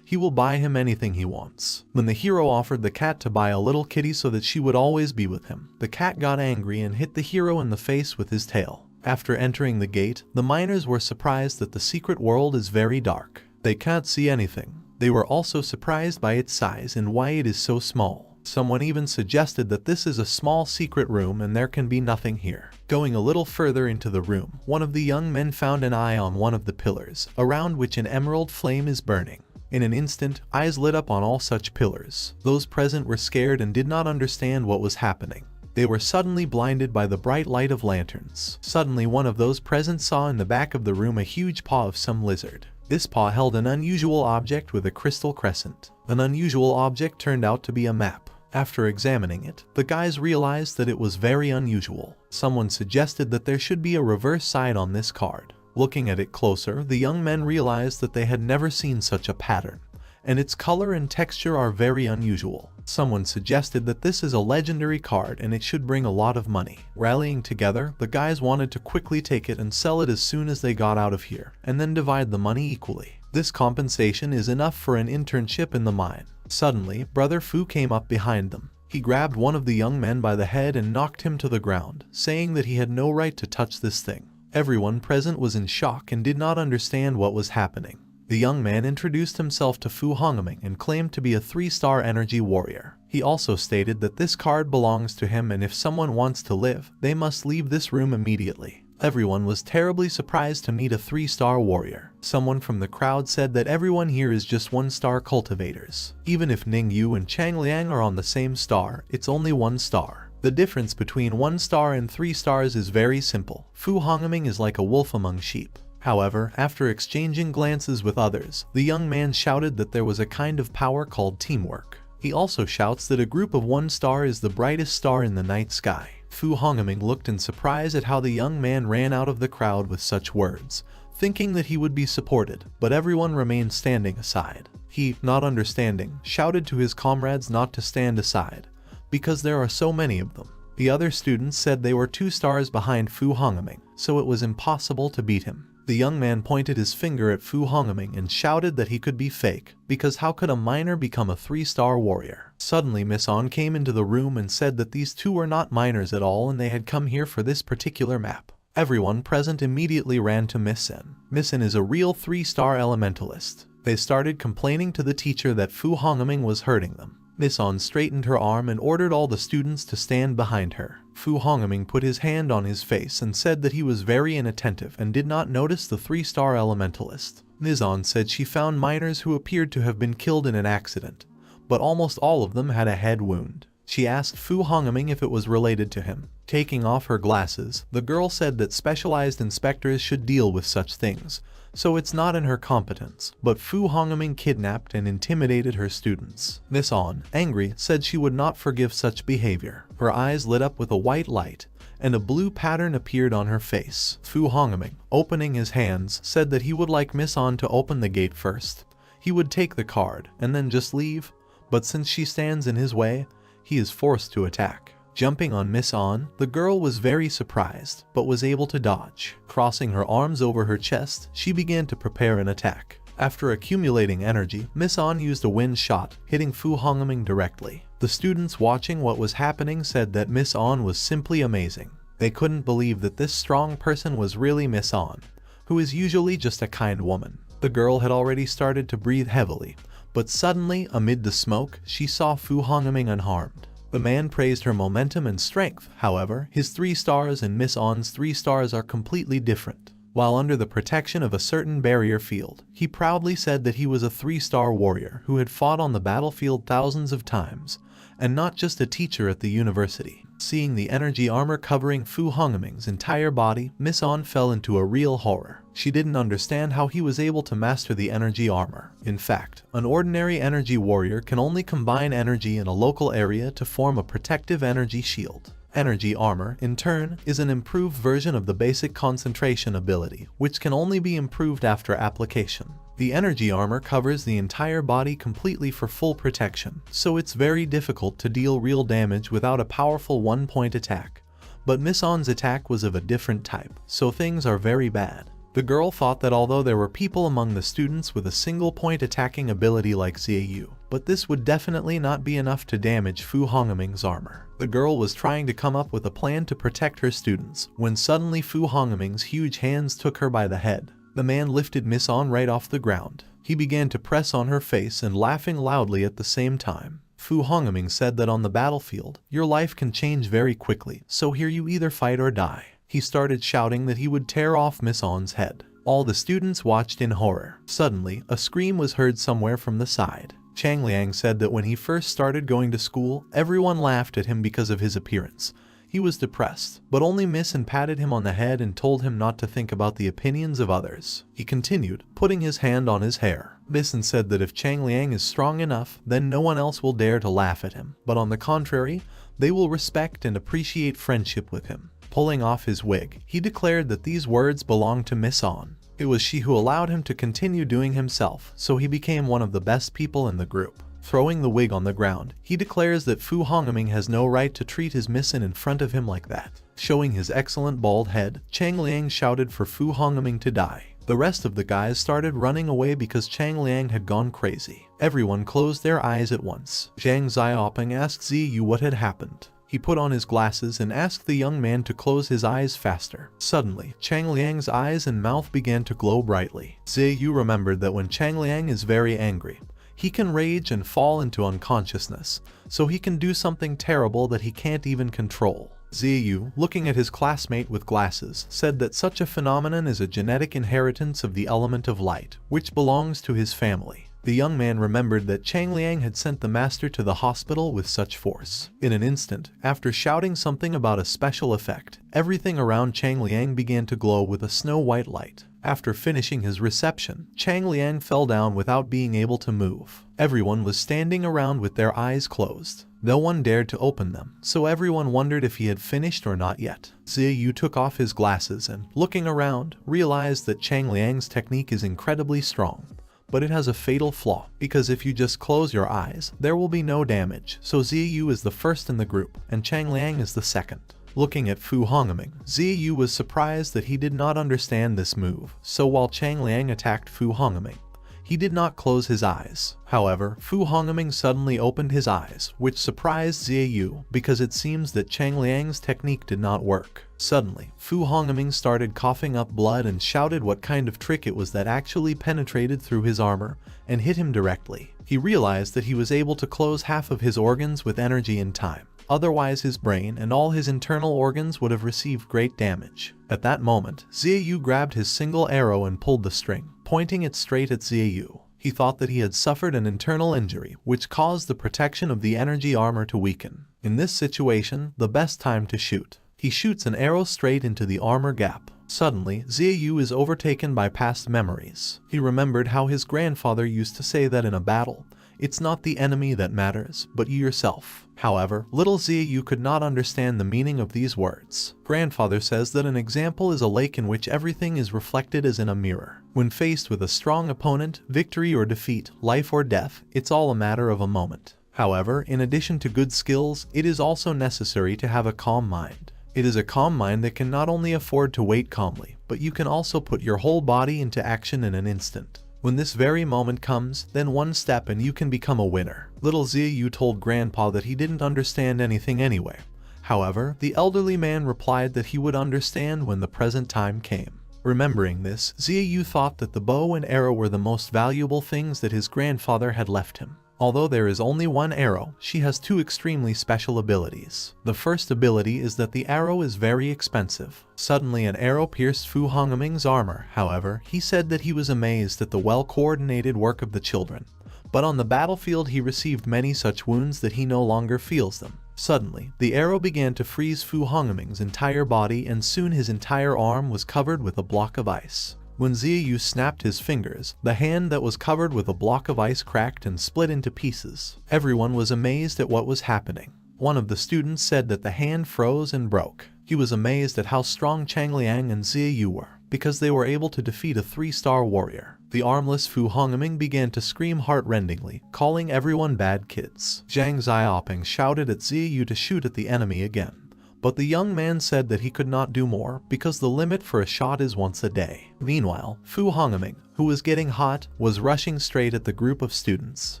he will buy him anything he wants. When the hero offered the cat to buy a little kitty so that she would always be with him, the cat got angry and hit the hero in the face with his tail. After entering the gate, the miners were surprised that the secret world is very dark. They can't see anything. They were also surprised by its size and why it is so small. Someone even suggested that this is a small secret room and there can be nothing here. Going a little further into the room, one of the young men found an eye on one of the pillars, around which an emerald flame is burning. In an instant, eyes lit up on all such pillars. Those present were scared and did not understand what was happening. They were suddenly blinded by the bright light of lanterns. Suddenly, one of those present saw in the back of the room a huge paw of some lizard. This paw held an unusual object with a crystal crescent. An unusual object turned out to be a map. After examining it, the guys realized that it was very unusual. Someone suggested that there should be a reverse side on this card. Looking at it closer, the young men realized that they had never seen such a pattern, and its color and texture are very unusual. Someone suggested that this is a legendary card and it should bring a lot of money. Rallying together, the guys wanted to quickly take it and sell it as soon as they got out of here, and then divide the money equally. This compensation is enough for an internship in the mine. Suddenly, Brother Fu came up behind them. He grabbed one of the young men by the head and knocked him to the ground, saying that he had no right to touch this thing. Everyone present was in shock and did not understand what was happening. The young man introduced himself to Fu Hongming and claimed to be a 3-star energy warrior. He also stated that this card belongs to him and if someone wants to live, they must leave this room immediately. Everyone was terribly surprised to meet a 3-star warrior. Someone from the crowd said that everyone here is just 1-star cultivators. Even if Ning Yu and Chang Liang are on the same star, it's only 1 star. The difference between 1 star and 3 stars is very simple. Fu Hongming is like a wolf among sheep. However, after exchanging glances with others, the young man shouted that there was a kind of power called teamwork. He also shouts that a group of 1 star is the brightest star in the night sky. Fu Hongming looked in surprise at how the young man ran out of the crowd with such words, thinking that he would be supported, but everyone remained standing aside. He, not understanding, shouted to his comrades not to stand aside, because there are so many of them. The other students said they were 2 stars behind Fu Hongming, so it was impossible to beat him. The young man pointed his finger at Fu Hongming and shouted that he could be fake, because how could a miner become a 3-star warrior? Suddenly Miss On came into the room and said that these two were not miners at all and they had come here for this particular map. Everyone present immediately ran to Miss N. Miss N is a real 3-star elementalist. They started complaining to the teacher that Fu Hongming was hurting them. Miss On straightened her arm and ordered all the students to stand behind her. Fu Hongming put his hand on his face and said that he was very inattentive and did not notice the 3-star elementalist. Miss On said she found miners who appeared to have been killed in an accident, but almost all of them had a head wound. She asked Fu Hongming if it was related to him. Taking off her glasses, the girl said that specialized inspectors should deal with such things, so it's not in her competence, but Fu Hongming kidnapped and intimidated her students. Miss On, angry, said she would not forgive such behavior. Her eyes lit up with a white light, and a blue pattern appeared on her face. Fu Hongming, opening his hands, said that he would like Miss On to open the gate first. He would take the card, and then just leave, but since she stands in his way, he is forced to attack. Jumping on Miss On, the girl was very surprised, but was able to dodge. Crossing her arms over her chest, she began to prepare an attack. After accumulating energy, Miss On used a wind shot, hitting Fu Hongming directly. The students watching what was happening said that Miss On was simply amazing. They couldn't believe that this strong person was really Miss On, who is usually just a kind woman. The girl had already started to breathe heavily, but suddenly, amid the smoke, she saw Fu Hongming unharmed. The man praised her momentum and strength. However, his 3 stars and Miss On's 3 stars are completely different. while under the protection of a certain barrier field. He proudly said that he was a 3-star warrior who had fought on the battlefield thousands of times, and not just a teacher at the university. Seeing the energy armor covering Fu Hongming's entire body, Miss On fell into a real horror. She didn't understand how he was able to master the energy armor. In fact, an ordinary energy warrior can only combine energy in a local area to form a protective energy shield. Energy armor, in turn, is an improved version of the basic concentration ability, which can only be improved after application. The energy armor covers the entire body completely for full protection, so it's very difficult to deal real damage without a powerful one-point attack. But Miss On's attack was of a different type, so things are very bad. The girl thought that although there were people among the students with a single-point attacking ability like Ziyu, but this would definitely not be enough to damage Fu Hongming's armor. The girl was trying to come up with a plan to protect her students, when suddenly Fu Hongming's huge hands took her by the head. The man lifted Miss On right off the ground. He began to press on her face and laughing loudly at the same time. Fu Hongming said that on the battlefield, your life can change very quickly, so here you either fight or die. He started shouting that he would tear off Miss On's head. All the students watched in horror. Suddenly, a scream was heard somewhere from the side. Chang Liang said that when he first started going to school, everyone laughed at him because of his appearance. He was depressed, but only Miss An patted him on the head and told him not to think about the opinions of others. He continued, putting his hand on his hair. Miss An said that if Chang Liang is strong enough, then no one else will dare to laugh at him. But on the contrary, they will respect and appreciate friendship with him. Pulling off his wig, he declared that these words belonged to Miss On. It was she who allowed him to continue doing himself, so he became one of the best people in the group. Throwing the wig on the ground, he declares that Fu Hongming has no right to treat his Miss An in front of him like that. Showing his excellent bald head, Chang Liang shouted for Fu Hongming to die. The rest of the guys started running away because Chang Liang had gone crazy. Everyone closed their eyes at once. Zhang Xiaoping asked Ziyu what had happened. He put on his glasses and asked the young man to close his eyes faster. Suddenly, Chang Liang's eyes and mouth began to glow brightly. Ziyu remembered that when Chang Liang is very angry, he can rage and fall into unconsciousness, so he can do something terrible that he can't even control. Ziyu, looking at his classmate with glasses, said that such a phenomenon is a genetic inheritance of the element of light, which belongs to his family. The young man remembered that Chang Liang had sent the master to the hospital with such force. In an instant, after shouting something about a special effect, everything around Chang Liang began to glow with a snow-white light. After finishing his reception, Chang Liang fell down without being able to move. Everyone was standing around with their eyes closed. No one dared to open them, so everyone wondered if he had finished or not yet. Ziyu took off his glasses and, looking around, realized that Chang Liang's technique is incredibly strong. But it has a fatal flaw, because if you just close your eyes, there will be no damage, so Ziyu is the first in the group, and Chang Liang is the second. Looking at Fu Hongming, Ziyu was surprised that he did not understand this move, so while Chang Liang attacked Fu Hongming, he did not close his eyes. However, Fu Hongming suddenly opened his eyes, which surprised Ziyu because it seems that Chang Liang's technique did not work. Suddenly, Fu Hongming started coughing up blood and shouted what kind of trick it was that actually penetrated through his armor and hit him directly. He realized that he was able to close half of his organs with energy in time. Otherwise, his brain and all his internal organs would have received great damage. At that moment, Ziyu grabbed his single arrow and pulled the string, pointing it straight at Ziyu. He thought that he had suffered an internal injury, which caused the protection of the energy armor to weaken. In this situation, the best time to shoot. He shoots an arrow straight into the armor gap. Suddenly, Ziyu is overtaken by past memories. He remembered how his grandfather used to say that in a battle, it's not the enemy that matters, but you yourself. However, little Ziyu could not understand the meaning of these words. Grandfather says that an example is a lake in which everything is reflected as in a mirror. When faced with a strong opponent, victory or defeat, life or death, it's all a matter of a moment. However, in addition to good skills, it is also necessary to have a calm mind. It is a calm mind that can not only afford to wait calmly, but you can also put your whole body into action in an instant. When this very moment comes, then one step and you can become a winner. Little Ziyu told Grandpa that he didn't understand anything anyway. However, the elderly man replied that he would understand when the present time came. Remembering this, Ziyu thought that the bow and arrow were the most valuable things that his grandfather had left him. Although there is only one arrow, she has two extremely special abilities. The first ability is that the arrow is very expensive. Suddenly an arrow pierced Fu Hongming's armor. However, he said that he was amazed at the well-coordinated work of the children. But on the battlefield he received many such wounds that he no longer feels them. Suddenly, the arrow began to freeze Fu Hongming's entire body, and soon his entire arm was covered with a block of ice. When Ziyu snapped his fingers, the hand that was covered with a block of ice cracked and split into pieces. Everyone was amazed at what was happening. One of the students said that the hand froze and broke. He was amazed at how strong Chang Liang and Ziyu were, because they were able to defeat a 3-star warrior. The armless Fu Hongming began to scream heart-rendingly, calling everyone bad kids. Zhang Xiaoping shouted at Ziyu to shoot at the enemy again. But the young man said that he could not do more because the limit for a shot is once a day. Meanwhile, Fu Hongming, who was getting hot, was rushing straight at the group of students.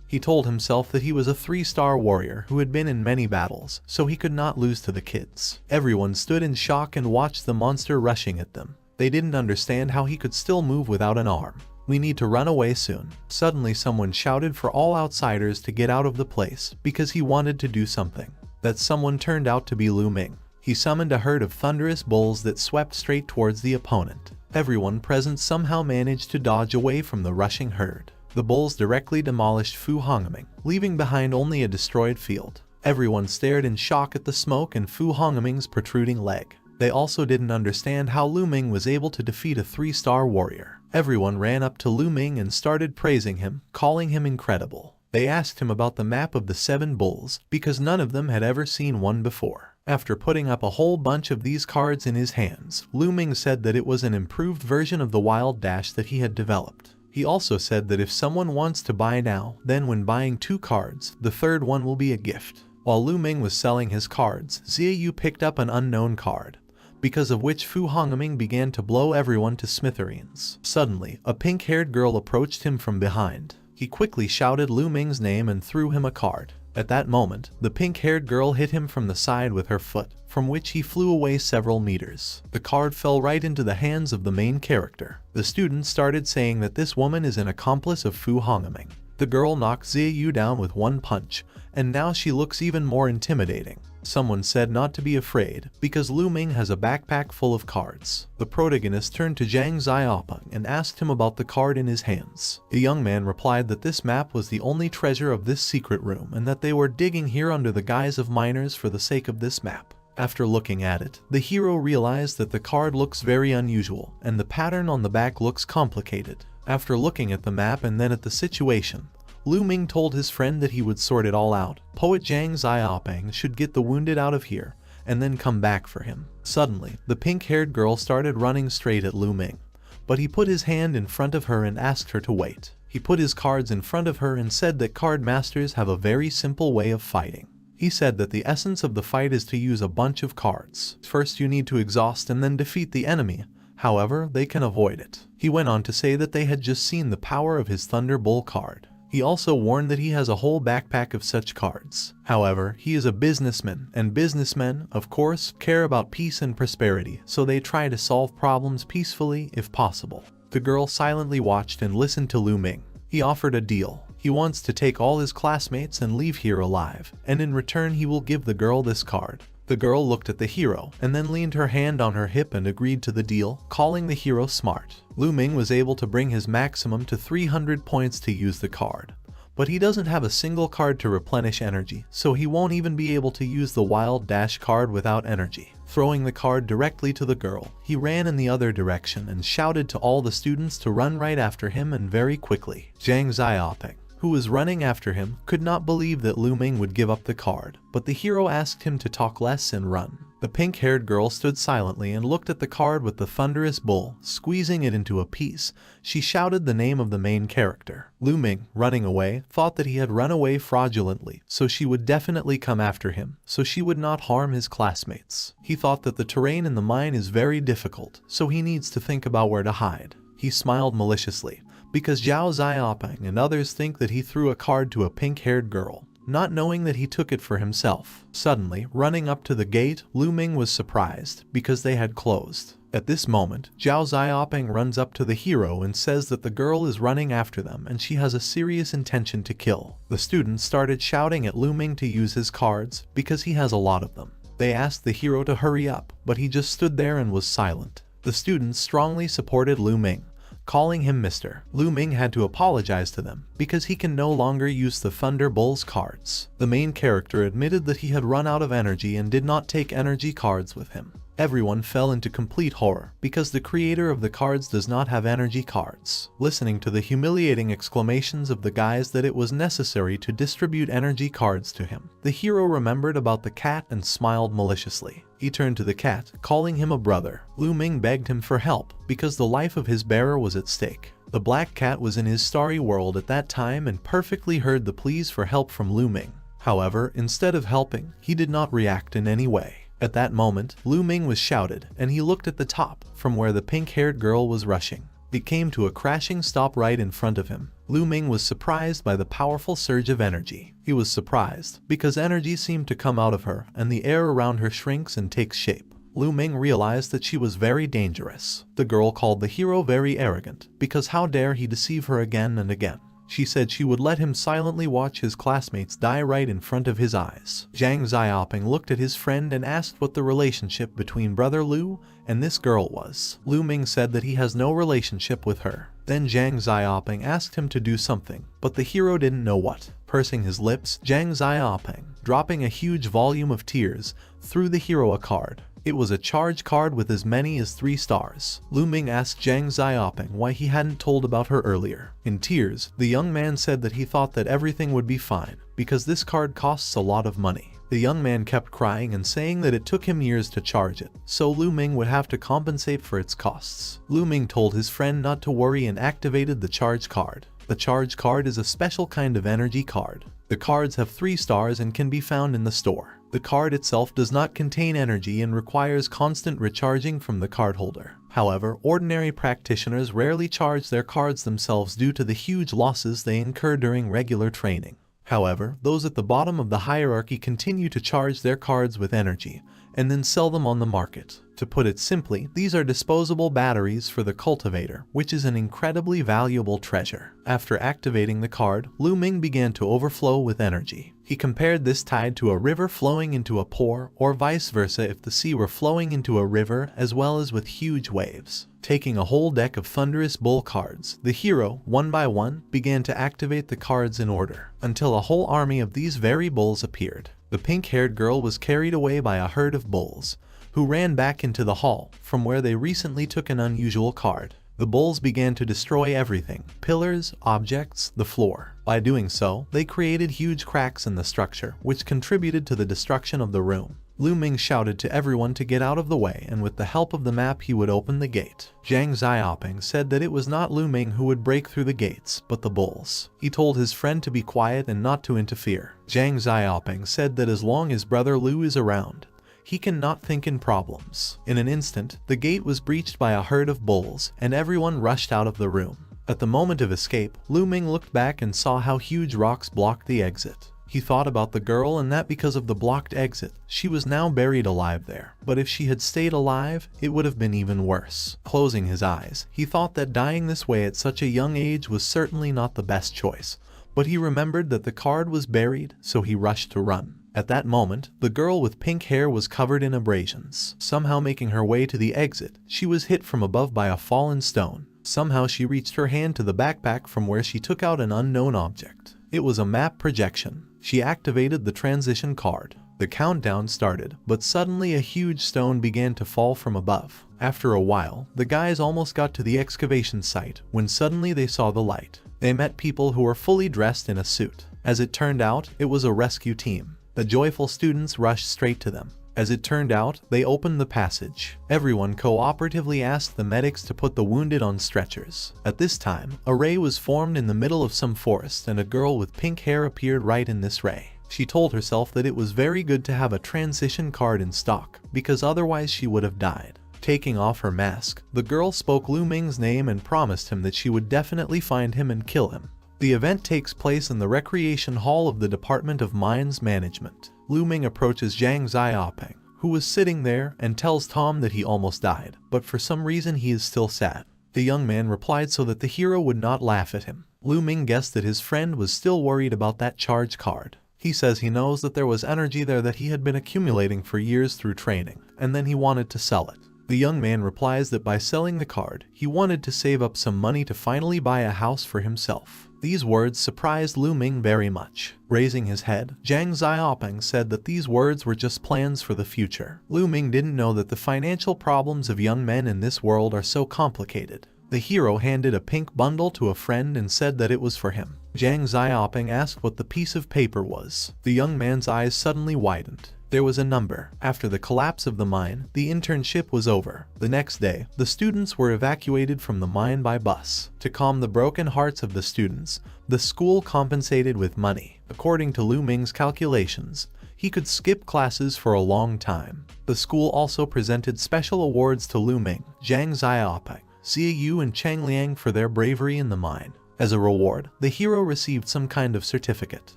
He told himself that he was a 3-star warrior who had been in many battles, so he could not lose to the kids. Everyone stood in shock and watched the monster rushing at them. They didn't understand how he could still move without an arm. "We need to run away soon." Suddenly someone shouted for all outsiders to get out of the place because he wanted to do something. That someone turned out to be Lu Ming. He summoned a herd of thunderous bulls that swept straight towards the opponent. Everyone present somehow managed to dodge away from the rushing herd. The bulls directly demolished Fu Hongming, leaving behind only a destroyed field. Everyone stared in shock at the smoke and Fu Hongming's protruding leg. They also didn't understand how Lu Ming was able to defeat a 3-star warrior. Everyone ran up to Lu Ming and started praising him, calling him incredible. They asked him about the map of the 7 bulls, because none of them had ever seen one before. After putting up a whole bunch of these cards in his hands, Lu Ming said that it was an improved version of the wild dash that he had developed. He also said that if someone wants to buy now, then when buying 2 cards, the third one will be a gift. While Lu Ming was selling his cards, Ziyu picked up an unknown card, because of which Fu Hongming began to blow everyone to smithereens. Suddenly, a pink-haired girl approached him from behind. He quickly shouted Lu Ming's name and threw him a card. At that moment, the pink-haired girl hit him from the side with her foot, from which he flew away several meters. The card fell right into the hands of the main character. The students started saying that this woman is an accomplice of Fu Hongming. The girl knocked Ziyu down with one punch, and now she looks even more intimidating. Someone said not to be afraid, because Lu Ming has a backpack full of cards. The protagonist turned to Zhang Xiaoping and asked him about the card in his hands. The young man replied that this map was the only treasure of this secret room and that they were digging here under the guise of miners for the sake of this map. After looking at it, the hero realized that the card looks very unusual and the pattern on the back looks complicated. After looking at the map and then at the situation, Lu Ming told his friend that he would sort it all out. Poet Zhang Xiaoping should get the wounded out of here and then come back for him. Suddenly, the pink-haired girl started running straight at Lu Ming, but he put his hand in front of her and asked her to wait. He put his cards in front of her and said that card masters have a very simple way of fighting. He said that the essence of the fight is to use a bunch of cards. First you need to exhaust and then defeat the enemy. However, they can avoid it. He went on to say that they had just seen the power of his Thunder Bull card. He also warned that he has a whole backpack of such cards. However, he is a businessman, and businessmen, of course, care about peace and prosperity, so they try to solve problems peacefully if possible. The girl silently watched and listened to Lu Ming. He offered a deal. He wants to take all his classmates and leave here alive, and in return he will give the girl this card. The girl looked at the hero, and then leaned her hand on her hip and agreed to the deal, calling the hero smart. Lu Ming was able to bring his maximum to 300 points to use the card. But he doesn't have a single card to replenish energy, so he won't even be able to use the Wild Dash card without energy. Throwing the card directly to the girl, he ran in the other direction and shouted to all the students to run right after him and very quickly. Zhang Xiaoping, who was running after him, could not believe that Lu Ming would give up the card, but the hero asked him to talk less and run. The pink-haired girl stood silently and looked at the card with the thunderous bull, squeezing it into a piece. She shouted the name of the main character. Lu Ming, running away, thought that he had run away fraudulently, so she would definitely come after him, so she would not harm his classmates. He thought that the terrain in the mine is very difficult, so he needs to think about where to hide. He smiled maliciously, because Zhao Xiaoping and others think that he threw a card to a pink-haired girl. not knowing that he took it for himself. Suddenly, running up to the gate, Lu Ming was surprised because they had closed. At this moment, Zhao Xiaoping runs up to the hero and says that the girl is running after them and she has a serious intention to kill. The students started shouting at Lu Ming to use his cards because he has a lot of them. They asked the hero to hurry up, but he just stood there and was silent. The students strongly supported Lu Ming, calling him Mr. Lu Ming had to apologize to them because he can no longer use the Thunder Bull's cards. The main character admitted that he had run out of energy and did not take energy cards with him. Everyone fell into complete horror because the creator of the cards does not have energy cards. Listening to the humiliating exclamations of the guys that it was necessary to distribute energy cards to him, the hero remembered about the cat and smiled maliciously. He turned to the cat, calling him a brother. Lu Ming begged him for help because the life of his bearer was at stake. The black cat was in his starry world at that time and perfectly heard the pleas for help from Lu Ming. However, instead of helping, he did not react in any way. At that moment, Lu Ming was shouted, and he looked at the top, from where the pink-haired girl was rushing. It came to a crashing stop right in front of him. Lu Ming was surprised by the powerful surge of energy. He was surprised, because energy seemed to come out of her, and the air around her shrinks and takes shape. Lu Ming realized that she was very dangerous. The girl called the hero very arrogant, because how dare he deceive her again and again. She said she would let him silently watch his classmates die right in front of his eyes. Zhang Xiaoping looked at his friend and asked what the relationship between brother Lu and this girl was. Lu Ming said that he has no relationship with her. Then Zhang Xiaoping asked him to do something, but the hero didn't know what. Pursing his lips, Zhang Xiaoping, dropping a huge volume of tears, threw the hero a card. It was a charge card with as many as 3 stars. Lu Ming asked Zhang Xiaoping why he hadn't told about her earlier. In tears, the young man said that he thought that everything would be fine, because this card costs a lot of money. The young man kept crying and saying that it took him years to charge it, so Lu Ming would have to compensate for its costs. Lu Ming told his friend not to worry and activated the charge card. The charge card is a special kind of energy card. The cards have 3 stars and can be found in the store. The card itself does not contain energy and requires constant recharging from the card holder. However, ordinary practitioners rarely charge their cards themselves due to the huge losses they incur during regular training. However, those at the bottom of the hierarchy continue to charge their cards with energy and then sell them on the market. To put it simply, these are disposable batteries for the cultivator, which is an incredibly valuable treasure. After activating the card, Lu Ming began to overflow with energy. He compared this tide to a river flowing into a pour, or vice versa if the sea were flowing into a river, as well as with huge waves. Taking a whole deck of thunderous bull cards, the hero, one by one, began to activate the cards in order, until a whole army of these very bulls appeared. The pink-haired girl was carried away by a herd of bulls, who ran back into the hall, from where they recently took an unusual card. The bulls began to destroy everything, pillars, objects, the floor. By doing so, they created huge cracks in the structure, which contributed to the destruction of the room. Lu Ming shouted to everyone to get out of the way, and with the help of the map he would open the gate. Zhang Xiaoping said that it was not Lu Ming who would break through the gates, but the bulls. He told his friend to be quiet and not to interfere. Zhang Xiaoping said that as long as brother Lu is around, he cannot think in problems. In an instant, the gate was breached by a herd of bulls, and everyone rushed out of the room. At the moment of escape, Lu Ming looked back and saw how huge rocks blocked the exit. He thought about the girl and that because of the blocked exit, she was now buried alive there. But if she had stayed alive, it would have been even worse. Closing his eyes, he thought that dying this way at such a young age was certainly not the best choice. But he remembered that the card was buried, so he rushed to run. At that moment, the girl with pink hair was covered in abrasions. Somehow making her way to the exit, she was hit from above by a fallen stone. Somehow she reached her hand to the backpack from where she took out an unknown object. It was a map projection. She activated the transition card. The countdown started, but suddenly a huge stone began to fall from above. After a while, the guys almost got to the excavation site when suddenly they saw the light. They met people who were fully dressed in a suit. As it turned out, it was a rescue team. The joyful students rushed straight to them. As it turned out, they opened the passage. Everyone cooperatively asked the medics to put the wounded on stretchers. At this time, a ray was formed in the middle of some forest and a girl with pink hair appeared right in this ray. She told herself that it was very good to have a transition card in stock, because otherwise she would have died. Taking off her mask, the girl spoke Lu Ming's name and promised him that she would definitely find him and kill him. The event takes place in the recreation hall of the Department of Mines Management. Ming approaches Zhang Xiaoping, who was sitting there, and tells Tom that he almost died, but for some reason he is still sad. The young man replied so that the hero would not laugh at him. Ming guessed that his friend was still worried about that charge card. He says he knows that there was energy there that he had been accumulating for years through training, and then he wanted to sell it. The young man replies that by selling the card, he wanted to save up some money to finally buy a house for himself. These words surprised Ming very much. Raising his head, Zhang Xiaoping said that these words were just plans for the future. Ming didn't know that the financial problems of young men in this world are so complicated. The hero handed a pink bundle to a friend and said that it was for him. Zhang Xiaoping asked what the piece of paper was. The young man's eyes suddenly widened. There was a number. After the collapse of the mine, the internship was over. The next day, the students were evacuated from the mine by bus. To calm the broken hearts of the students, the school compensated with money. According to Ming's calculations, he could skip classes for a long time. The school also presented special awards to Ming, Zhang Xiaoping, Xiaoyu and Chang Liang for their bravery in the mine. As a reward, the hero received some kind of certificate.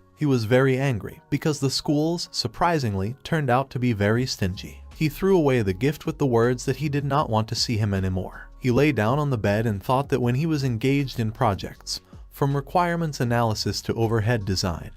He was very angry because the schools, surprisingly, turned out to be very stingy. He threw away the gift with the words that he did not want to see him anymore. He lay down on the bed and thought that when he was engaged in projects, from requirements analysis to overhead design,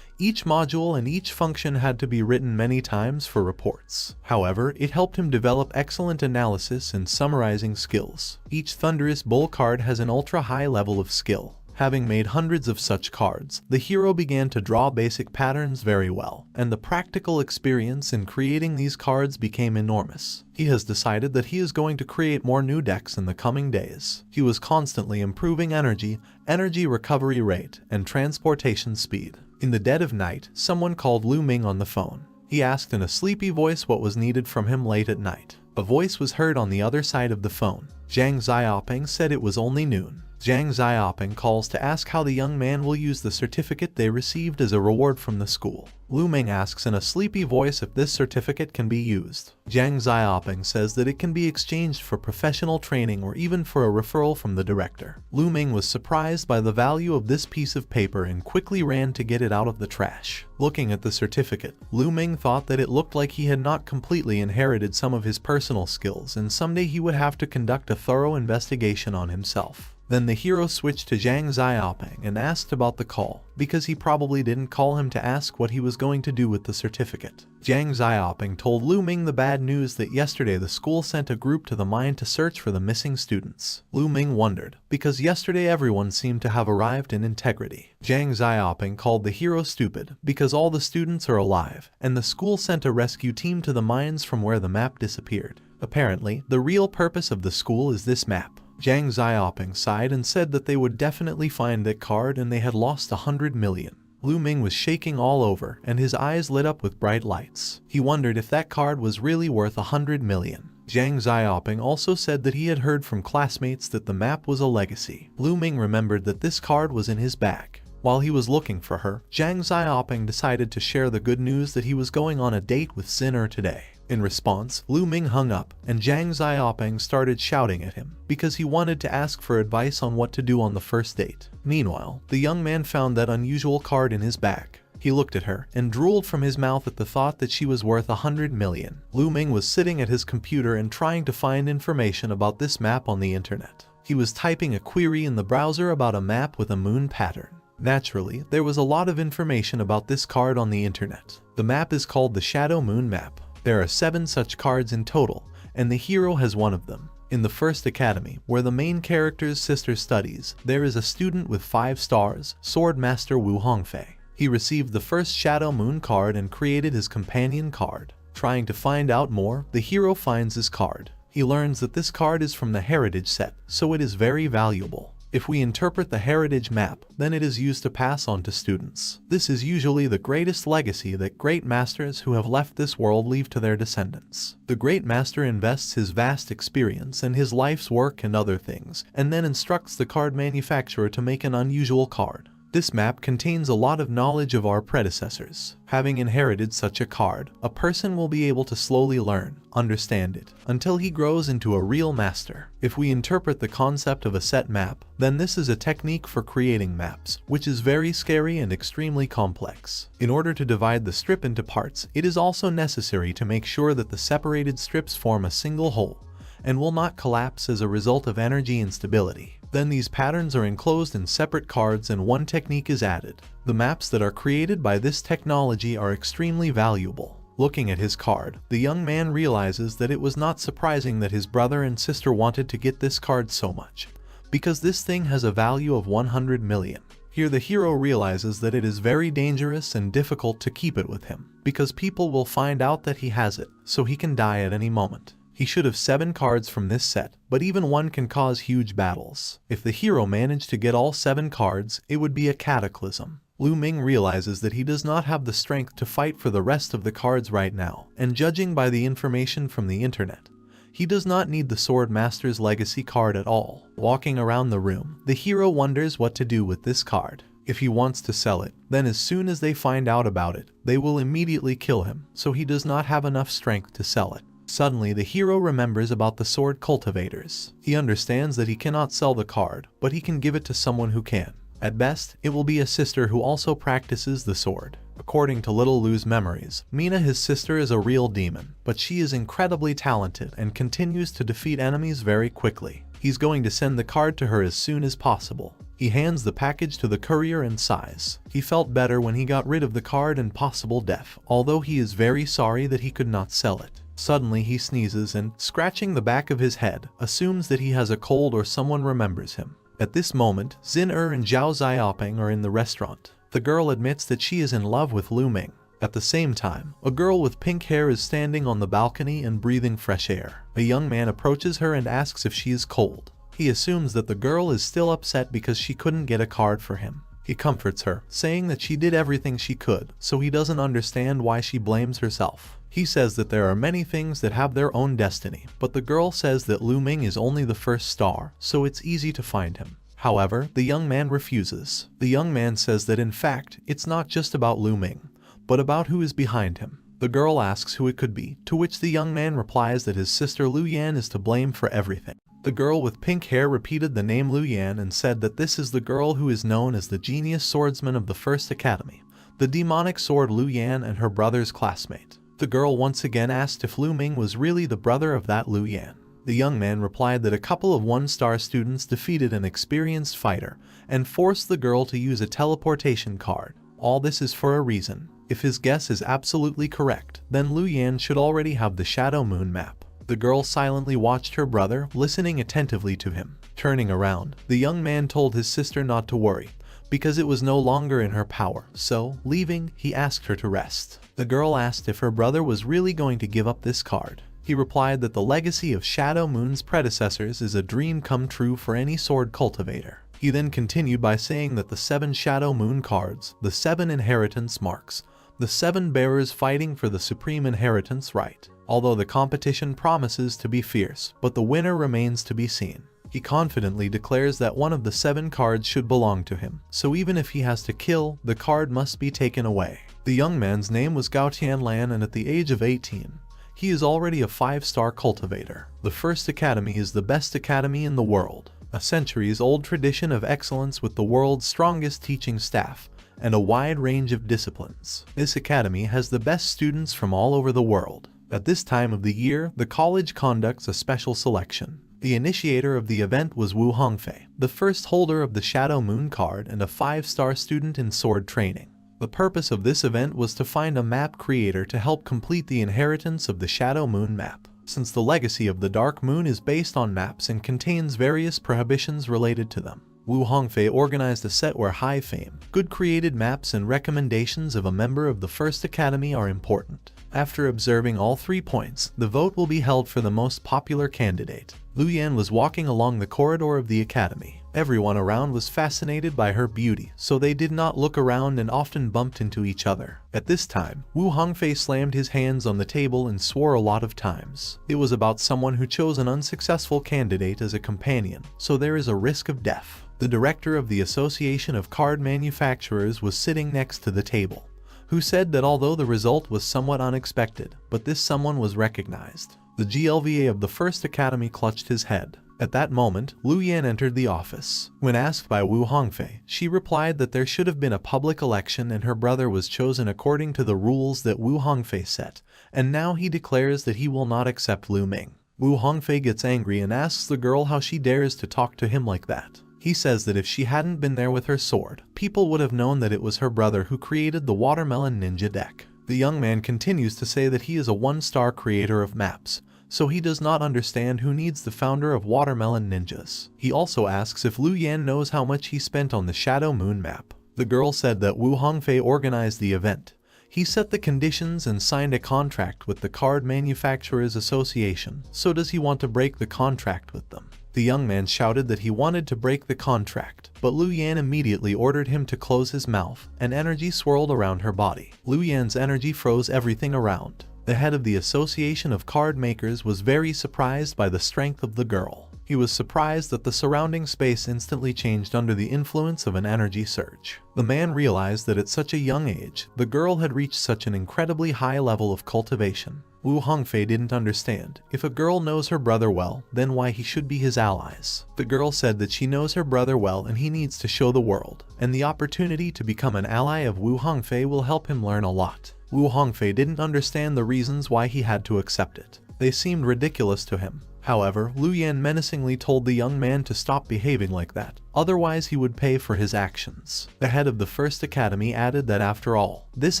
each module and each function had to be written many times for reports. However, it helped him develop excellent analysis and summarizing skills. Each Thunderous Bull card has an ultra-high level of skill. Having made hundreds of such cards, the hero began to draw basic patterns very well, and the practical experience in creating these cards became enormous. He has decided that he is going to create more new decks in the coming days. He was constantly improving energy recovery rate, and transportation speed. In the dead of night, someone called Ming on the phone. He asked in a sleepy voice what was needed from him late at night. A voice was heard on the other side of the phone. Zhang Xiaoping said it was only noon. Zhang Xiaoping calls to ask how the young man will use the certificate they received as a reward from the school. Ming asks in a sleepy voice if this certificate can be used. Zhang Xiaoping says that it can be exchanged for professional training or even for a referral from the director. Ming was surprised by the value of this piece of paper and quickly ran to get it out of the trash. Looking at the certificate, Ming thought that it looked like he had not completely inherited some of his personal skills, and someday he would have to conduct a thorough investigation on himself. Then the hero switched to Zhang Xiaoping and asked about the call, because he probably didn't call him to ask what he was going to do with the certificate. Zhang Xiaoping told Ming the bad news that yesterday the school sent a group to the mine to search for the missing students. Ming wondered, because yesterday everyone seemed to have arrived in integrity. Zhang Xiaoping called the hero stupid, because all the students are alive, and the school sent a rescue team to the mines from where the map disappeared. Apparently, the real purpose of the school is this map. Zhang Xiaoping sighed and said that they would definitely find that card and they had lost 100 million. Ming was shaking all over and his eyes lit up with bright lights. He wondered if that card was really worth 100 million. Zhang Xiaoping also said that he had heard from classmates that the map was a legacy. Ming remembered that this card was in his bag. While he was looking for her, Zhang Xiaoping decided to share the good news that he was going on a date with Sinner today. In response, Ming hung up, and Zhang Xiaoping started shouting at him, because he wanted to ask for advice on what to do on the first date. Meanwhile, the young man found that unusual card in his bag. He looked at her, and drooled from his mouth at the thought that she was worth 100 million. Ming was sitting at his computer and trying to find information about this map on the internet. He was typing a query in the browser about a map with a moon pattern. Naturally, there was a lot of information about this card on the internet. The map is called the Shadow Moon Map. There are 7 such cards in total, and the hero has one of them. In the first academy, where the main character's sister studies, there is a student with 5 stars, Sword Master Wu Hongfei. He received the first Shadow Moon card and created his companion card. Trying to find out more, the hero finds his card. He learns that this card is from the Heritage set, so it is very valuable. If we interpret the heritage map, then it is used to pass on to students. This is usually the greatest legacy that great masters who have left this world leave to their descendants. The great master invests his vast experience and his life's work and other things, and then instructs the card manufacturer to make an unusual card. This map contains a lot of knowledge of our predecessors. Having inherited such a card, a person will be able to slowly learn, understand it, until he grows into a real master. If we interpret the concept of a set map, then this is a technique for creating maps, which is very scary and extremely complex. In order to divide the strip into parts, it is also necessary to make sure that the separated strips form a single whole, and will not collapse as a result of energy instability. Then these patterns are enclosed in separate cards and one technique is added. The maps that are created by this technology are extremely valuable. Looking at his card, the young man realizes that it was not surprising that his brother and sister wanted to get this card so much, because this thing has a value of 100 million. Here the hero realizes that it is very dangerous and difficult to keep it with him, because people will find out that he has it, so he can die at any moment. He should have 7 cards from this set, but even one can cause huge battles. If the hero managed to get all 7 cards, it would be a cataclysm. Ming realizes that he does not have the strength to fight for the rest of the cards right now, and judging by the information from the internet, he does not need the Sword Master's legacy card at all. Walking around the room, the hero wonders what to do with this card. If he wants to sell it, then as soon as they find out about it, they will immediately kill him, so he does not have enough strength to sell it. Suddenly, the hero remembers about the sword cultivators. He understands that he cannot sell the card, but he can give it to someone who can. At best, it will be a sister who also practices the sword. According to Little Lou's memories, Mina, his sister, is a real demon, but she is incredibly talented and continues to defeat enemies very quickly. He's going to send the card to her as soon as possible. He hands the package to the courier and sighs. He felt better when he got rid of the card and possible death, although he is very sorry that he could not sell it. Suddenly he sneezes and, scratching the back of his head, assumes that he has a cold or someone remembers him. At this moment, Xin and Zhao Xiaoping are in the restaurant. The girl admits that she is in love with Ming. At the same time, a girl with pink hair is standing on the balcony and breathing fresh air. A young man approaches her and asks if she is cold. He assumes that the girl is still upset because she couldn't get a card for him. He comforts her, saying that she did everything she could, so he doesn't understand why she blames herself. He says that there are many things that have their own destiny, but the girl says that Ming is only the first star, so it's easy to find him. However, the young man refuses. The young man says that in fact, it's not just about Ming, but about who is behind him. The girl asks who it could be, to which the young man replies that his sister Lu Yan is to blame for everything. The girl with pink hair repeated the name Lu Yan and said that this is the girl who is known as the genius swordsman of the First Academy, the demonic sword Lu Yan and her brother's classmate. The girl once again asked if Ming was really the brother of that Lu Yan. The young man replied that a couple of one-star students defeated an experienced fighter and forced the girl to use a teleportation card. All this is for a reason. If his guess is absolutely correct, then Lu Yan should already have the Shadow Moon map. The girl silently watched her brother, listening attentively to him. Turning around, the young man told his sister not to worry, because it was no longer in her power, so, leaving, he asked her to rest. The girl asked if her brother was really going to give up this card. He replied that the legacy of Shadow Moon's predecessors is a dream come true for any sword cultivator. He then continued by saying that the 7 Shadow Moon cards, the 7 inheritance marks, the 7 bearers fighting for the supreme inheritance right. Although the competition promises to be fierce, but the winner remains to be seen. He confidently declares that one of the 7 cards should belong to him, so even if he has to kill, the card must be taken away. The young man's name was Chang Liang, and at the age of 18, he is already a 5-star cultivator. The First Academy is the best academy in the world, a centuries-old tradition of excellence with the world's strongest teaching staff, and a wide range of disciplines. This academy has the best students from all over the world. At this time of the year, the college conducts a special selection. The initiator of the event was Wu Hongfei, the first holder of the Shadow Moon card and a 5-star student in sword training. The purpose of this event was to find a map creator to help complete the inheritance of the Shadow Moon map. Since the legacy of the Dark Moon is based on maps and contains various prohibitions related to them, Wu Hongfei organized a set where high fame, good created maps and recommendations of a member of the First Academy are important. After observing all 3 points, the vote will be held for the most popular candidate. Lu Yan was walking along the corridor of the academy. Everyone around was fascinated by her beauty, so they did not look around and often bumped into each other. At this time, Wu Hongfei slammed his hands on the table and swore a lot of times. It was about someone who chose an unsuccessful candidate as a companion, so there is a risk of death. The director of the Association of Card Manufacturers was sitting next to the table, who said that although the result was somewhat unexpected, but this someone was recognized. The GLVA of the First Academy clutched his head. At that moment, Lu Yan entered the office. When asked by Wu Hongfei, she replied that there should have been a public election and her brother was chosen according to the rules that Wu Hongfei set, and now he declares that he will not accept Lu Ming. Wu Hongfei gets angry and asks the girl how she dares to talk to him like that. He says that if she hadn't been there with her sword, people would have known that it was her brother who created the watermelon ninja deck. The young man continues to say that he is a one-star creator of maps, so he does not understand who needs the founder of watermelon ninjas. He also asks if Lu Yan knows how much he spent on the Shadow Moon map. The girl said that Wu Hongfei organized the event. He set the conditions and signed a contract with the Card Manufacturers Association, so does he want to break the contract with them? The young man shouted that he wanted to break the contract, but Lu Yan immediately ordered him to close his mouth, and energy swirled around her body. Lu Yan's energy froze everything around. The head of the Association of Card Makers was very surprised by the strength of the girl. He was surprised that the surrounding space instantly changed under the influence of an energy surge. The man realized that at such a young age, the girl had reached such an incredibly high level of cultivation. Wu Hongfei didn't understand. If a girl knows her brother well, then why he should be his allies. The girl said that she knows her brother well and he needs to show the world, and the opportunity to become an ally of Wu Hongfei will help him learn a lot. Wu Hongfei didn't understand the reasons why he had to accept it. They seemed ridiculous to him. However, Lu Yan menacingly told the young man to stop behaving like that, otherwise he would pay for his actions. The head of the First Academy added that after all, this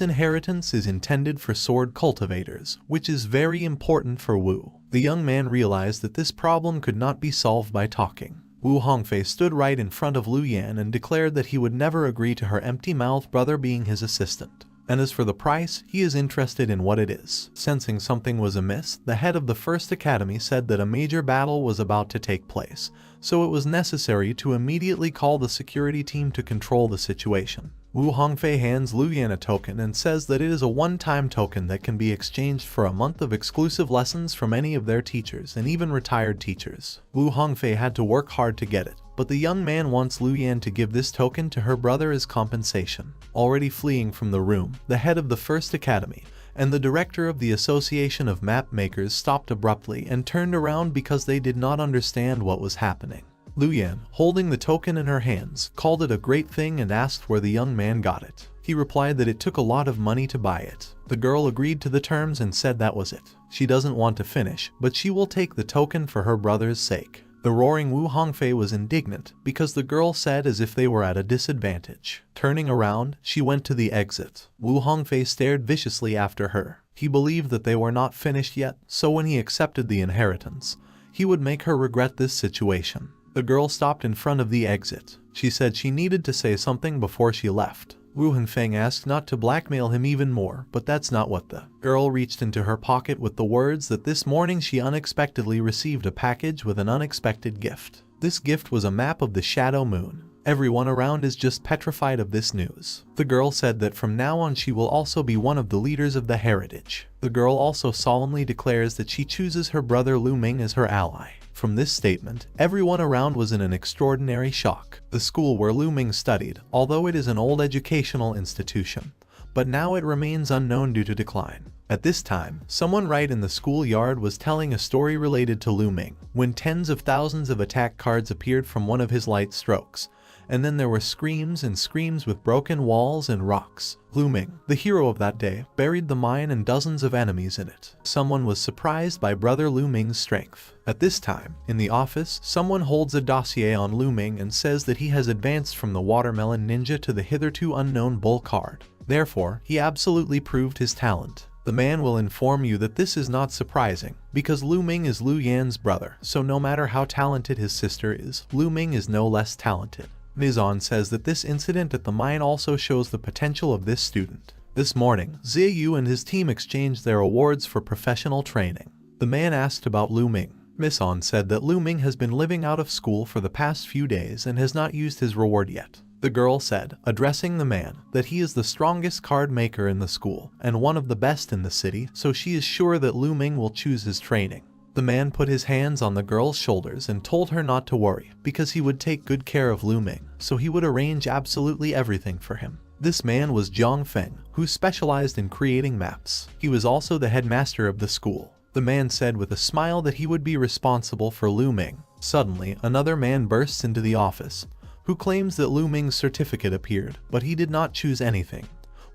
inheritance is intended for sword cultivators, which is very important for Wu. The young man realized that this problem could not be solved by talking. Wu Hongfei stood right in front of Lu Yan and declared that he would never agree to her empty-mouthed brother being his assistant. And as for the price, he is interested in what it is. Sensing something was amiss, the head of the First Academy said that a major battle was about to take place, so it was necessary to immediately call the security team to control the situation. Wu Hongfei hands Lu Yan a token and says that it is a one-time token that can be exchanged for a month of exclusive lessons from any of their teachers and even retired teachers. Wu Hongfei had to work hard to get it, but the young man wants Lu Yan to give this token to her brother as compensation. Already fleeing from the room, the head of the First Academy and the director of the Association of Map Makers stopped abruptly and turned around because they did not understand what was happening. Lu Yan, holding the token in her hands, called it a great thing and asked where the young man got it. He replied that it took a lot of money to buy it. The girl agreed to the terms and said that was it. She doesn't want to finish, but she will take the token for her brother's sake. The roaring Wu Hongfei was indignant because the girl said as if they were at a disadvantage. Turning around, she went to the exit. Wu Hongfei stared viciously after her. He believed that they were not finished yet, so when he accepted the inheritance, he would make her regret this situation. The girl stopped in front of the exit. She said she needed to say something before she left. Wu Hongfei asked not to blackmail him even more, but that's not what the girl reached into her pocket with the words that this morning she unexpectedly received a package with an unexpected gift. This gift was a map of the Shadow Moon. Everyone around is just petrified of this news. The girl said that from now on she will also be one of the leaders of the heritage. The girl also solemnly declares that she chooses her brother Lu Ming as her ally. From this statement, everyone around was in an extraordinary shock. The school where Lu Ming studied, although it is an old educational institution, but now it remains unknown due to decline. At this time, someone right in the schoolyard was telling a story related to Lu Ming, when tens of thousands of attack cards appeared from one of his light strokes, and then there were screams and screams with broken walls and rocks. Lu Ming, the hero of that day, buried the mine and dozens of enemies in it. Someone was surprised by brother Lu Ming's strength. At this time, in the office, someone holds a dossier on Lu Ming and says that he has advanced from the watermelon ninja to the hitherto unknown bull card. Therefore, he absolutely proved his talent. The man will inform you that this is not surprising, because Lu Ming is Lu Yan's brother, so no matter how talented his sister is, Lu Ming is no less talented. Nizan says that this incident at the mine also shows the potential of this student. This morning, Ziyu and his team exchanged their awards for professional training. The man asked about Lu Ming. Misan said that Lu Ming has been living out of school for the past few days and has not used his reward yet. The girl said, addressing the man, that he is the strongest card maker in the school and one of the best in the city, so she is sure that Lu Ming will choose his training. The man put his hands on the girl's shoulders and told her not to worry because he would take good care of Lu Ming, so he would arrange absolutely everything for him. This man was Zhang Feng, who specialized in creating maps. He was also the headmaster of the school. The man said with a smile that he would be responsible for Lu Ming. Suddenly, another man bursts into the office, who claims that Lu Ming's certificate appeared, but he did not choose anything,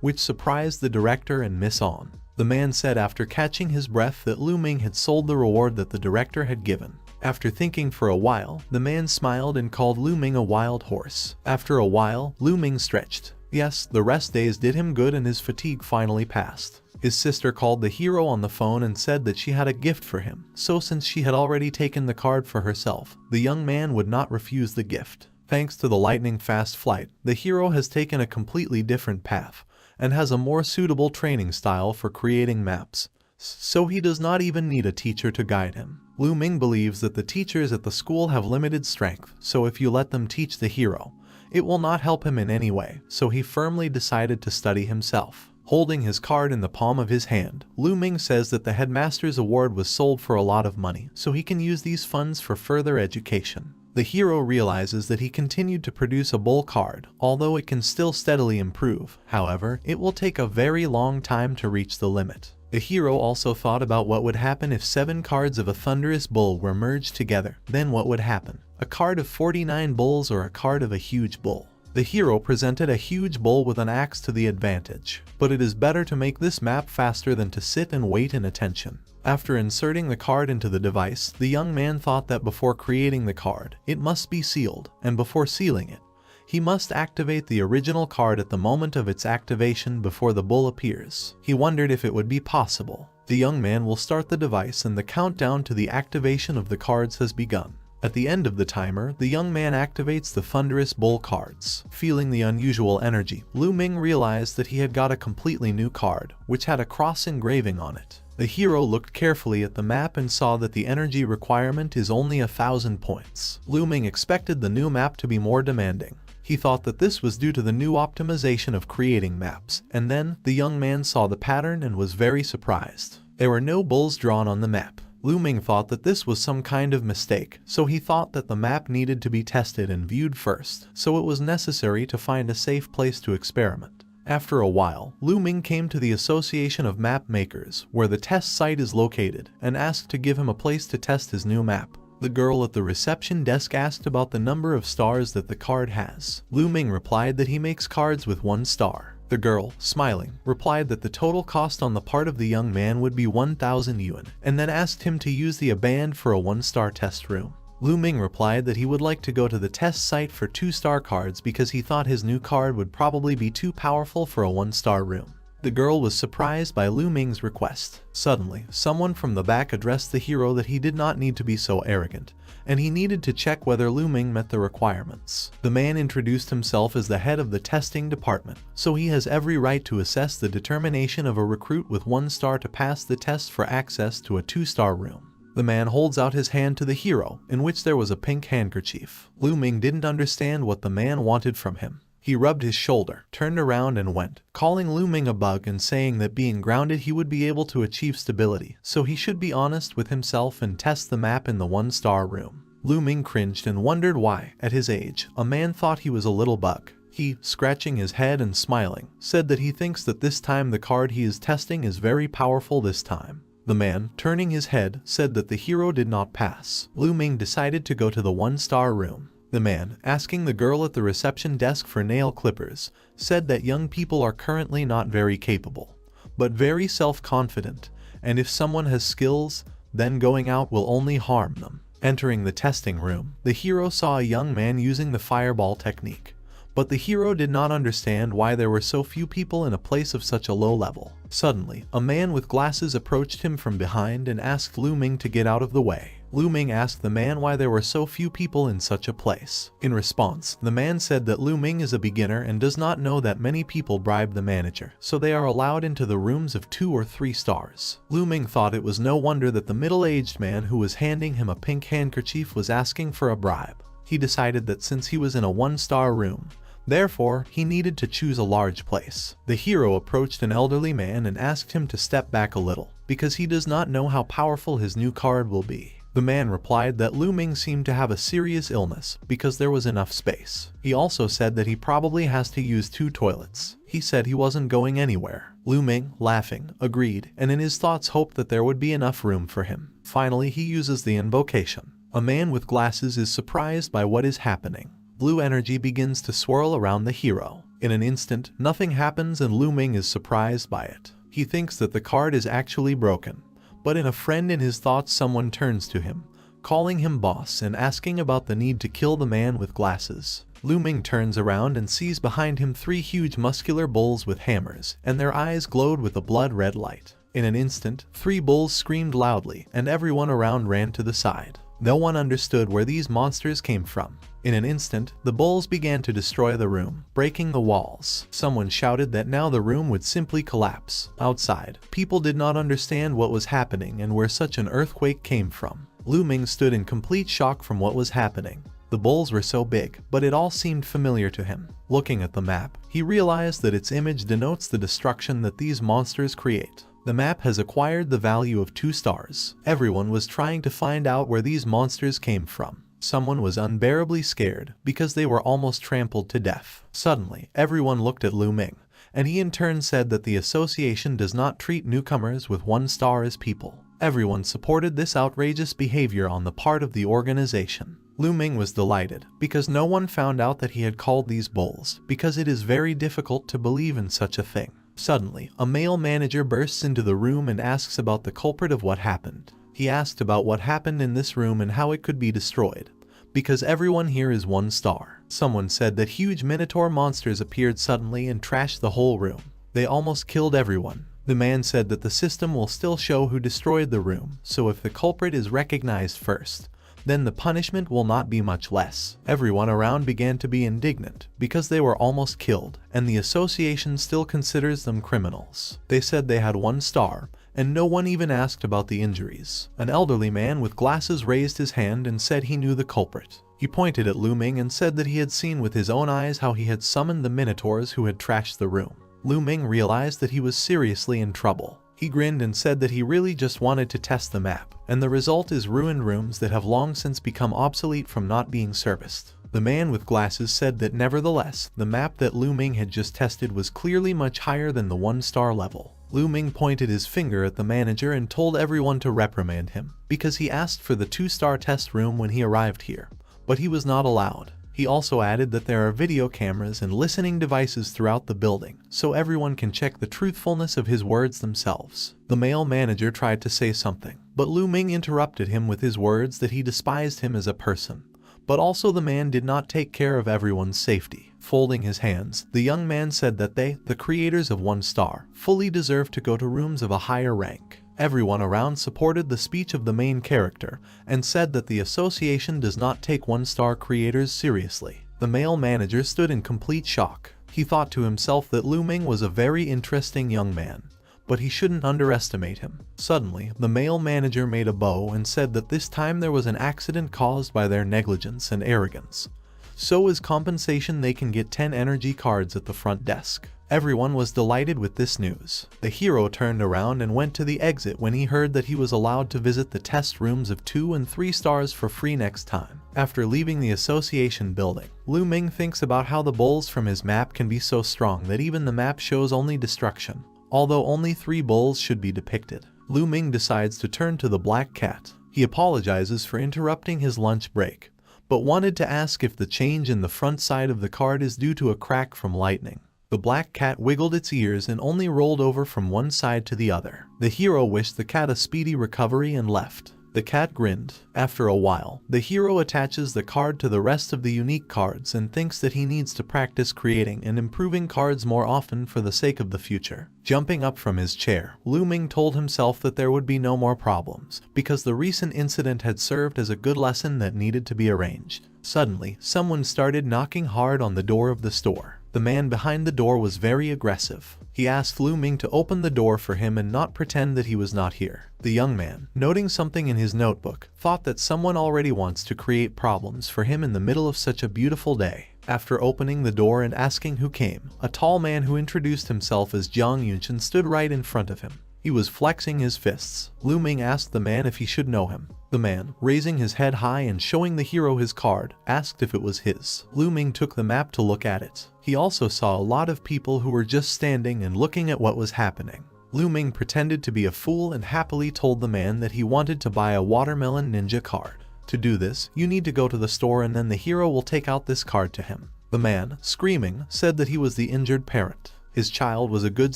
which surprised the director and Miss On. The man said after catching his breath that Lu Ming had sold the reward that the director had given. After thinking for a while, the man smiled and called Lu Ming a wild horse. After a while, Lu Ming stretched. Yes, the rest days did him good and his fatigue finally passed. His sister called the hero on the phone and said that she had a gift for him, so since she had already taken the card for herself, the young man would not refuse the gift. Thanks to the lightning-fast flight, the hero has taken a completely different path, and has a more suitable training style for creating maps, so he does not even need a teacher to guide him. Lu Ming believes that the teachers at the school have limited strength, so if you let them teach the hero, it will not help him in any way, so he firmly decided to study himself. Holding his card in the palm of his hand, Lu Ming says that the headmaster's award was sold for a lot of money, so he can use these funds for further education. The hero realizes that he continued to produce a bull card, although it can still steadily improve. However, it will take a very long time to reach the limit. The hero also thought about what would happen if 7 cards of a thunderous bull were merged together. Then what would happen? A card of 49 bulls or a card of a huge bull? The hero presented a huge bull with an axe to the advantage, but it is better to make this map faster than to sit and wait in attention. After inserting the card into the device, the young man thought that before creating the card, it must be sealed, and before sealing it, he must activate the original card at the moment of its activation before the bull appears. He wondered if it would be possible. The young man will start the device and the countdown to the activation of the cards has begun. At the end of the timer, the young man activates the thunderous bull cards. Feeling the unusual energy, Lu Ming realized that he had got a completely new card, which had a cross engraving on it. The hero looked carefully at the map and saw that the energy requirement is only 1,000 points. Lu Ming expected the new map to be more demanding. He thought that this was due to the new optimization of creating maps, and then the young man saw the pattern and was very surprised. There were no bulls drawn on the map. Lu Ming thought that this was some kind of mistake, so he thought that the map needed to be tested and viewed first, so it was necessary to find a safe place to experiment. After a while, Lu Ming came to the Association of Map Makers, where the test site is located, and asked to give him a place to test his new map. The girl at the reception desk asked about the number of stars that the card has. Lu Ming replied that he makes cards with 1 star. The girl, smiling, replied that the total cost on the part of the young man would be 1,000 yuan, and then asked him to use the band for a 1-star test room. Lu Ming replied that he would like to go to the test site for 2-star cards because he thought his new card would probably be too powerful for a 1-star room. The girl was surprised by Lu Ming's request. Suddenly, someone from the back addressed the hero that he did not need to be so arrogant, and he needed to check whether Lu Ming met the requirements. The man introduced himself as the head of the testing department, so he has every right to assess the determination of a recruit with 1 star to pass the test for access to a 2-star room. The man holds out his hand to the hero, in which there was a pink handkerchief. Lu Ming didn't understand what the man wanted from him. He rubbed his shoulder, turned around and went, calling Lu Ming a bug and saying that being grounded he would be able to achieve stability, so he should be honest with himself and test the map in the 1-star room. Lu Ming cringed and wondered why, at his age, a man thought he was a little bug. He, scratching his head and smiling, said that he thinks that this time the card he is testing is very powerful this time. The man, turning his head, said that the hero did not pass. Lu Ming decided to go to the 1-star room. The man, asking the girl at the reception desk for nail clippers, said that young people are currently not very capable, but very self-confident, and if someone has skills, then going out will only harm them. Entering the testing room, the hero saw a young man using the fireball technique, but the hero did not understand why there were so few people in a place of such a low level. Suddenly, a man with glasses approached him from behind and asked Lu Ming to get out of the way. Lu Ming asked the man why there were so few people in such a place. In response, the man said that Lu Ming is a beginner and does not know that many people bribe the manager, so they are allowed into the rooms of 2 or 3 stars. Lu Ming thought it was no wonder that the middle-aged man who was handing him a pink handkerchief was asking for a bribe. He decided that since he was in a 1-star room, therefore, he needed to choose a large place. The hero approached an elderly man and asked him to step back a little. because he does not know how powerful his new card will be. The man replied that Lu Ming seemed to have a serious illness because there was enough space. He also said that he probably has to use 2 toilets. He said he wasn't going anywhere. Lu Ming, laughing, agreed, and in his thoughts hoped that there would be enough room for him. Finally, he uses the invocation. A man with glasses is surprised by what is happening. Blue energy begins to swirl around the hero. In an instant, nothing happens and Lu Ming is surprised by it. He thinks that the card is actually broken. But in a friend in his thoughts, someone turns to him, calling him boss and asking about the need to kill the man with glasses. Lu Ming turns around and sees behind him 3 huge muscular bulls with hammers, and their eyes glowed with a blood-red light. In an instant, 3 bulls screamed loudly, and everyone around ran to the side. No one understood where these monsters came from. In an instant, the bulls began to destroy the room, breaking the walls. Someone shouted that now the room would simply collapse. Outside, people did not understand what was happening and where such an earthquake came from. Lu Ming stood in complete shock from what was happening. The bulls were so big, but it all seemed familiar to him. Looking at the map, he realized that its image denotes the destruction that these monsters create. The map has acquired the value of 2 stars. Everyone was trying to find out where these monsters came from. Someone was unbearably scared because they were almost trampled to death. Suddenly, everyone looked at Lu Ming, and he in turn said that the association does not treat newcomers with 1 star as people. Everyone supported this outrageous behavior on the part of the organization. Lu Ming was delighted because no one found out that he had called these bulls, because it is very difficult to believe in such a thing. Suddenly, a male manager bursts into the room and asks about the culprit of what happened. He asked about what happened in this room and how it could be destroyed, because everyone here is 1 star. Someone said that huge minotaur monsters appeared suddenly and trashed the whole room. They almost killed everyone. The man said that the system will still show who destroyed the room, so if the culprit is recognized first, then the punishment will not be much less. Everyone around began to be indignant because they were almost killed, and the association still considers them criminals. They said they had 1 star, and no one even asked about the injuries. An elderly man with glasses raised his hand and said he knew the culprit. He pointed at Lu Ming and said that he had seen with his own eyes how he had summoned the minotaurs who had trashed the room. Lu Ming realized that he was seriously in trouble. He grinned and said that he really just wanted to test the map, and the result is ruined rooms that have long since become obsolete from not being serviced. The man with glasses said that nevertheless, the map that Lu Ming had just tested was clearly much higher than the 1 star level. Lu Ming pointed his finger at the manager and told everyone to reprimand him, because he asked for the 2-star test room when he arrived here, but he was not allowed. He also added that there are video cameras and listening devices throughout the building, so everyone can check the truthfulness of his words themselves. The male manager tried to say something, but Lu Ming interrupted him with his words that he despised him as a person. But also the man did not take care of everyone's safety. Folding his hands, the young man said that they, the creators of 1 star, fully deserve to go to rooms of a higher rank. Everyone around supported the speech of the main character and said that the association does not take 1-star creators seriously. The male manager stood in complete shock. He thought to himself that Lu Ming was a very interesting young man, but he shouldn't underestimate him. Suddenly, the male manager made a bow and said that this time there was an accident caused by their negligence and arrogance. So as compensation they can get 10 energy cards at the front desk. Everyone was delighted with this news. The hero turned around and went to the exit when he heard that he was allowed to visit the test rooms of 2 and 3 stars for free next time. After leaving the association building, Lu Ming thinks about how the bulls from his map can be so strong that even the map shows only destruction, although only 3 bulls should be depicted. Lu Ming decides to turn to the black cat. He apologizes for interrupting his lunch break, but wanted to ask if the change in the front side of the card is due to a crack from lightning. The black cat wiggled its ears and only rolled over from one side to the other. The hero wished the cat a speedy recovery and left. The cat grinned. After a while, the hero attaches the card to the rest of the unique cards and thinks that he needs to practice creating and improving cards more often for the sake of the future. Jumping up from his chair, Lu Ming told himself that there would be no more problems, because the recent incident had served as a good lesson that needed to be arranged. Suddenly, someone started knocking hard on the door of the store. The man behind the door was very aggressive. He asked Lu Ming to open the door for him and not pretend that he was not here. The young man, noting something in his notebook, thought that someone already wants to create problems for him in the middle of such a beautiful day. After opening the door and asking who came, a tall man who introduced himself as Jiang Yunshan stood right in front of him. He was flexing his fists. Lu Ming asked the man if he should know him. The man, raising his head high and showing the hero his card, asked if it was his. Lu Ming took the map to look at it. He also saw a lot of people who were just standing and looking at what was happening. Lu Ming pretended to be a fool and happily told the man that he wanted to buy a watermelon ninja card. To do this, you need to go to the store and then the hero will take out this card to him. The man, screaming, said that he was the injured parent. His child was a good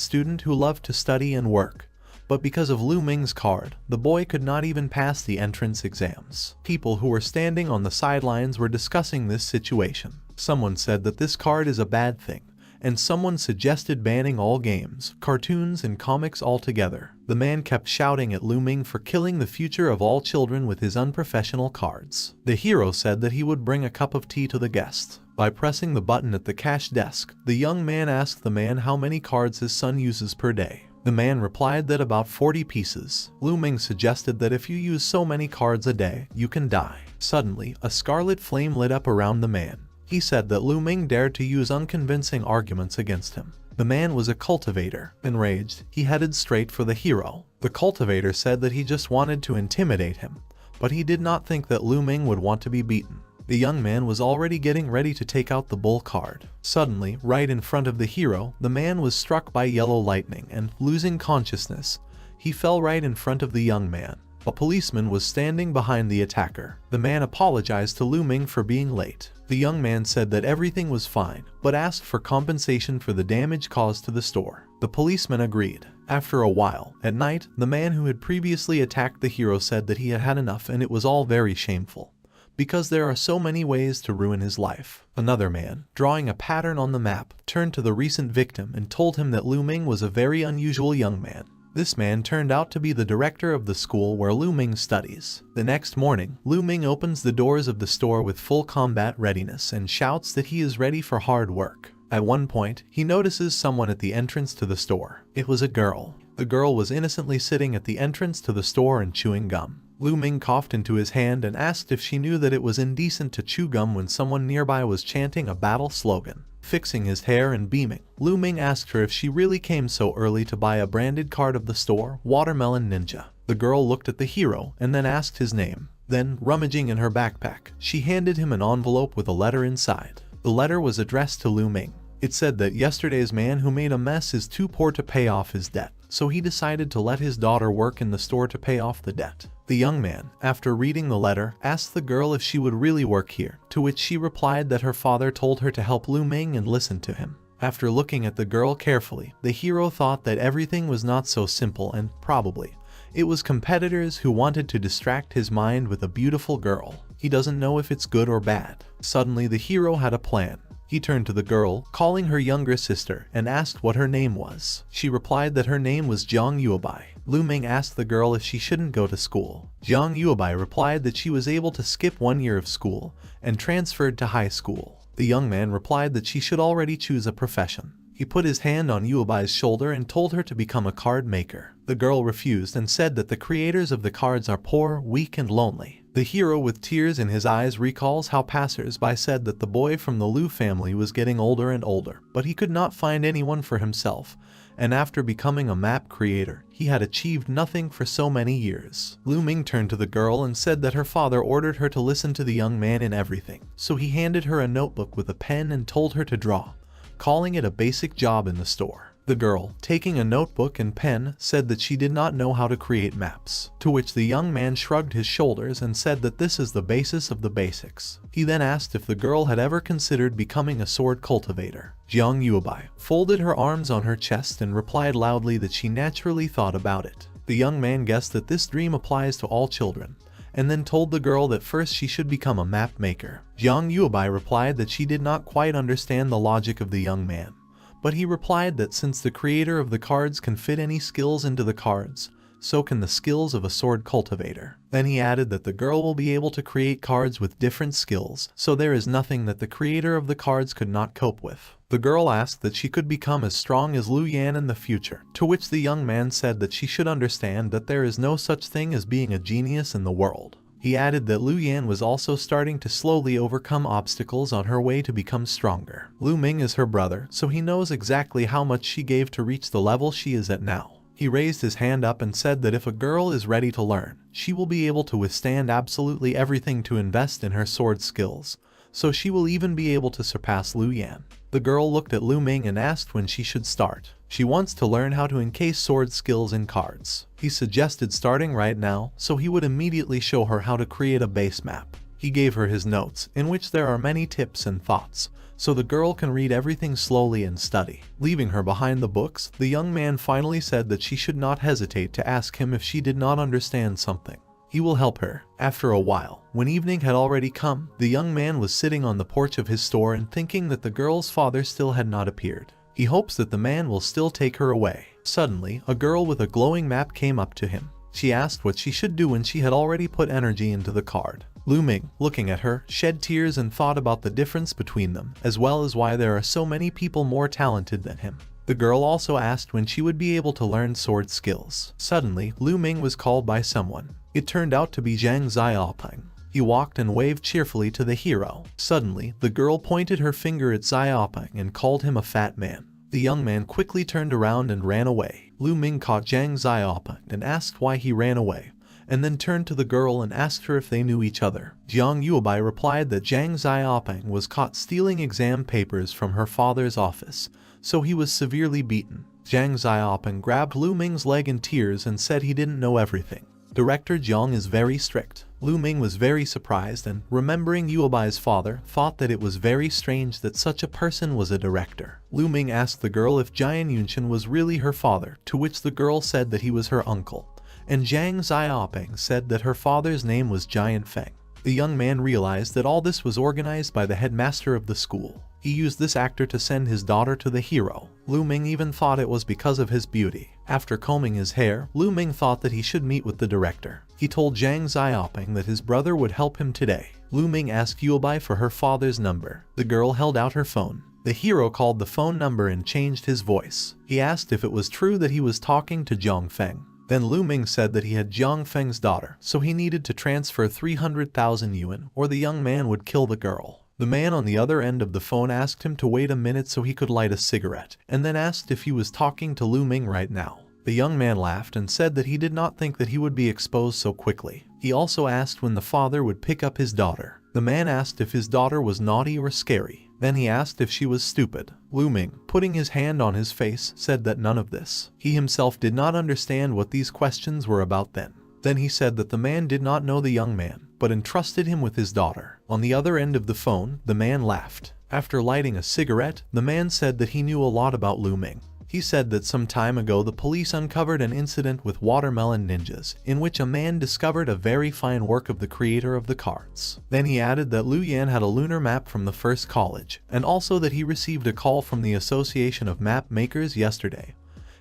student who loved to study and work. But because of Lu Ming's card, the boy could not even pass the entrance exams. People who were standing on the sidelines were discussing this situation. Someone said that this card is a bad thing, and someone suggested banning all games, cartoons, and comics altogether. The man kept shouting at Lu Ming for killing the future of all children with his unprofessional cards. The hero said that he would bring a cup of tea to the guest. By pressing the button at the cash desk, the young man asked the man how many cards his son uses per day. The man replied that about 40 pieces. Lu Ming suggested that if you use so many cards a day, you can die. Suddenly, a scarlet flame lit up around the man. He said that Lu Ming dared to use unconvincing arguments against him. The man was a cultivator. Enraged, he headed straight for the hero. The cultivator said that he just wanted to intimidate him, but he did not think that Lu Ming would want to be beaten. The young man was already getting ready to take out the bull card. Suddenly, right in front of the hero, the man was struck by yellow lightning and, losing consciousness, he fell right in front of the young man. A policeman was standing behind the attacker. The man apologized to Lu Ming for being late. The young man said that everything was fine, but asked for compensation for the damage caused to the store. The policeman agreed. After a while, at night, the man who had previously attacked the hero said that he had had enough and it was all very shameful, because there are so many ways to ruin his life. Another man, drawing a pattern on the map, turned to the recent victim and told him that Lu Ming was a very unusual young man. This man turned out to be the director of the school where Lu Ming studies. The next morning, Lu Ming opens the doors of the store with full combat readiness and shouts that he is ready for hard work. At one point, he notices someone at the entrance to the store. It was a girl. The girl was innocently sitting at the entrance to the store and chewing gum. Lu Ming coughed into his hand and asked if she knew that it was indecent to chew gum when someone nearby was chanting a battle slogan. Fixing his hair and beaming, Lu Ming asked her if she really came so early to buy a branded card of the store, Watermelon Ninja. The girl looked at the hero and then asked his name. Then, rummaging in her backpack, she handed him an envelope with a letter inside. The letter was addressed to Lu Ming. It said that yesterday's man who made a mess is too poor to pay off his debt, so he decided to let his daughter work in the store to pay off the debt. The young man, after reading the letter, asked the girl if she would really work here, to which she replied that her father told her to help Lu Ming and listen to him. After looking at the girl carefully, the hero thought that everything was not so simple and, probably, it was competitors who wanted to distract his mind with a beautiful girl. He doesn't know if it's good or bad. Suddenly the hero had a plan. He turned to the girl, calling her younger sister, and asked what her name was. She replied that her name was Jiang Yuebai. Lu Ming asked the girl if she shouldn't go to school. Jiang Yuebai replied that she was able to skip 1 year of school and transferred to high school. The young man replied that she should already choose a profession. He put his hand on Yuebai's shoulder and told her to become a card maker. The girl refused and said that the creators of the cards are poor, weak, and lonely. The hero, with tears in his eyes, recalls how passers-by said that the boy from the Liu family was getting older and older, but he could not find anyone for himself, and after becoming a map creator, he had achieved nothing for so many years. Lu Ming turned to the girl and said that her father ordered her to listen to the young man in everything, so he handed her a notebook with a pen and told her to draw, calling it a basic job in the store. The girl, taking a notebook and pen, said that she did not know how to create maps, to which the young man shrugged his shoulders and said that this is the basis of the basics. He then asked if the girl had ever considered becoming a sword cultivator. Jiang Yuebai folded her arms on her chest and replied loudly that she naturally thought about it. The young man guessed that this dream applies to all children, and then told the girl that first she should become a map maker. Jiang Yuebai replied that she did not quite understand the logic of the young man, but he replied that since the creator of the cards can fit any skills into the cards, so can the skills of a sword cultivator. Then he added that the girl will be able to create cards with different skills, so there is nothing that the creator of the cards could not cope with. The girl asked that she could become as strong as Liu Yan in the future, to which the young man said that she should understand that there is no such thing as being a genius in the world. He added that Liu Yan was also starting to slowly overcome obstacles on her way to become stronger. Lu Ming is her brother, so he knows exactly how much she gave to reach the level she is at now. He raised his hand up and said that if a girl is ready to learn, she will be able to withstand absolutely everything to invest in her sword skills, so she will even be able to surpass Liu Yan. The girl looked at Lu Ming and asked when she should start. She wants to learn how to encase sword skills in cards. He suggested starting right now, so he would immediately show her how to create a base map. He gave her his notes, in which there are many tips and thoughts, so the girl can read everything slowly and study. Leaving her behind the books, the young man finally said that she should not hesitate to ask him if she did not understand something. He will help her. After a while, when evening had already come, the young man was sitting on the porch of his store and thinking that the girl's father still had not appeared. He hopes that the man will still take her away. Suddenly, a girl with a glowing map came up to him. She asked what she should do when she had already put energy into the card. Lu Ming, looking at her, shed tears and thought about the difference between them, as well as why there are so many people more talented than him. The girl also asked when she would be able to learn sword skills. Suddenly, Lu Ming was called by someone. It turned out to be Zhang Xiaoping. He walked and waved cheerfully to the hero. Suddenly, the girl pointed her finger at Xiaoping and called him a fat man. The young man quickly turned around and ran away. Lu Ming caught Zhang Xiaoping and asked why he ran away, and then turned to the girl and asked her if they knew each other. Jiang Yuebai replied that Zhang Xiaoping was caught stealing exam papers from her father's office, so he was severely beaten. Zhang Xiaoping grabbed Lu Ming's leg in tears and said he didn't know everything. Director Jiang is very strict. Lu Ming was very surprised and, remembering Yuebai's father, thought that it was very strange that such a person was a director. Lu Ming asked the girl if Jian Yunqian was really her father, to which the girl said that he was her uncle, and Zhang Xiaoping said that her father's name was Giant Feng. The young man realized that all this was organized by the headmaster of the school. He used this actor to send his daughter to the hero. Lu Ming even thought it was because of his beauty. After combing his hair, Lu Ming thought that he should meet with the director. He told Zhang Xiaoping that his brother would help him today. Lu Ming asked Yuebai for her father's number. The girl held out her phone. The hero called the phone number and changed his voice. He asked if it was true that he was talking to Jiang Feng. Then Lu Ming said that he had Jiang Feng's daughter, so he needed to transfer 300,000 yuan or the young man would kill the girl. The man on the other end of the phone asked him to wait a minute so he could light a cigarette, and then asked if he was talking to Lu Ming right now. The young man laughed and said that he did not think that he would be exposed so quickly. He also asked when the father would pick up his daughter. The man asked if his daughter was naughty or scary. Then he asked if she was stupid. Lu Ming, putting his hand on his face, said that none of this. He himself did not understand what these questions were about then. Then he said that the man did not know the young man, but entrusted him with his daughter. On the other end of the phone, the man laughed. After lighting a cigarette, the man said that he knew a lot about Lu Ming. He said that some time ago the police uncovered an incident with watermelon ninjas, in which a man discovered a very fine work of the creator of the cards. Then he added that Liu Yan had a lunar map from the first college, and also that he received a call from the Association of Map Makers yesterday,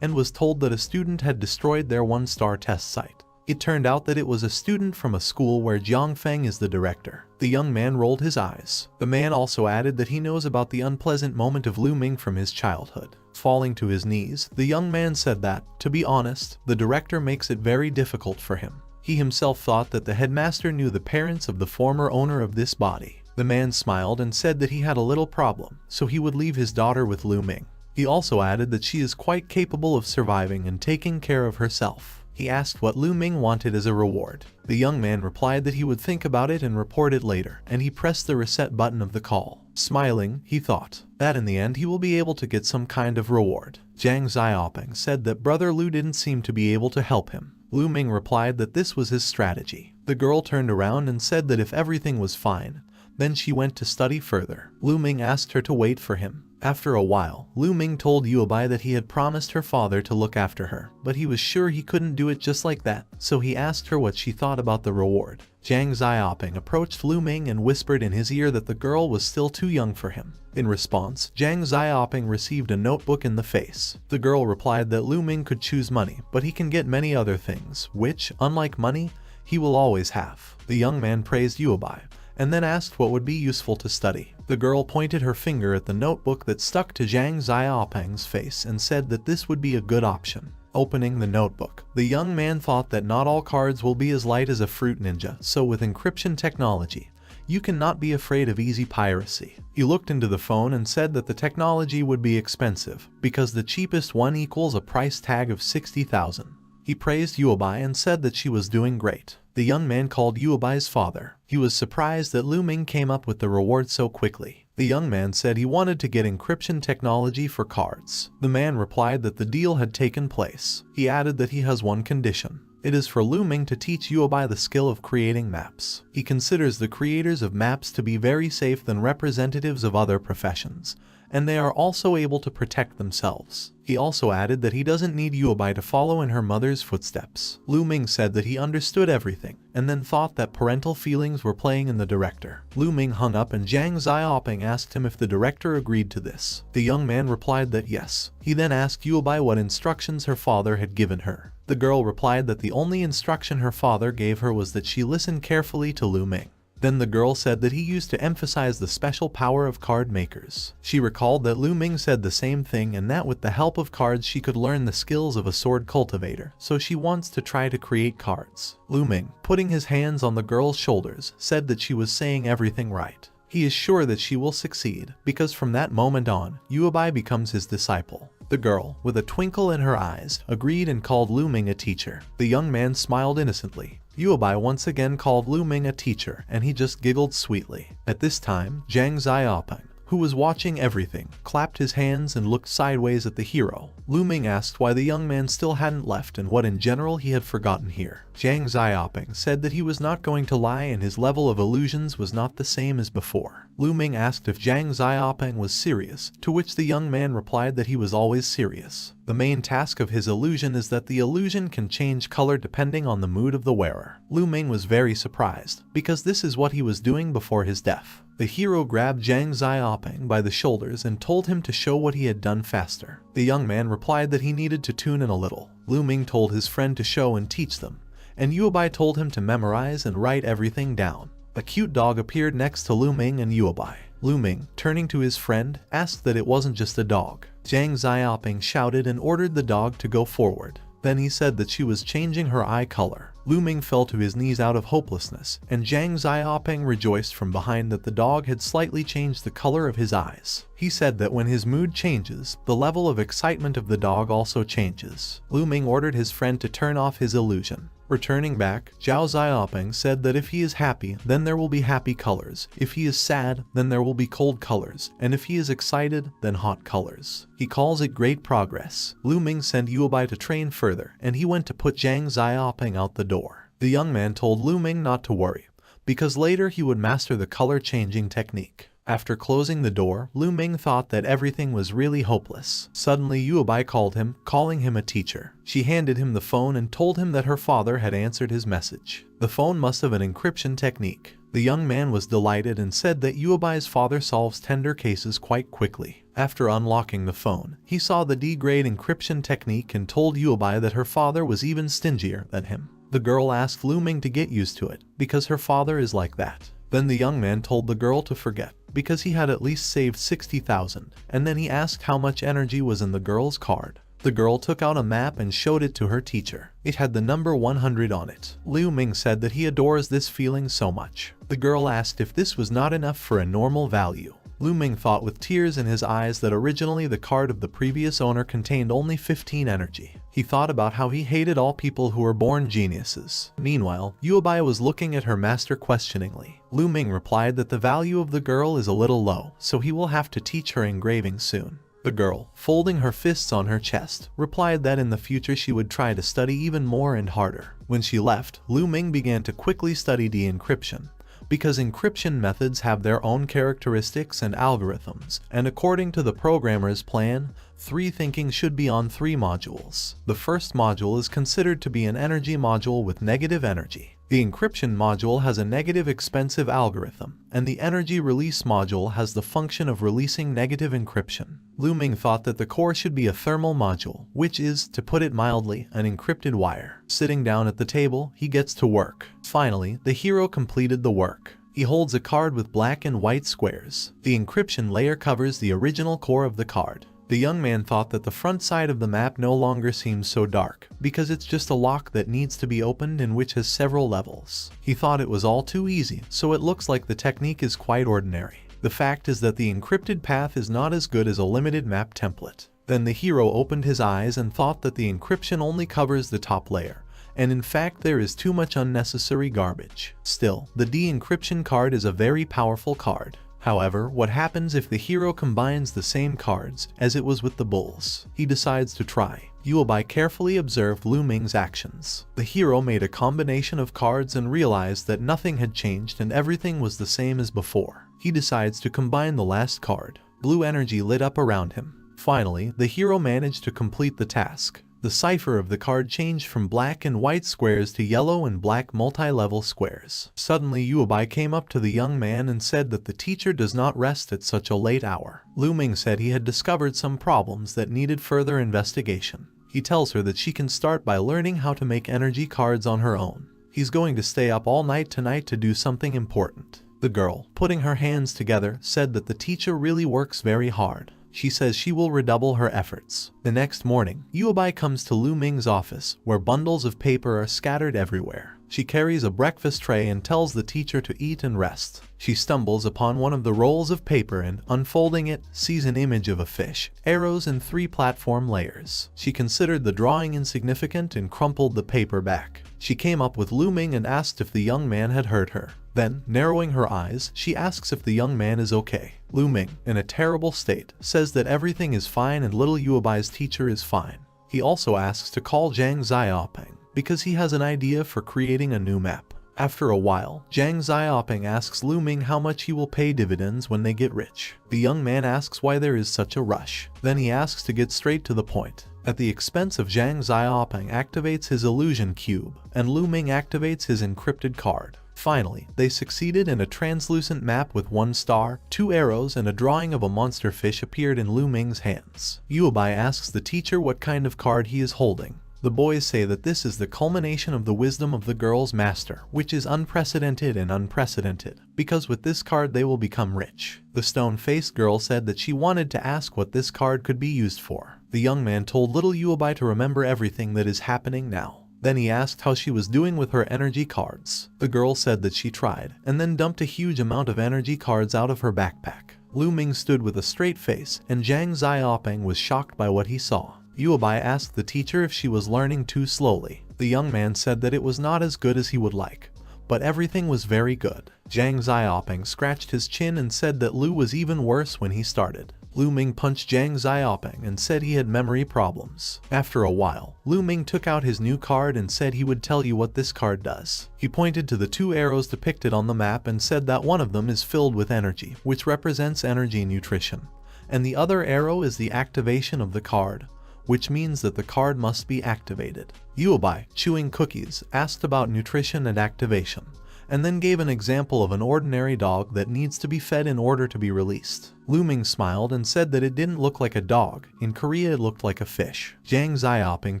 and was told that a student had destroyed their one-star test site. It turned out that it was a student from a school where Jiang Feng is the director. The young man rolled his eyes. The man also added that he knows about the unpleasant moment of Lu Ming from his childhood. Falling to his knees, the young man said that, to be honest, the director makes it very difficult for him. He himself thought that the headmaster knew the parents of the former owner of this body. The man smiled and said that he had a little problem, so he would leave his daughter with Lu Ming. He also added that she is quite capable of surviving and taking care of herself. He asked what Lu Ming wanted as a reward. The young man replied that he would think about it and report it later, and he pressed the reset button of the call. Smiling, he thought that in the end he will be able to get some kind of reward. Zhang Xiaoping said that brother Lu didn't seem to be able to help him. Lu Ming replied that this was his strategy. The girl turned around and said that if everything was fine, then she went to study further. Lu Ming asked her to wait for him. After a while, Lu Ming told Yuebai that he had promised her father to look after her, but he was sure he couldn't do it just like that, so he asked her what she thought about the reward. Zhang Xiaoping approached Lu Ming and whispered in his ear that the girl was still too young for him. In response, Zhang Xiaoping received a notebook in the face. The girl replied that Lu Ming could choose money, but he can get many other things, which, unlike money, he will always have. The young man praised Yuebai, and then asked what would be useful to study. The girl pointed her finger at the notebook that stuck to Zhang Xiaoping's face and said that this would be a good option. Opening the notebook, the young man thought that not all cards will be as light as a fruit ninja, so with encryption technology, You cannot be afraid of easy piracy. He looked into the phone and said that the technology would be expensive, because the cheapest one equals a price tag of 60,000. He praised Yuobei and said that she was doing great. The young man called Yuobei's father. He was surprised that Lu Ming came up with the reward so quickly. The young man said he wanted to get encryption technology for cards. The man replied that the deal had taken place. He added that he has one condition. It is for Lu Ming to teach Yuobei the skill of creating maps. He considers the creators of maps to be very safe than representatives of other professions, and they are also able to protect themselves. He also added that he doesn't need Yuobei to follow in her mother's footsteps. Lu Ming said that he understood everything, and then thought that parental feelings were playing in the director. Lu Ming hung up and Zhang Xiaoping asked him if the director agreed to this. The young man replied that yes. He then asked Yuobei what instructions her father had given her. The girl replied that the only instruction her father gave her was that she listen carefully to Lu Ming. Then the girl said that he used to emphasize the special power of card makers. She recalled that Lu Ming said the same thing and that with the help of cards she could learn the skills of a sword cultivator, so she wants to try to create cards. Lu Ming, putting his hands on the girl's shoulders, said that she was saying everything right. He is sure that she will succeed, because from that moment on, Yuobei becomes his disciple. The girl, with a twinkle in her eyes, agreed and called Lu Ming a teacher. The young man smiled innocently. Yuobei once again called Lu Ming a teacher, and he just giggled sweetly. At this time, Zhang Xiaoping, who was watching everything, clapped his hands and looked sideways at the hero. Lu Ming asked why the young man still hadn't left and what in general he had forgotten here. Zhang Xiaoping said that he was not going to lie and his level of illusions was not the same as before. Lu Ming asked if Zhang Xiaoping was serious, to which the young man replied that he was always serious. The main task of his illusion is that the illusion can change color depending on the mood of the wearer. Lu Ming was very surprised, because this is what he was doing before his death. The hero grabbed Zhang Xiaoping by the shoulders and told him to show what he had done faster. The young man replied that he needed to tune in a little. Lu Ming told his friend to show and teach them, and Yuobei told him to memorize and write everything down. A cute dog appeared next to Lu Ming and Yuobei. Lu Ming, turning to his friend, asked that it wasn't just a dog. Zhang Xiaoping shouted and ordered the dog to go forward. Then he said that she was changing her eye color. Lu Ming fell to his knees out of hopelessness, and Zhang Xiaoping rejoiced from behind that the dog had slightly changed the color of his eyes. He said that when his mood changes, the level of excitement of the dog also changes. Lu Ming ordered his friend to turn off his illusion. Returning back, Zhao Xiaoping said that if he is happy, then there will be happy colors. If he is sad, then there will be cold colors. And if he is excited, then hot colors. He calls it great progress. Lu Ming sent Yuobei to train further, and he went to put Zhang Xiaoping out the door. The young man told Lu Ming not to worry, because later he would master the color-changing technique. After closing the door, Lu Ming thought that everything was really hopeless. Suddenly Yuobei called him, calling him a teacher. She handed him the phone and told him that her father had answered his message. The phone must have an encryption technique. The young man was delighted and said that Yuobei's father solves tender cases quite quickly. After unlocking the phone, he saw the D-grade encryption technique and told Yuobei that her father was even stingier than him. The girl asked Lu Ming to get used to it, because her father is like that. Then the young man told the girl to forget, because he had at least saved 60,000, and then he asked how much energy was in the girl's card. The girl took out a map and showed it to her teacher. It had the number 100 on it. Lu Ming said that he adores this feeling so much. The girl asked if this was not enough for a normal value. Lu Ming thought with tears in his eyes that originally the card of the previous owner contained only 15 energy. He thought about how he hated all people who were born geniuses. Meanwhile, Yuobei was looking at her master questioningly. Lu Ming replied that the value of the girl is a little low, so he will have to teach her engraving soon. The girl, folding her fists on her chest, replied that in the future she would try to study even more and harder. When she left, Lu Ming began to quickly study de-encryption, because encryption methods have their own characteristics and algorithms, and according to the programmer's plan, 3 thinking should be on 3 modules. The first module is considered to be an energy module with negative energy. The encryption module has a negative expensive algorithm, and the energy release module has the function of releasing negative encryption. Lu Ming thought that the core should be a thermal module, which is, to put it mildly, an encrypted wire. Sitting down at the table, he gets to work. Finally, the hero completed the work. He holds a card with black and white squares. The encryption layer covers the original core of the card. The young man thought that the front side of the map no longer seems so dark, because it's just a lock that needs to be opened and which has several levels. He thought it was all too easy, so it looks like the technique is quite ordinary. The fact is that the encrypted path is not as good as a limited map template. Then the hero opened his eyes and thought that the encryption only covers the top layer, and in fact there is too much unnecessary garbage. Still, the de-encryption card is a very powerful card. However, what happens if the hero combines the same cards as it was with the bulls? He decides to try. Yuobai carefully observed Lu Ming's actions. The hero made a combination of cards and realized that nothing had changed and everything was the same as before. He decides to combine the last card. Blue energy lit up around him. Finally, the hero managed to complete the task. The cipher of the card changed from black and white squares to yellow and black multi-level squares. Suddenly Yuobai came up to the young man and said that the teacher does not rest at such a late hour. Lu Ming said he had discovered some problems that needed further investigation. He tells her that she can start by learning how to make energy cards on her own. He's going to stay up all night tonight to do something important. The girl, putting her hands together, said that the teacher really works very hard. She says she will redouble her efforts. The next morning, Yuobai comes to Lu Ming's office, where bundles of paper are scattered everywhere. She carries a breakfast tray and tells the teacher to eat and rest. She stumbles upon one of the rolls of paper and, unfolding it, sees an image of a fish, arrows and 3 platform layers. She considered the drawing insignificant and crumpled the paper back. She came up with Lu Ming and asked if the young man had hurt her. Then, narrowing her eyes, she asks if the young man is okay. Lu Ming, in a terrible state, says that everything is fine and little Yuobai's teacher is fine. He also asks to call Zhang Xiaoping, because he has an idea for creating a new map. After a while, Zhang Xiaoping asks Lu Ming how much he will pay dividends when they get rich. The young man asks why there is such a rush. Then he asks to get straight to the point. At the expense of Zhang Xiaoping activates his illusion cube, and Lu Ming activates his encrypted card. Finally, they succeeded and a translucent map with 1 star, 2 arrows and a drawing of a monster fish appeared in Lu Ming's hands. Yuobai asks the teacher what kind of card he is holding. The boys say that this is the culmination of the wisdom of the girl's master, which is unprecedented and unprecedented, because with this card they will become rich. The stone-faced girl said that she wanted to ask what this card could be used for. The young man told little Yuobai to remember everything that is happening now. Then he asked how she was doing with her energy cards. The girl said that she tried, and then dumped a huge amount of energy cards out of her backpack. Lu Ming stood with a straight face, and Zhang Xiaoping was shocked by what he saw. Yuobai asked the teacher if she was learning too slowly. The young man said that it was not as good as he would like, but everything was very good. Zhang Xiaoping scratched his chin and said that Lu was even worse when he started. Lu Ming punched Zhang Xiaoping and said he had memory problems. After a while, Lu Ming took out his new card and said he would tell you what this card does. He pointed to the 2 arrows depicted on the map and said that one of them is filled with energy, which represents energy nutrition, and the other arrow is the activation of the card, which means that the card must be activated. Yuobai, chewing cookies, asked about nutrition and activation, and then gave an example of an ordinary dog that needs to be fed in order to be released. Lu Ming smiled and said that it didn't look like a dog. In Korea it looked like a fish. Zhang Xiaoping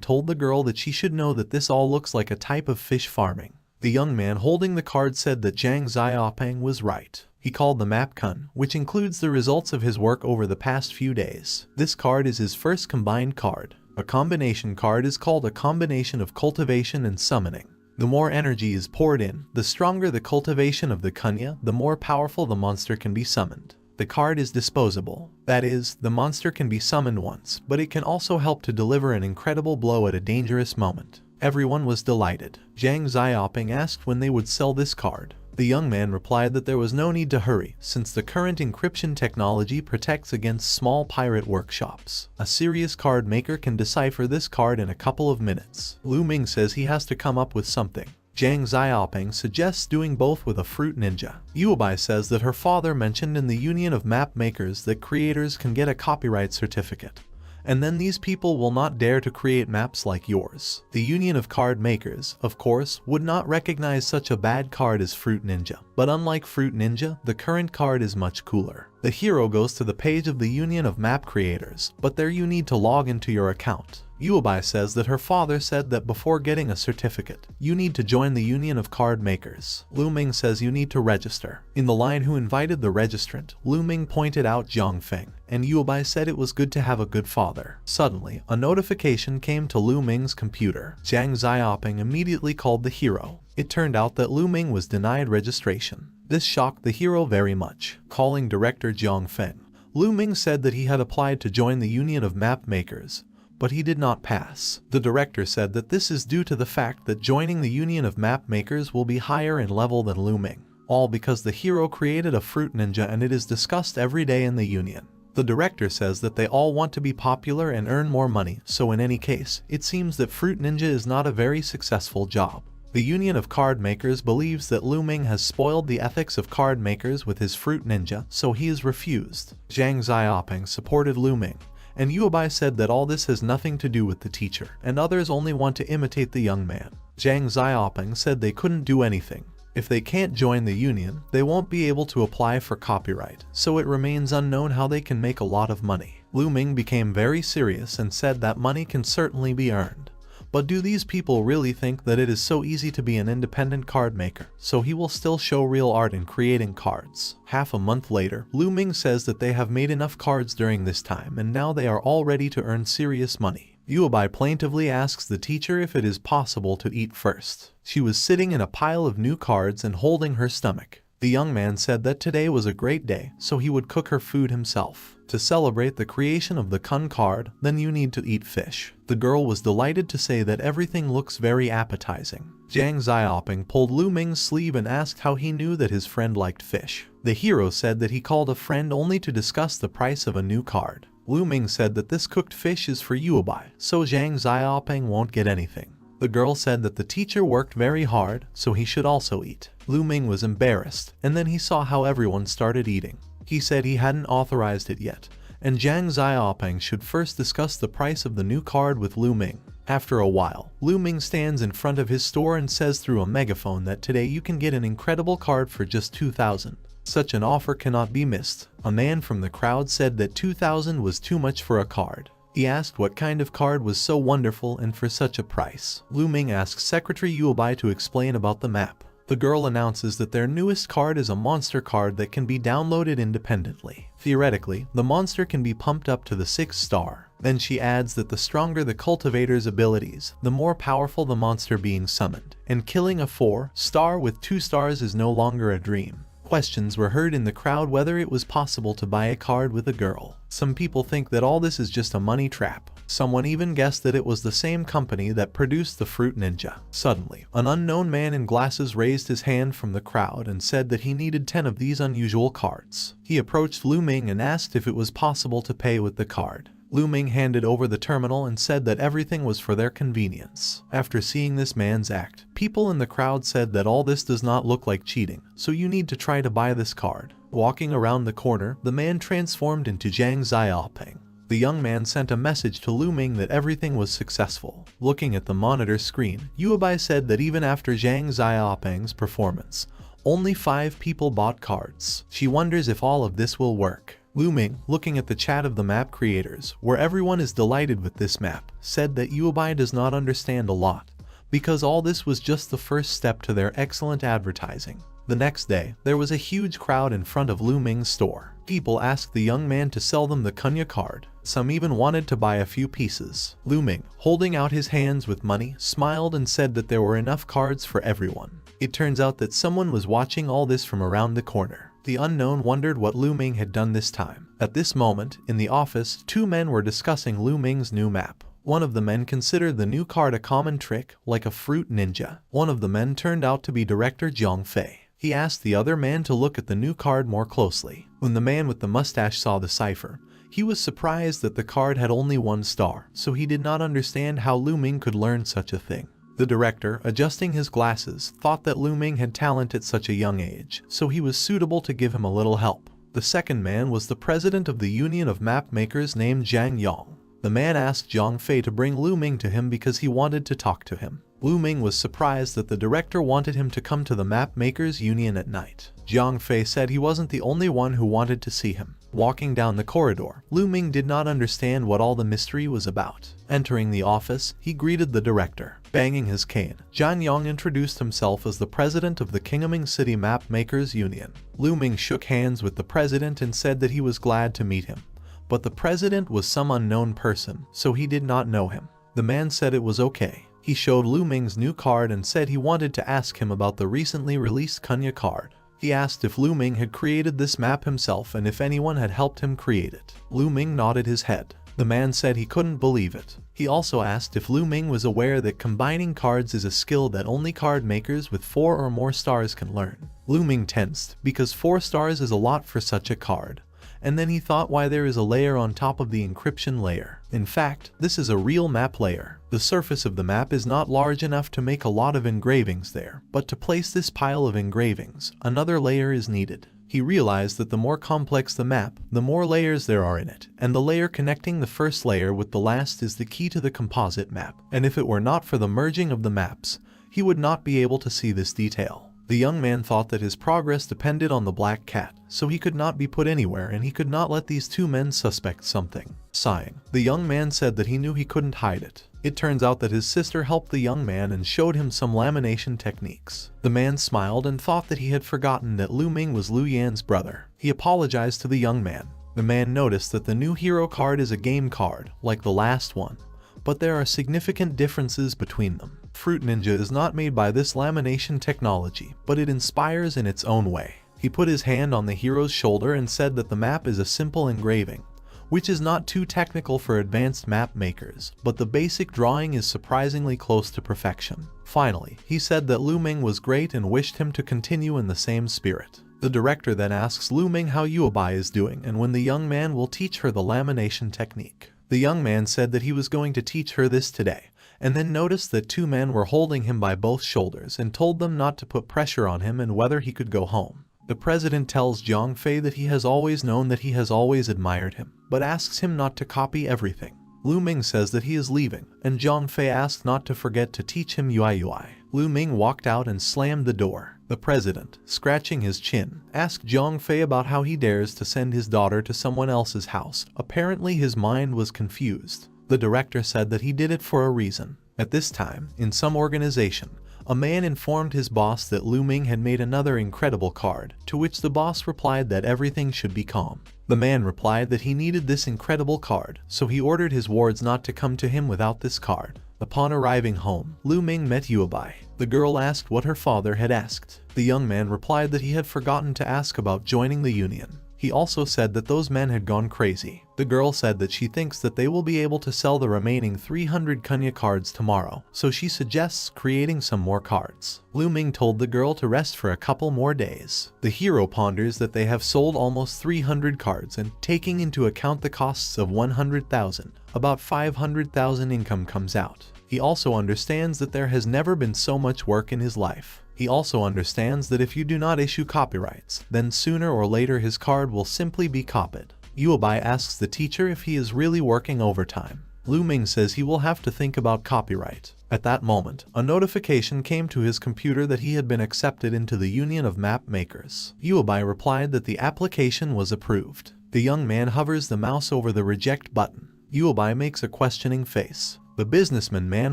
told the girl that she should know that this all looks like a type of fish farming. The young man holding the card said that Zhang Xiaoping was right. He called the map Kun, which includes the results of his work over the past few days. This card is his first combined card. A combination card is called a combination of cultivation and summoning. The more energy is poured in, the stronger the cultivation of the kunya, the more powerful the monster can be summoned. The card is disposable. That is, the monster can be summoned once, but it can also help to deliver an incredible blow at a dangerous moment. Everyone was delighted. Zhang Xiaoping asked when they would sell this card. The young man replied that there was no need to hurry, since the current encryption technology protects against small pirate workshops. A serious card maker can decipher this card in a couple of minutes. Lu Ming says he has to come up with something. Zhang Xiaoping suggests doing both with a fruit ninja. Yuobai says that her father mentioned in the Union of Map Makers that creators can get a copyright certificate, and then these people will not dare to create maps like yours. The Union of Card Makers, of course, would not recognize such a bad card as Fruit Ninja. But unlike Fruit Ninja, the current card is much cooler. The hero goes to the page of the Union of Map Creators, but there you need to log into your account. Yuebai says that her father said that before getting a certificate, you need to join the Union of Card Makers. Lu Ming says you need to register. In the line who invited the registrant, Lu Ming pointed out Zhang Feng, and Yuebai said it was good to have a good father. Suddenly, a notification came to Lu Ming's computer. Zhang Xiaoping immediately called the hero. It turned out that Lu Ming was denied registration. This shocked the hero very much. Calling director Zhang Feng, Lu Ming said that he had applied to join the Union of Map Makers, but he did not pass. The director said that this is due to the fact that joining the Union of Map Makers will be higher in level than Lu Ming, all because the hero created a fruit ninja and it is discussed every day in the Union. The director says that they all want to be popular and earn more money, so in any case, it seems that fruit ninja is not a very successful job. The Union of Card Makers believes that Lu Ming has spoiled the ethics of card makers with his fruit ninja, so he is refused. Zhang Xiaoping supported Lu Ming, and Yuebai said that all this has nothing to do with the teacher, and others only want to imitate the young man. Zhang Xiaoping said they couldn't do anything. If they can't join the union, they won't be able to apply for copyright, so it remains unknown how they can make a lot of money. Lu Ming became very serious and said that money can certainly be earned. But do these people really think that it is so easy to be an independent card maker? So he will still show real art in creating cards. Half a month later, Lu Ming says that they have made enough cards during this time and now they are all ready to earn serious money. Yuebai plaintively asks the teacher if it is possible to eat first. She was sitting in a pile of new cards and holding her stomach. The young man said that today was a great day, so he would cook her food himself. To celebrate the creation of the Kun card, then you need to eat fish. The girl was delighted to say that everything looks very appetizing. Zhang Xiaoping pulled Lu Ming's sleeve and asked how he knew that his friend liked fish. The hero said that he called a friend only to discuss the price of a new card. Lu Ming said that this cooked fish is for Yuebai, so Zhang Xiaoping won't get anything. The girl said that the teacher worked very hard, so he should also eat. Lu Ming was embarrassed, and then he saw how everyone started eating. He said he hadn't authorized it yet, and Zhang Xiaoping should first discuss the price of the new card with Lu Ming. After a while, Lu Ming stands in front of his store and says through a megaphone that today you can get an incredible card for just 2,000. Such an offer cannot be missed. A man from the crowd said that 2,000 was too much for a card. He asked what kind of card was so wonderful and for such a price. Lu Ming asks Secretary Yuebai to explain about the map. The girl announces that their newest card is a monster card that can be downloaded independently. Theoretically, the monster can be pumped up to the 6th star. Then she adds that the stronger the cultivator's abilities, the more powerful the monster being summoned, and killing a 4-star with 2 stars is no longer a dream. Questions were heard in the crowd whether it was possible to buy a card with a girl. Some people think that all this is just a money trap. Someone even guessed that it was the same company that produced the Fruit Ninja. Suddenly, an unknown man in glasses raised his hand from the crowd and said that he needed 10 of these unusual cards. He approached Lu Ming and asked if it was possible to pay with the card. Lu Ming handed over the terminal and said that everything was for their convenience. After seeing this man's act, people in the crowd said that all this does not look like cheating, so you need to try to buy this card. Walking around the corner, the man transformed into Zhang Xiaoping. The young man sent a message to Lu Ming that everything was successful. Looking at the monitor screen, Yuebai said that even after Zhang Xiaoping's performance, only 5 people bought cards. She wonders if all of this will work. Lu Ming, looking at the chat of the map creators, where everyone is delighted with this map, said that Yuebai does not understand a lot, because all this was just the first step to their excellent advertising. The next day, there was a huge crowd in front of Lu Ming's store. People asked the young man to sell them the Kunya card. Some even wanted to buy a few pieces. Lu Ming, holding out his hands with money, smiled and said that there were enough cards for everyone. It turns out that someone was watching all this from around the corner. The unknown wondered what Lu Ming had done this time. At this moment, in the office, 2 men were discussing Lu Ming's new map. One of the men considered the new card a common trick, like a fruit ninja. One of the men turned out to be director Zhang Fei. He asked the other man to look at the new card more closely. When the man with the mustache saw the cipher, he was surprised that the card had only 1 star, so he did not understand how Lu Ming could learn such a thing. The director, adjusting his glasses, thought that Lu Ming had talent at such a young age, so he was suitable to give him a little help. The second man was the president of the Union of Map Makers named Zhang Yang. The man asked Zhang Fei to bring Lu Ming to him because he wanted to talk to him. Lu Ming was surprised that the director wanted him to come to the Map Makers Union at night. Zhang Fei said he wasn't the only one who wanted to see him. Walking down the corridor, Lu Ming did not understand what all the mystery was about. Entering the office, he greeted the director, banging his cane. Chang Liang introduced himself as the president of the Ming City Map Makers Union. Ming shook hands with the president and said that he was glad to meet him, but the president was some unknown person, so he did not know him. The man said it was okay. He showed Ming's new card and said he wanted to ask him about the recently released Kunya card. He asked if Ming had created this map himself and if anyone had helped him create it. Ming nodded his head. The man said he couldn't believe it. He also asked if Ming was aware that combining cards is a skill that only card makers with 4 or more stars can learn. Ming tensed, because 4 stars is a lot for such a card. And then he thought why there is a layer on top of the encryption layer. In fact, this is a real map layer. The surface of the map is not large enough to make a lot of engravings there, but to place this pile of engravings, another layer is needed. He realized that the more complex the map, the more layers there are in it, and the layer connecting the first layer with the last is the key to the composite map, and if it were not for the merging of the maps, he would not be able to see this detail. The young man thought that his progress depended on the black cat, so he could not be put anywhere and he could not let these 2 men suspect something. Sighing, the young man said that he knew he couldn't hide it. It turns out that his sister helped the young man and showed him some lamination techniques. The man smiled and thought that he had forgotten that Ming was Liu Yan's brother. He apologized to the young man. The man noticed that the new hero card is a game card, like the last one, but there are significant differences between them. Fruit Ninja is not made by this lamination technology, but it inspires in its own way. He put his hand on the hero's shoulder and said that the map is a simple engraving, which is not too technical for advanced map makers, but the basic drawing is surprisingly close to perfection. Finally, he said that Ming was great and wished him to continue in the same spirit. The director then asks Ming how Yuebai is doing and when the young man will teach her the lamination technique. The young man said that he was going to teach her this today, and then noticed that 2 men were holding him by both shoulders and told them not to put pressure on him and whether he could go home. The president tells Zhang Fei that he has always known that he has always admired him, but asks him not to copy everything. Ming says that he is leaving, and Zhang Fei asks not to forget to teach him UI. Ming walked out and slammed the door. The president, scratching his chin, asked Zhang Fei about how he dares to send his daughter to someone else's house. Apparently his mind was confused. The director said that he did it for a reason. At this time, in some organization, a man informed his boss that Ming had made another incredible card, to which the boss replied that everything should be calm. The man replied that he needed this incredible card, so he ordered his wards not to come to him without this card. Upon arriving home, Ming met Yuebai. The girl asked what her father had asked. The young man replied that he had forgotten to ask about joining the union. He also said that those men had gone crazy. The girl said that she thinks that they will be able to sell the remaining 300 Kunya cards tomorrow, so she suggests creating some more cards. Ming told the girl to rest for a couple more days. The hero ponders that they have sold almost 300 cards and, taking into account the costs of 100,000, about 500,000 income comes out. He also understands that there has never been so much work in his life. He also understands that if you do not issue copyrights, then sooner or later his card will simply be copied. Yuebai asks the teacher if he is really working overtime. Ming says he will have to think about copyright. At that moment, a notification came to his computer that he had been accepted into the Union of Map Makers. Yuebai replied that the application was approved. The young man hovers the mouse over the reject button. Yuebai makes a questioning face. The businessman man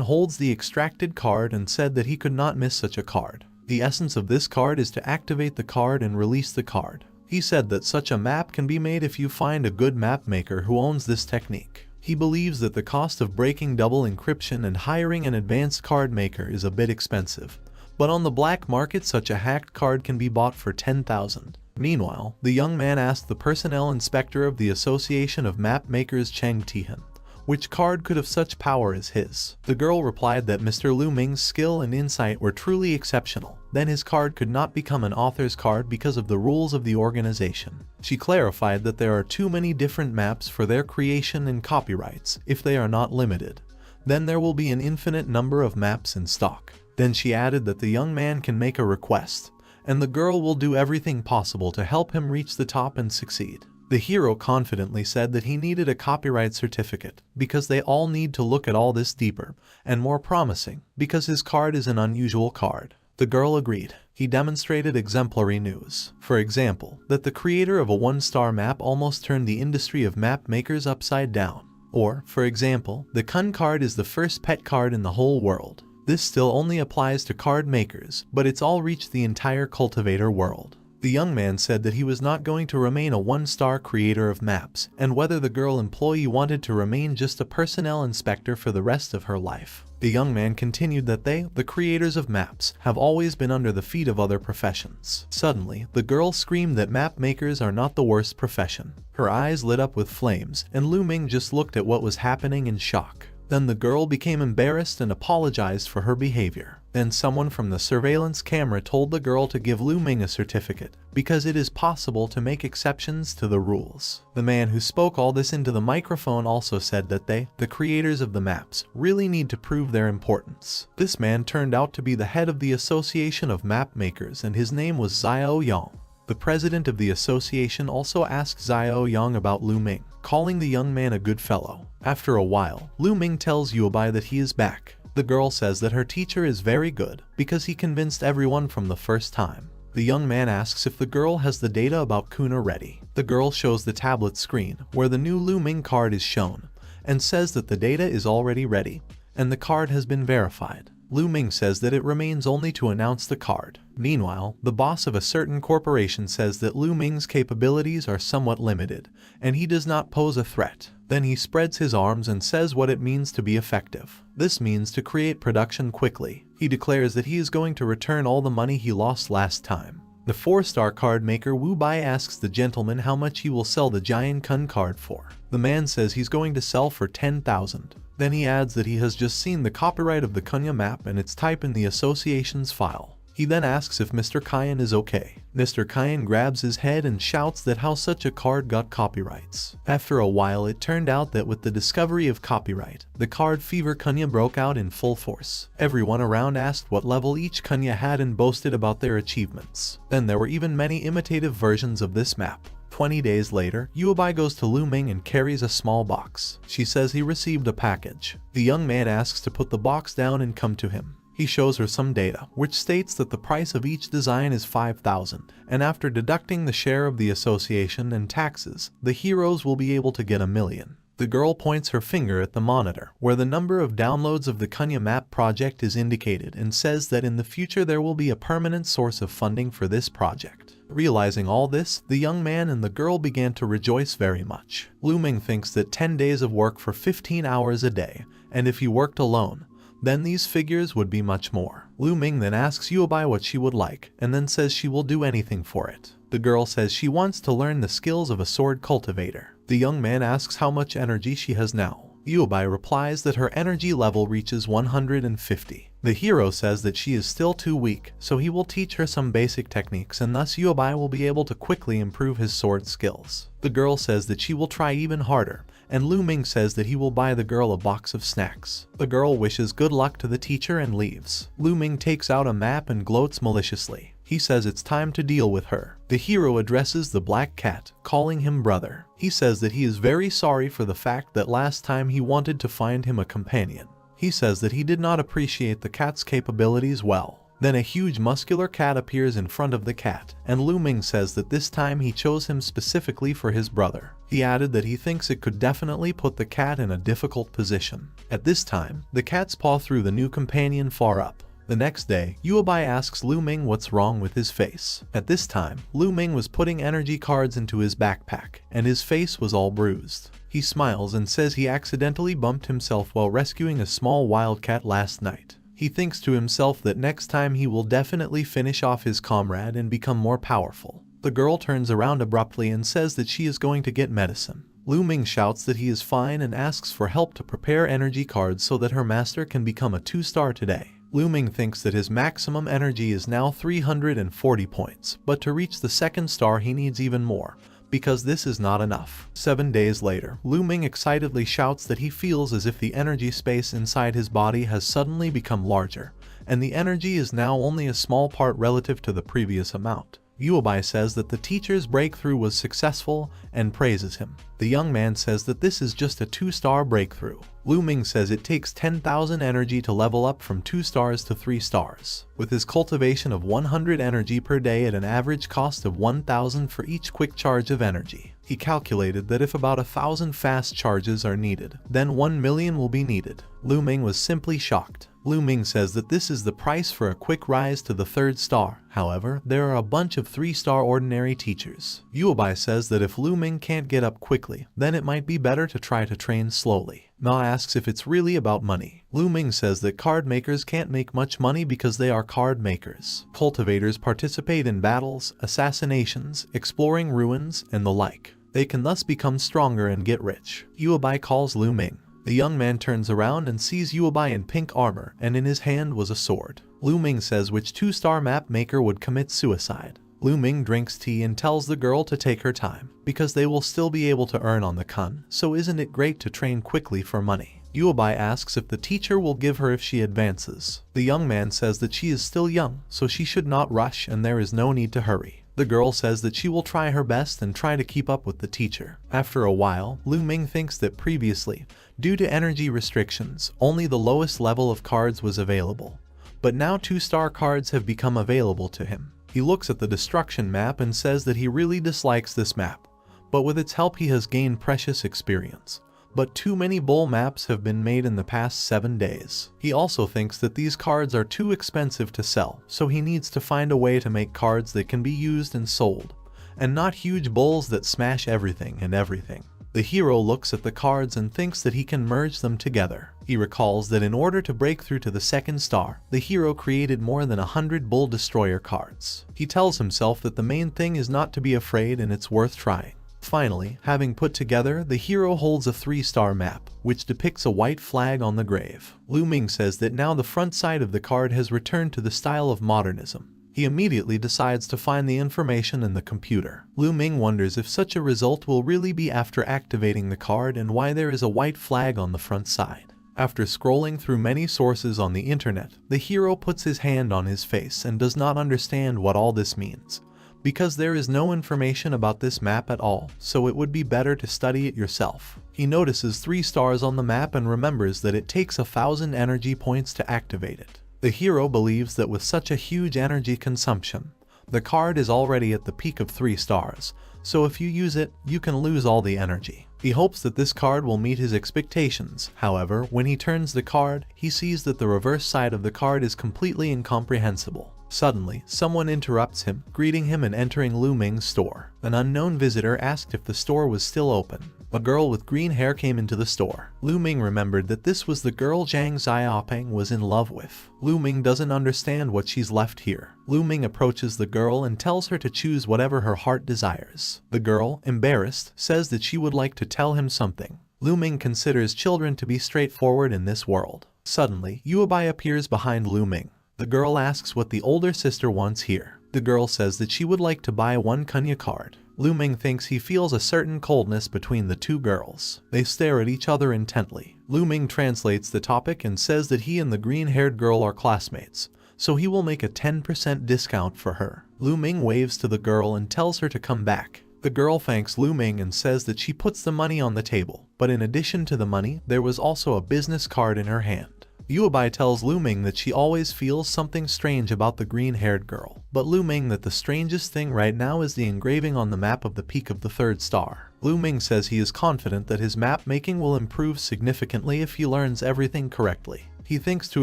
holds the extracted card and said that he could not miss such a card. The essence of this card is to activate the card and release the card. He said that such a map can be made if you find a good map maker who owns this technique. He believes that the cost of breaking double encryption and hiring an advanced card maker is a bit expensive, but on the black market such a hacked card can be bought for 10,000. Meanwhile, the young man asked the personnel inspector of the Association of Map Makers Chang Tihan which card could have such power as his. The girl replied that Mr. Ming's skill and insight were truly exceptional. Then his card could not become an author's card because of the rules of the organization. She clarified that there are too many different maps for their creation and copyrights if they are not limited. Then there will be an infinite number of maps in stock. Then she added that the young man can make a request, and the girl will do everything possible to help him reach the top and succeed. The hero confidently said that he needed a copyright certificate, because they all need to look at all this deeper and more promising, because his card is an unusual card. The girl agreed. He demonstrated exemplary news. For example, that the creator of a one-star map almost turned the industry of map makers upside down. Or, for example, the Kun card is the first pet card in the whole world. This still only applies to card makers, but it's all reached the entire cultivator world. The young man said that he was not going to remain a one-star creator of maps, and whether the girl employee wanted to remain just a personnel inspector for the rest of her life. The young man continued that they, the creators of maps, have always been under the feet of other professions. Suddenly, the girl screamed that map makers are not the worst profession. Her eyes lit up with flames, and Ming just looked at what was happening in shock. Then the girl became embarrassed and apologized for her behavior. Then someone from the surveillance camera told the girl to give Ming a certificate, because it is possible to make exceptions to the rules. The man who spoke all this into the microphone also said that they, the creators of the maps, really need to prove their importance. This man turned out to be the head of the Association of Map Makers, and his name was Xiao Yang. The president of the association also asked Xiao Yang about Ming, calling the young man a good fellow. After a while, Ming tells Yubai that he is back. The girl says that her teacher is very good, because he convinced everyone from the first time. The young man asks if the girl has the data about Kuna ready. The girl shows the tablet screen, where the new Ming card is shown, and says that the data is already ready, and the card has been verified. Ming says that it remains only to announce the card. Meanwhile, the boss of a certain corporation says that Ming's capabilities are somewhat limited, and he does not pose a threat. Then he spreads his arms and says what it means to be effective. This means to create production quickly. He declares that he is going to return all the money he lost last time. The 4-star card maker Wu Bai asks the gentleman how much he will sell the giant Kun card for. The man says he's going to sell for 10,000. Then he adds that he has just seen the copyright of the Kunya map and its type in the association's file. He then asks if Mr. Kyan is okay. Mr. Kyan grabs his head and shouts that how such a card got copyrights. After a while, it turned out that with the discovery of copyright, the card fever Kunya broke out in full force. Everyone around asked what level each Kunya had and boasted about their achievements. Then there were even many imitative versions of this map. 20 days later, Yubai goes to Ming and carries a small box. She says he received a package. The young man asks to put the box down and come to him. He shows her some data, which states that the price of each design is 5,000, and after deducting the share of the association and taxes, the heroes will be able to get 1,000,000. The girl points her finger at the monitor, where the number of downloads of the Kunya map project is indicated, and says that in the future there will be a permanent source of funding for this project. Realizing all this, the young man and the girl began to rejoice very much. Ming thinks that 10 days of work for 15 hours a day, and if he worked alone, then these figures would be much more. Ming then asks Yubai what she would like, and then says she will do anything for it. The girl says she wants to learn the skills of a sword cultivator. The young man asks how much energy she has now. Yubai replies that her energy level reaches 150. The hero says that she is still too weak, so he will teach her some basic techniques, and thus Yubai will be able to quickly improve his sword skills. The girl says that she will try even harder, and Ming says that he will buy the girl a box of snacks. The girl wishes good luck to the teacher and leaves. Ming takes out a map and gloats maliciously. He says it's time to deal with her. The hero addresses the black cat, calling him brother. He says that he is very sorry for the fact that last time he wanted to find him a companion. He says that he did not appreciate the cat's capabilities well. Then a huge muscular cat appears in front of the cat, and Ming says that this time he chose him specifically for his brother. He added that he thinks it could definitely put the cat in a difficult position. At this time, the cat's paw threw the new companion far up. The next day, Yubai asks Ming what's wrong with his face. At this time, Ming was putting energy cards into his backpack, and his face was all bruised. He smiles and says he accidentally bumped himself while rescuing a small wildcat last night. He thinks to himself that next time he will definitely finish off his comrade and become more powerful. The girl turns around abruptly and says that she is going to get medicine. Ming shouts that he is fine and asks for help to prepare energy cards so that her master can become a 2-star today. Ming thinks that his maximum energy is now 340 points, but to reach the 2nd star he needs even more, because this is not enough. 7 days later, Ming excitedly shouts that he feels as if the energy space inside his body has suddenly become larger, and the energy is now only a small part relative to the previous amount. Yubai says that the teacher's breakthrough was successful and praises him. The young man says that this is just a 2-star breakthrough. Ming says it takes 10,000 energy to level up from 2 stars to 3 stars. With his cultivation of 100 energy per day at an average cost of 1,000 for each quick charge of energy, he calculated that if about 1,000 fast charges are needed, then 1 million will be needed. Ming was simply shocked. Ming says that this is the price for a quick rise to the 3rd star. However, there are a bunch of 3-star ordinary teachers. Yuobai says that if Ming can't get up quickly, then it might be better to try to train slowly. Ma asks if it's really about money. Ming says that card makers can't make much money because they are card makers. Cultivators participate in battles, assassinations, exploring ruins, and the like. They can thus become stronger and get rich. Yuobai calls Ming. The young man turns around and sees Yuobai in pink armor, and in his hand was a sword. Ming says which 2-star map maker would commit suicide. Ming drinks tea and tells the girl to take her time, because they will still be able to earn on the kun, so isn't it great to train quickly for money? Yuobai asks if the teacher will give her if she advances. The young man says that she is still young, so she should not rush and there is no need to hurry. The girl says that she will try her best and try to keep up with the teacher. After a while, Ming thinks that previously, due to energy restrictions, only the lowest level of cards was available. But now 2-star cards have become available to him. He looks at the destruction map and says that he really dislikes this map, but with its help he has gained precious experience. But too many bull maps have been made in the past 7 days. He also thinks that these cards are too expensive to sell, so he needs to find a way to make cards that can be used and sold, and not huge bulls that smash everything and everything. The hero looks at the cards and thinks that he can merge them together. He recalls that in order to break through to the 2nd star, the hero created more than 100 bull destroyer cards. He tells himself that the main thing is not to be afraid and it's worth trying. Finally, having put together, the hero holds a 3-star map, which depicts a white flag on the grave. Ming says that now the front side of the card has returned to the style of modernism. He immediately decides to find the information in the computer. Ming wonders if such a result will really be after activating the card and why there is a white flag on the front side. After scrolling through many sources on the internet, the hero puts his hand on his face and does not understand what all this means, because there is no information about this map at all, so it would be better to study it yourself. He notices 3 stars on the map and remembers that it takes 1,000 energy points to activate it. The hero believes that with such a huge energy consumption, the card is already at the peak of 3 stars, so if you use it, you can lose all the energy. He hopes that this card will meet his expectations. However, when he turns the card, he sees that the reverse side of the card is completely incomprehensible. Suddenly, someone interrupts him, greeting him and entering Ming's store. An unknown visitor asked if the store was still open. A girl with green hair came into the store. Ming remembered that this was the girl Zhang Xiaopeng was in love with. Ming doesn't understand what she's left here. Ming approaches the girl and tells her to choose whatever her heart desires. The girl, embarrassed, says that she would like to tell him something. Ming considers children to be straightforward in this world. Suddenly, Yuobai appears behind Ming. The girl asks what the older sister wants here. The girl says that she would like to buy 1 Kunya card. Ming thinks he feels a certain coldness between the 2 girls. They stare at each other intently. Ming translates the topic and says that he and the green-haired girl are classmates, so he will make a 10% discount for her. Ming waves to the girl and tells her to come back. The girl thanks Ming and says that she puts the money on the table, but in addition to the money, there was also a business card in her hand. Yuobai tells Ming that she always feels something strange about the green-haired girl, but Ming that the strangest thing right now is the engraving on the map of the peak of the 3rd star. Ming says he is confident that his map making will improve significantly if he learns everything correctly. He thinks to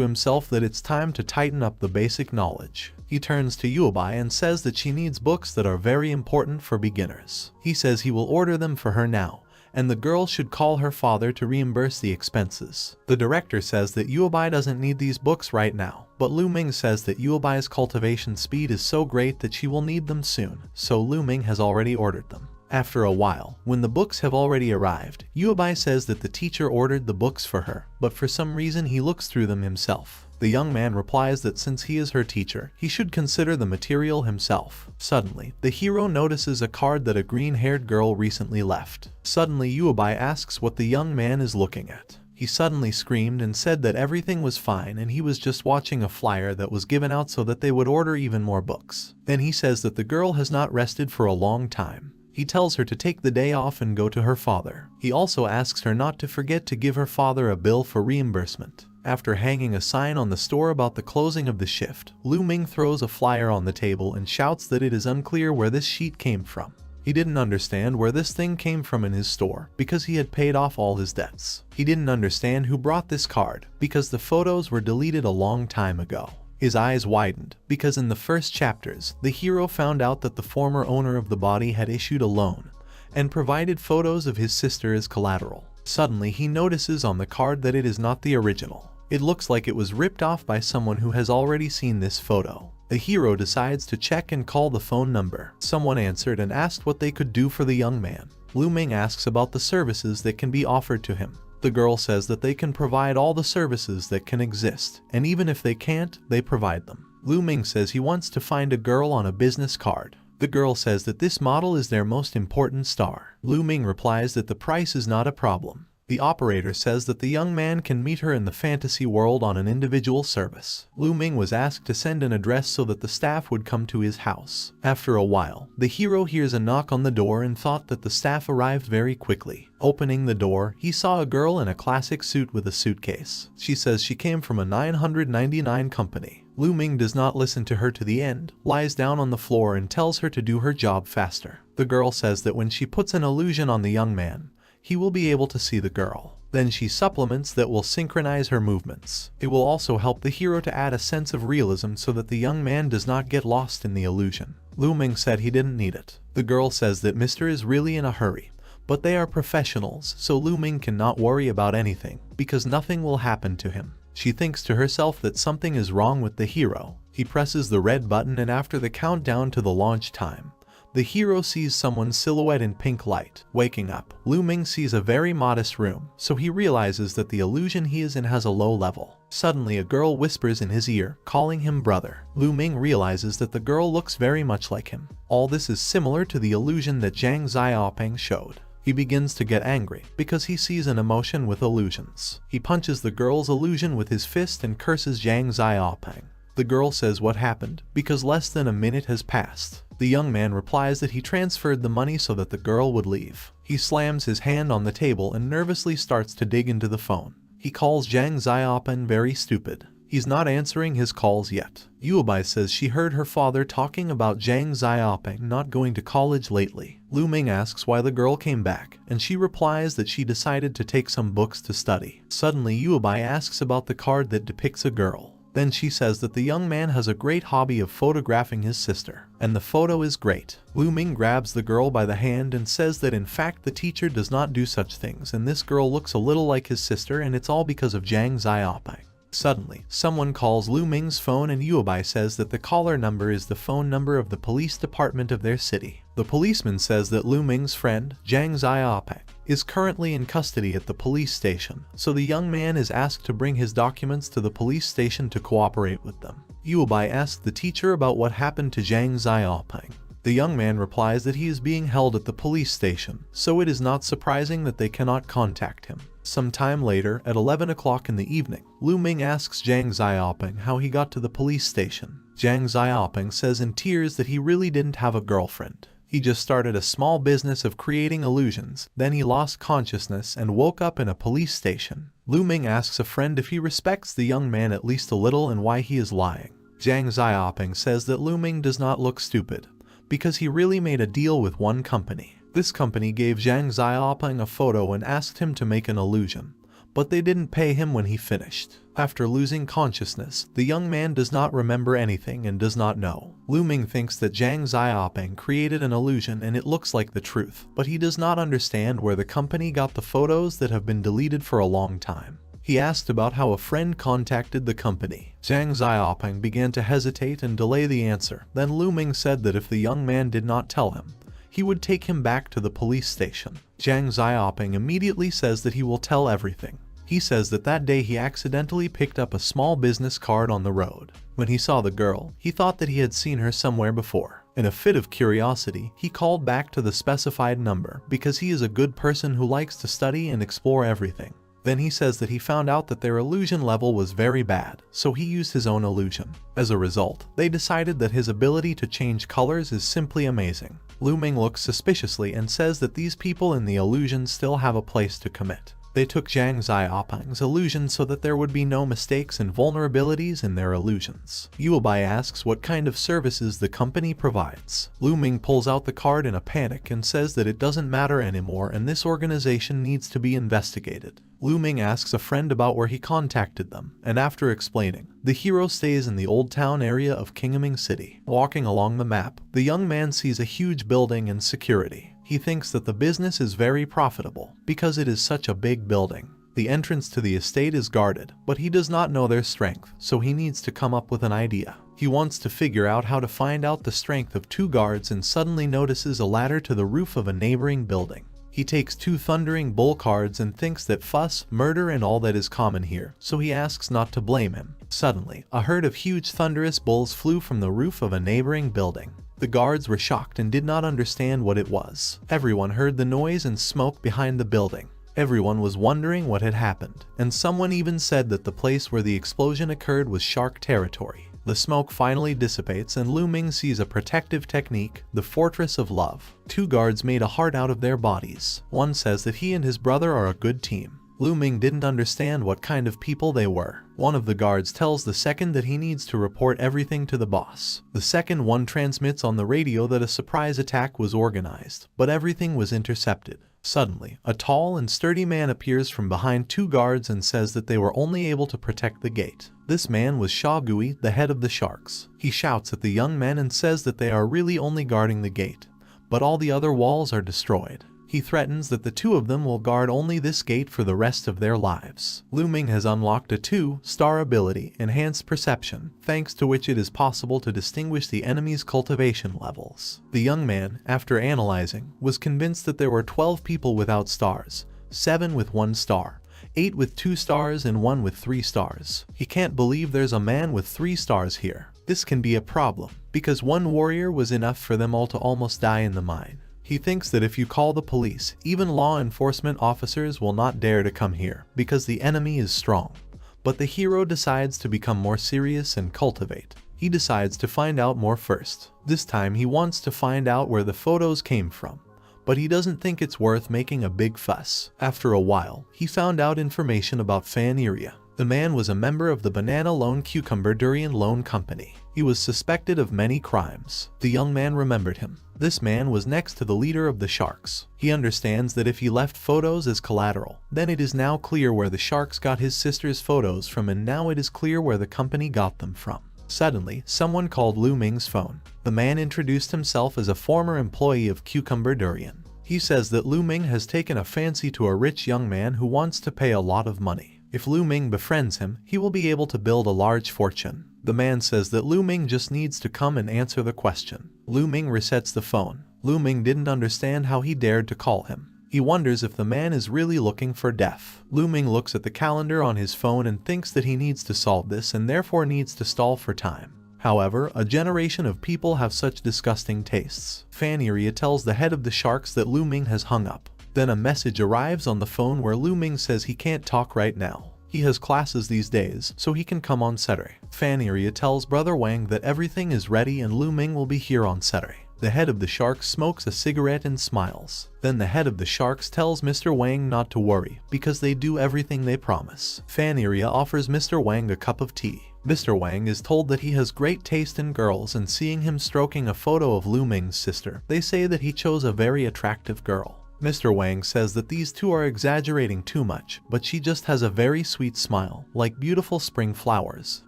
himself that it's time to tighten up the basic knowledge. He turns to Yuobai and says that she needs books that are very important for beginners. He says he will order them for her now, and the girl should call her father to reimburse the expenses. The director says that Yuobai doesn't need these books right now, but Ming says that Yuobai's cultivation speed is so great that she will need them soon, so Ming has already ordered them. After a while, when the books have already arrived, Yuobai says that the teacher ordered the books for her, but for some reason he looks through them himself. The young man replies that since he is her teacher, he should consider the material himself. Suddenly, the hero notices a card that a green-haired girl recently left. Suddenly, Yuobai asks what the young man is looking at. He suddenly screamed and said that everything was fine and he was just watching a flyer that was given out so that they would order even more books. Then he says that the girl has not rested for a long time. He tells her to take the day off and go to her father. He also asks her not to forget to give her father a bill for reimbursement. After hanging a sign on the store about the closing of the shift, Ming throws a flyer on the table and shouts that it is unclear where this sheet came from. He didn't understand where this thing came from in his store because he had paid off all his debts. He didn't understand who brought this card because the photos were deleted a long time ago. His eyes widened because in the first chapters, the hero found out that the former owner of the body had issued a loan and provided photos of his sister as collateral. Suddenly, he notices on the card that it is not the original. It looks like it was ripped off by someone who has already seen this photo. The hero decides to check and call the phone number. Someone answered and asked what they could do for the young man. Ming asks about the services that can be offered to him. The girl says that they can provide all the services that can exist, and even if they can't, they provide them. Ming says he wants to find a girl on a business card. The girl says that this model is their most important star. Ming replies that the price is not a problem. The operator says that the young man can meet her in the fantasy world on an individual service. Ming was asked to send an address so that the staff would come to his house. After a while, the hero hears a knock on the door and thought that the staff arrived very quickly. Opening the door, he saw a girl in a classic suit with a suitcase. She says she came from a 999 company. Ming does not listen to her to the end, lies down on the floor and tells her to do her job faster. The girl says that when she puts an illusion on the young man, he will be able to see the girl. Then she supplements that will synchronize her movements. It will also help the hero to add a sense of realism so that the young man does not get lost in the illusion. Ming said he didn't need it. The girl says that Mr. is really in a hurry, but they are professionals, so Ming cannot worry about anything because nothing will happen to him. She thinks to herself that something is wrong with the hero. He presses the red button and after the countdown to the launch time, the hero sees someone's silhouette in pink light. Waking up, Ming sees a very modest room, so he realizes that the illusion he is in has a low level. Suddenly a girl whispers in his ear, calling him brother. Ming realizes that the girl looks very much like him. All this is similar to the illusion that Zhang Xiaopeng showed. He begins to get angry because he sees an emotion with illusions. He punches the girl's illusion with his fist and curses Zhang Xiaopeng. The girl says what happened because less than a minute has passed. The young man replies that he transferred the money so that the girl would leave. He slams his hand on the table and nervously starts to dig into the phone. He calls Zhang Xiaopeng very stupid. He's not answering his calls yet. Yuebai says she heard her father talking about Zhang Xiaopeng not going to college lately. Ming asks why the girl came back, and she replies that she decided to take some books to study. Suddenly Yuebai asks about the card that depicts a girl. Then she says that the young man has a great hobby of photographing his sister, and the photo is great. Ming grabs the girl by the hand and says that in fact the teacher does not do such things and this girl looks a little like his sister and it's all because of Zhang Xiaopeng. Suddenly, someone calls Ming's phone and Yuebai says that the caller number is the phone number of the police department of their city. The policeman says that Ming's friend, Zhang Xiaopeng, is currently in custody at the police station, so the young man is asked to bring his documents to the police station to cooperate with them. Yuebai asks the teacher about what happened to Zhang Xiaopeng. The young man replies that he is being held at the police station, so it is not surprising that they cannot contact him. Some time later, at 11 o'clock in the evening, Ming asks Zhang Xiaopeng how he got to the police station. Zhang Xiaopeng says in tears that he really didn't have a girlfriend. He just started a small business of creating illusions, then he lost consciousness and woke up in a police station. Ming asks a friend if he respects the young man at least a little and why he is lying. Zhang Xiaopeng says that Ming does not look stupid, because he really made a deal with one company. This company gave Zhang Xiaopeng a photo and asked him to make an illusion, but they didn't pay him when he finished. After losing consciousness, the young man does not remember anything and does not know. Ming thinks that Zhang Xiaopeng created an illusion and it looks like the truth, but he does not understand where the company got the photos that have been deleted for a long time. He asked about how a friend contacted the company. Zhang Xiaopeng began to hesitate and delay the answer. Then Ming said that if the young man did not tell him, he would take him back to the police station. Zhang Xiaopeng immediately says that he will tell everything. He says that that day he accidentally picked up a small business card on the road. When he saw the girl, he thought that he had seen her somewhere before. In a fit of curiosity, he called back to the specified number because he is a good person who likes to study and explore everything. Then he says that he found out that their illusion level was very bad, so he used his own illusion. As a result, they decided that his ability to change colors is simply amazing. Ming looks suspiciously and says that these people in the illusion still have a place to commit. They took Zhang Xiaopeng's illusion so that there would be no mistakes and vulnerabilities in their illusions. Yuobai asks what kind of services the company provides. Ming pulls out the card in a panic and says that it doesn't matter anymore and this organization needs to be investigated. Ming asks a friend about where he contacted them, and after explaining, the hero stays in the old town area of Qingming City. Walking along the map, the young man sees a huge building and security. He thinks that the business is very profitable because it is such a big building. The entrance to the estate is guarded, but he does not know their strength, so he needs to come up with an idea. He wants to figure out how to find out the strength of 2 guards and suddenly notices a ladder to the roof of a neighboring building. He takes 2 thundering bull cards and thinks that fuss, murder and all that is common here, so he asks not to blame him. Suddenly, a herd of huge thunderous bulls flew from the roof of a neighboring building. The guards were shocked and did not understand what it was. Everyone heard the noise and smoke behind the building. Everyone was wondering what had happened, and someone even said that the place where the explosion occurred was shark territory. The smoke finally dissipates and Ming sees a protective technique, the Fortress of Love. 2 guards made a heart out of their bodies. One says that he and his brother are a good team. Ming didn't understand what kind of people they were. One of the guards tells the second that he needs to report everything to the boss. The second one transmits on the radio that a surprise attack was organized, but everything was intercepted. Suddenly, a tall and sturdy man appears from behind 2 guards and says that they were only able to protect the gate. This man was Sha Gui, the head of the sharks. He shouts at the young men and says that they are really only guarding the gate, but all the other walls are destroyed. He threatens that the 2 of them will guard only this gate for the rest of their lives. Ming has unlocked a 2-star ability, Enhanced Perception, thanks to which it is possible to distinguish the enemy's cultivation levels. The young man, after analyzing, was convinced that there were 12 people without stars, 7 with 1 star, 8 with 2 stars and 1 with 3 stars. He can't believe there's a man with 3 stars here. This can be a problem, because 1 warrior was enough for them all to almost die in the mine. He thinks that if you call the police, even law enforcement officers will not dare to come here, because the enemy is strong. But the hero decides to become more serious and cultivate. He decides to find out more first. This time he wants to find out where the photos came from, but he doesn't think it's worth making a big fuss. After a while, he found out information about Faneria. The man was a member of the Banana Loan Cucumber Durian Loan Company. He was suspected of many crimes. The young man remembered him. This man was next to the leader of the sharks. He understands that if he left photos as collateral, then it is now clear where the sharks got his sister's photos from, and now it is clear where the company got them from. Suddenly, someone called Ming's phone. The man introduced himself as a former employee of Cucumber Durian. He says that Ming has taken a fancy to a rich young man who wants to pay a lot of money. If Ming befriends him, he will be able to build a large fortune. The man says that Ming just needs to come and answer the question. Ming resets the phone. Ming didn't understand how he dared to call him. He wonders if the man is really looking for death. Ming looks at the calendar on his phone and thinks that he needs to solve this and therefore needs to stall for time. However, a generation of people have such disgusting tastes. Faneria tells the head of the sharks that Ming has hung up. Then a message arrives on the phone where Ming says he can't talk right now. He has classes these days, so he can come on Saturday. Faneria tells Brother Wang that everything is ready and Ming will be here on Saturday. The head of the sharks smokes a cigarette and smiles. Then the head of the sharks tells Mr. Wang not to worry, because they do everything they promise. Faneria offers Mr. Wang a cup of tea. Mr. Wang is told that he has great taste in girls, and seeing him stroking a photo of Ming's sister, they say that he chose a very attractive girl. Mr. Wang says that these 2 are exaggerating too much, but she just has a very sweet smile, like beautiful spring flowers.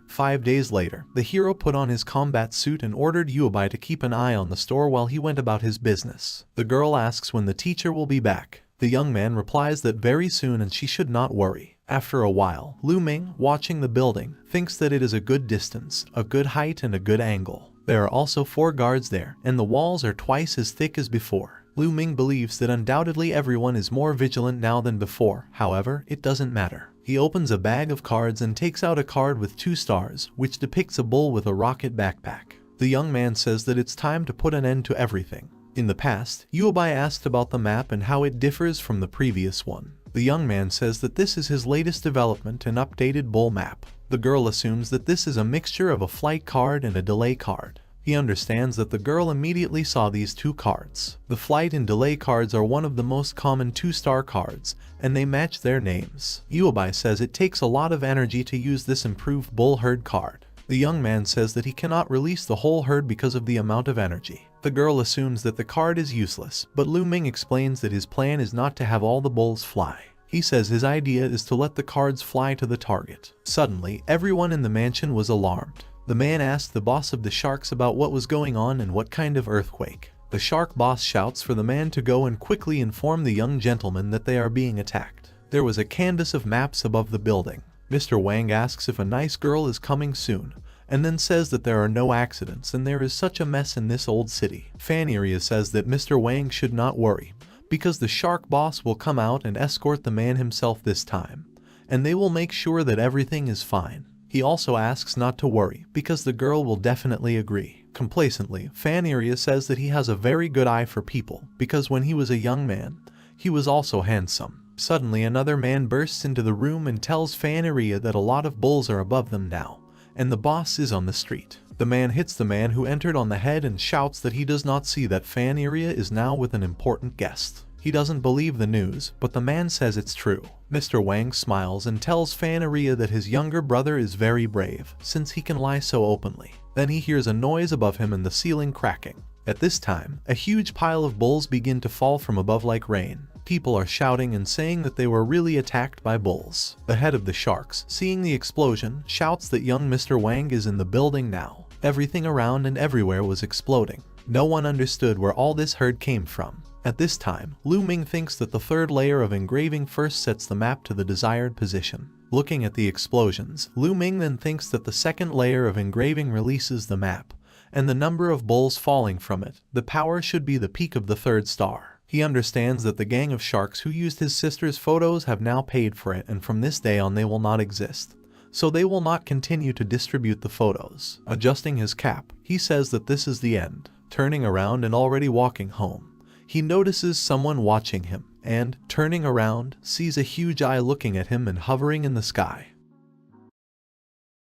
5 days later, the hero put on his combat suit and ordered Yuobai to keep an eye on the store while he went about his business. The girl asks when the teacher will be back. The young man replies that very soon and she should not worry. After a while, Ming, watching the building, thinks that it is a good distance, a good height and a good angle. There are also 4 guards there, and the walls are twice as thick as before. Ming believes that undoubtedly everyone is more vigilant now than before. However, it doesn't matter. He opens a bag of cards and takes out a card with 2 stars, which depicts a bull with a rocket backpack. The young man says that it's time to put an end to everything. In the past, Yuobai asked about the map and how it differs from the previous one. The young man says that this is his latest development and updated bull map. The girl assumes that this is a mixture of a flight card and a delay card. He understands that the girl immediately saw these two cards. The flight and delay cards are one of the most common 2-star cards, and they match their names. Yuobai says it takes a lot of energy to use this improved bull herd card. The young man says that he cannot release the whole herd because of the amount of energy. The girl assumes that the card is useless, but Lu Ming explains that his plan is not to have all the bulls fly. He says his idea is to let the cards fly to the target. Suddenly, everyone in the mansion was alarmed. The man asked the boss of the sharks about what was going on and what kind of earthquake. The shark boss shouts for the man to go and quickly inform the young gentleman that they are being attacked. There was a canvas of maps above the building. Mr. Wang asks if a nice girl is coming soon, and then says that there are no accidents and there is such a mess in this old city. Faneria says that Mr. Wang should not worry, because the shark boss will come out and escort the man himself this time, and they will make sure that everything is fine. He also asks not to worry, because the girl will definitely agree. Complacently, Faneria says that he has a very good eye for people, because when he was a young man, he was also handsome. Suddenly another man bursts into the room and tells Faneria that a lot of bulls are above them now, and the boss is on the street. The man hits the man who entered on the head and shouts that he does not see that Faneria is now with an important guest. He doesn't believe the news, but the man says it's true. Mr. Wang smiles and tells Faneria that his younger brother is very brave, since he can lie so openly. Then he hears a noise above him and the ceiling cracking. At this time, a huge pile of bulls begin to fall from above like rain. People are shouting and saying that they were really attacked by bulls. The head of the sharks, seeing the explosion, shouts that young Mr. Wang is in the building now. Everything around and everywhere was exploding. No one understood where all this herd came from. At this time, Lu Ming thinks that the third layer of engraving first sets the map to the desired position. Looking at the explosions, Lu Ming then thinks that the second layer of engraving releases the map, and the number of bulls falling from it. The power should be the peak of the third star. He understands that the gang of sharks who used his sister's photos have now paid for it, and from this day on they will not exist. So they will not continue to distribute the photos. Adjusting his cap, he says that this is the end. Turning around and already walking home, he notices someone watching him, and, turning around, sees a huge eye looking at him and hovering in the sky.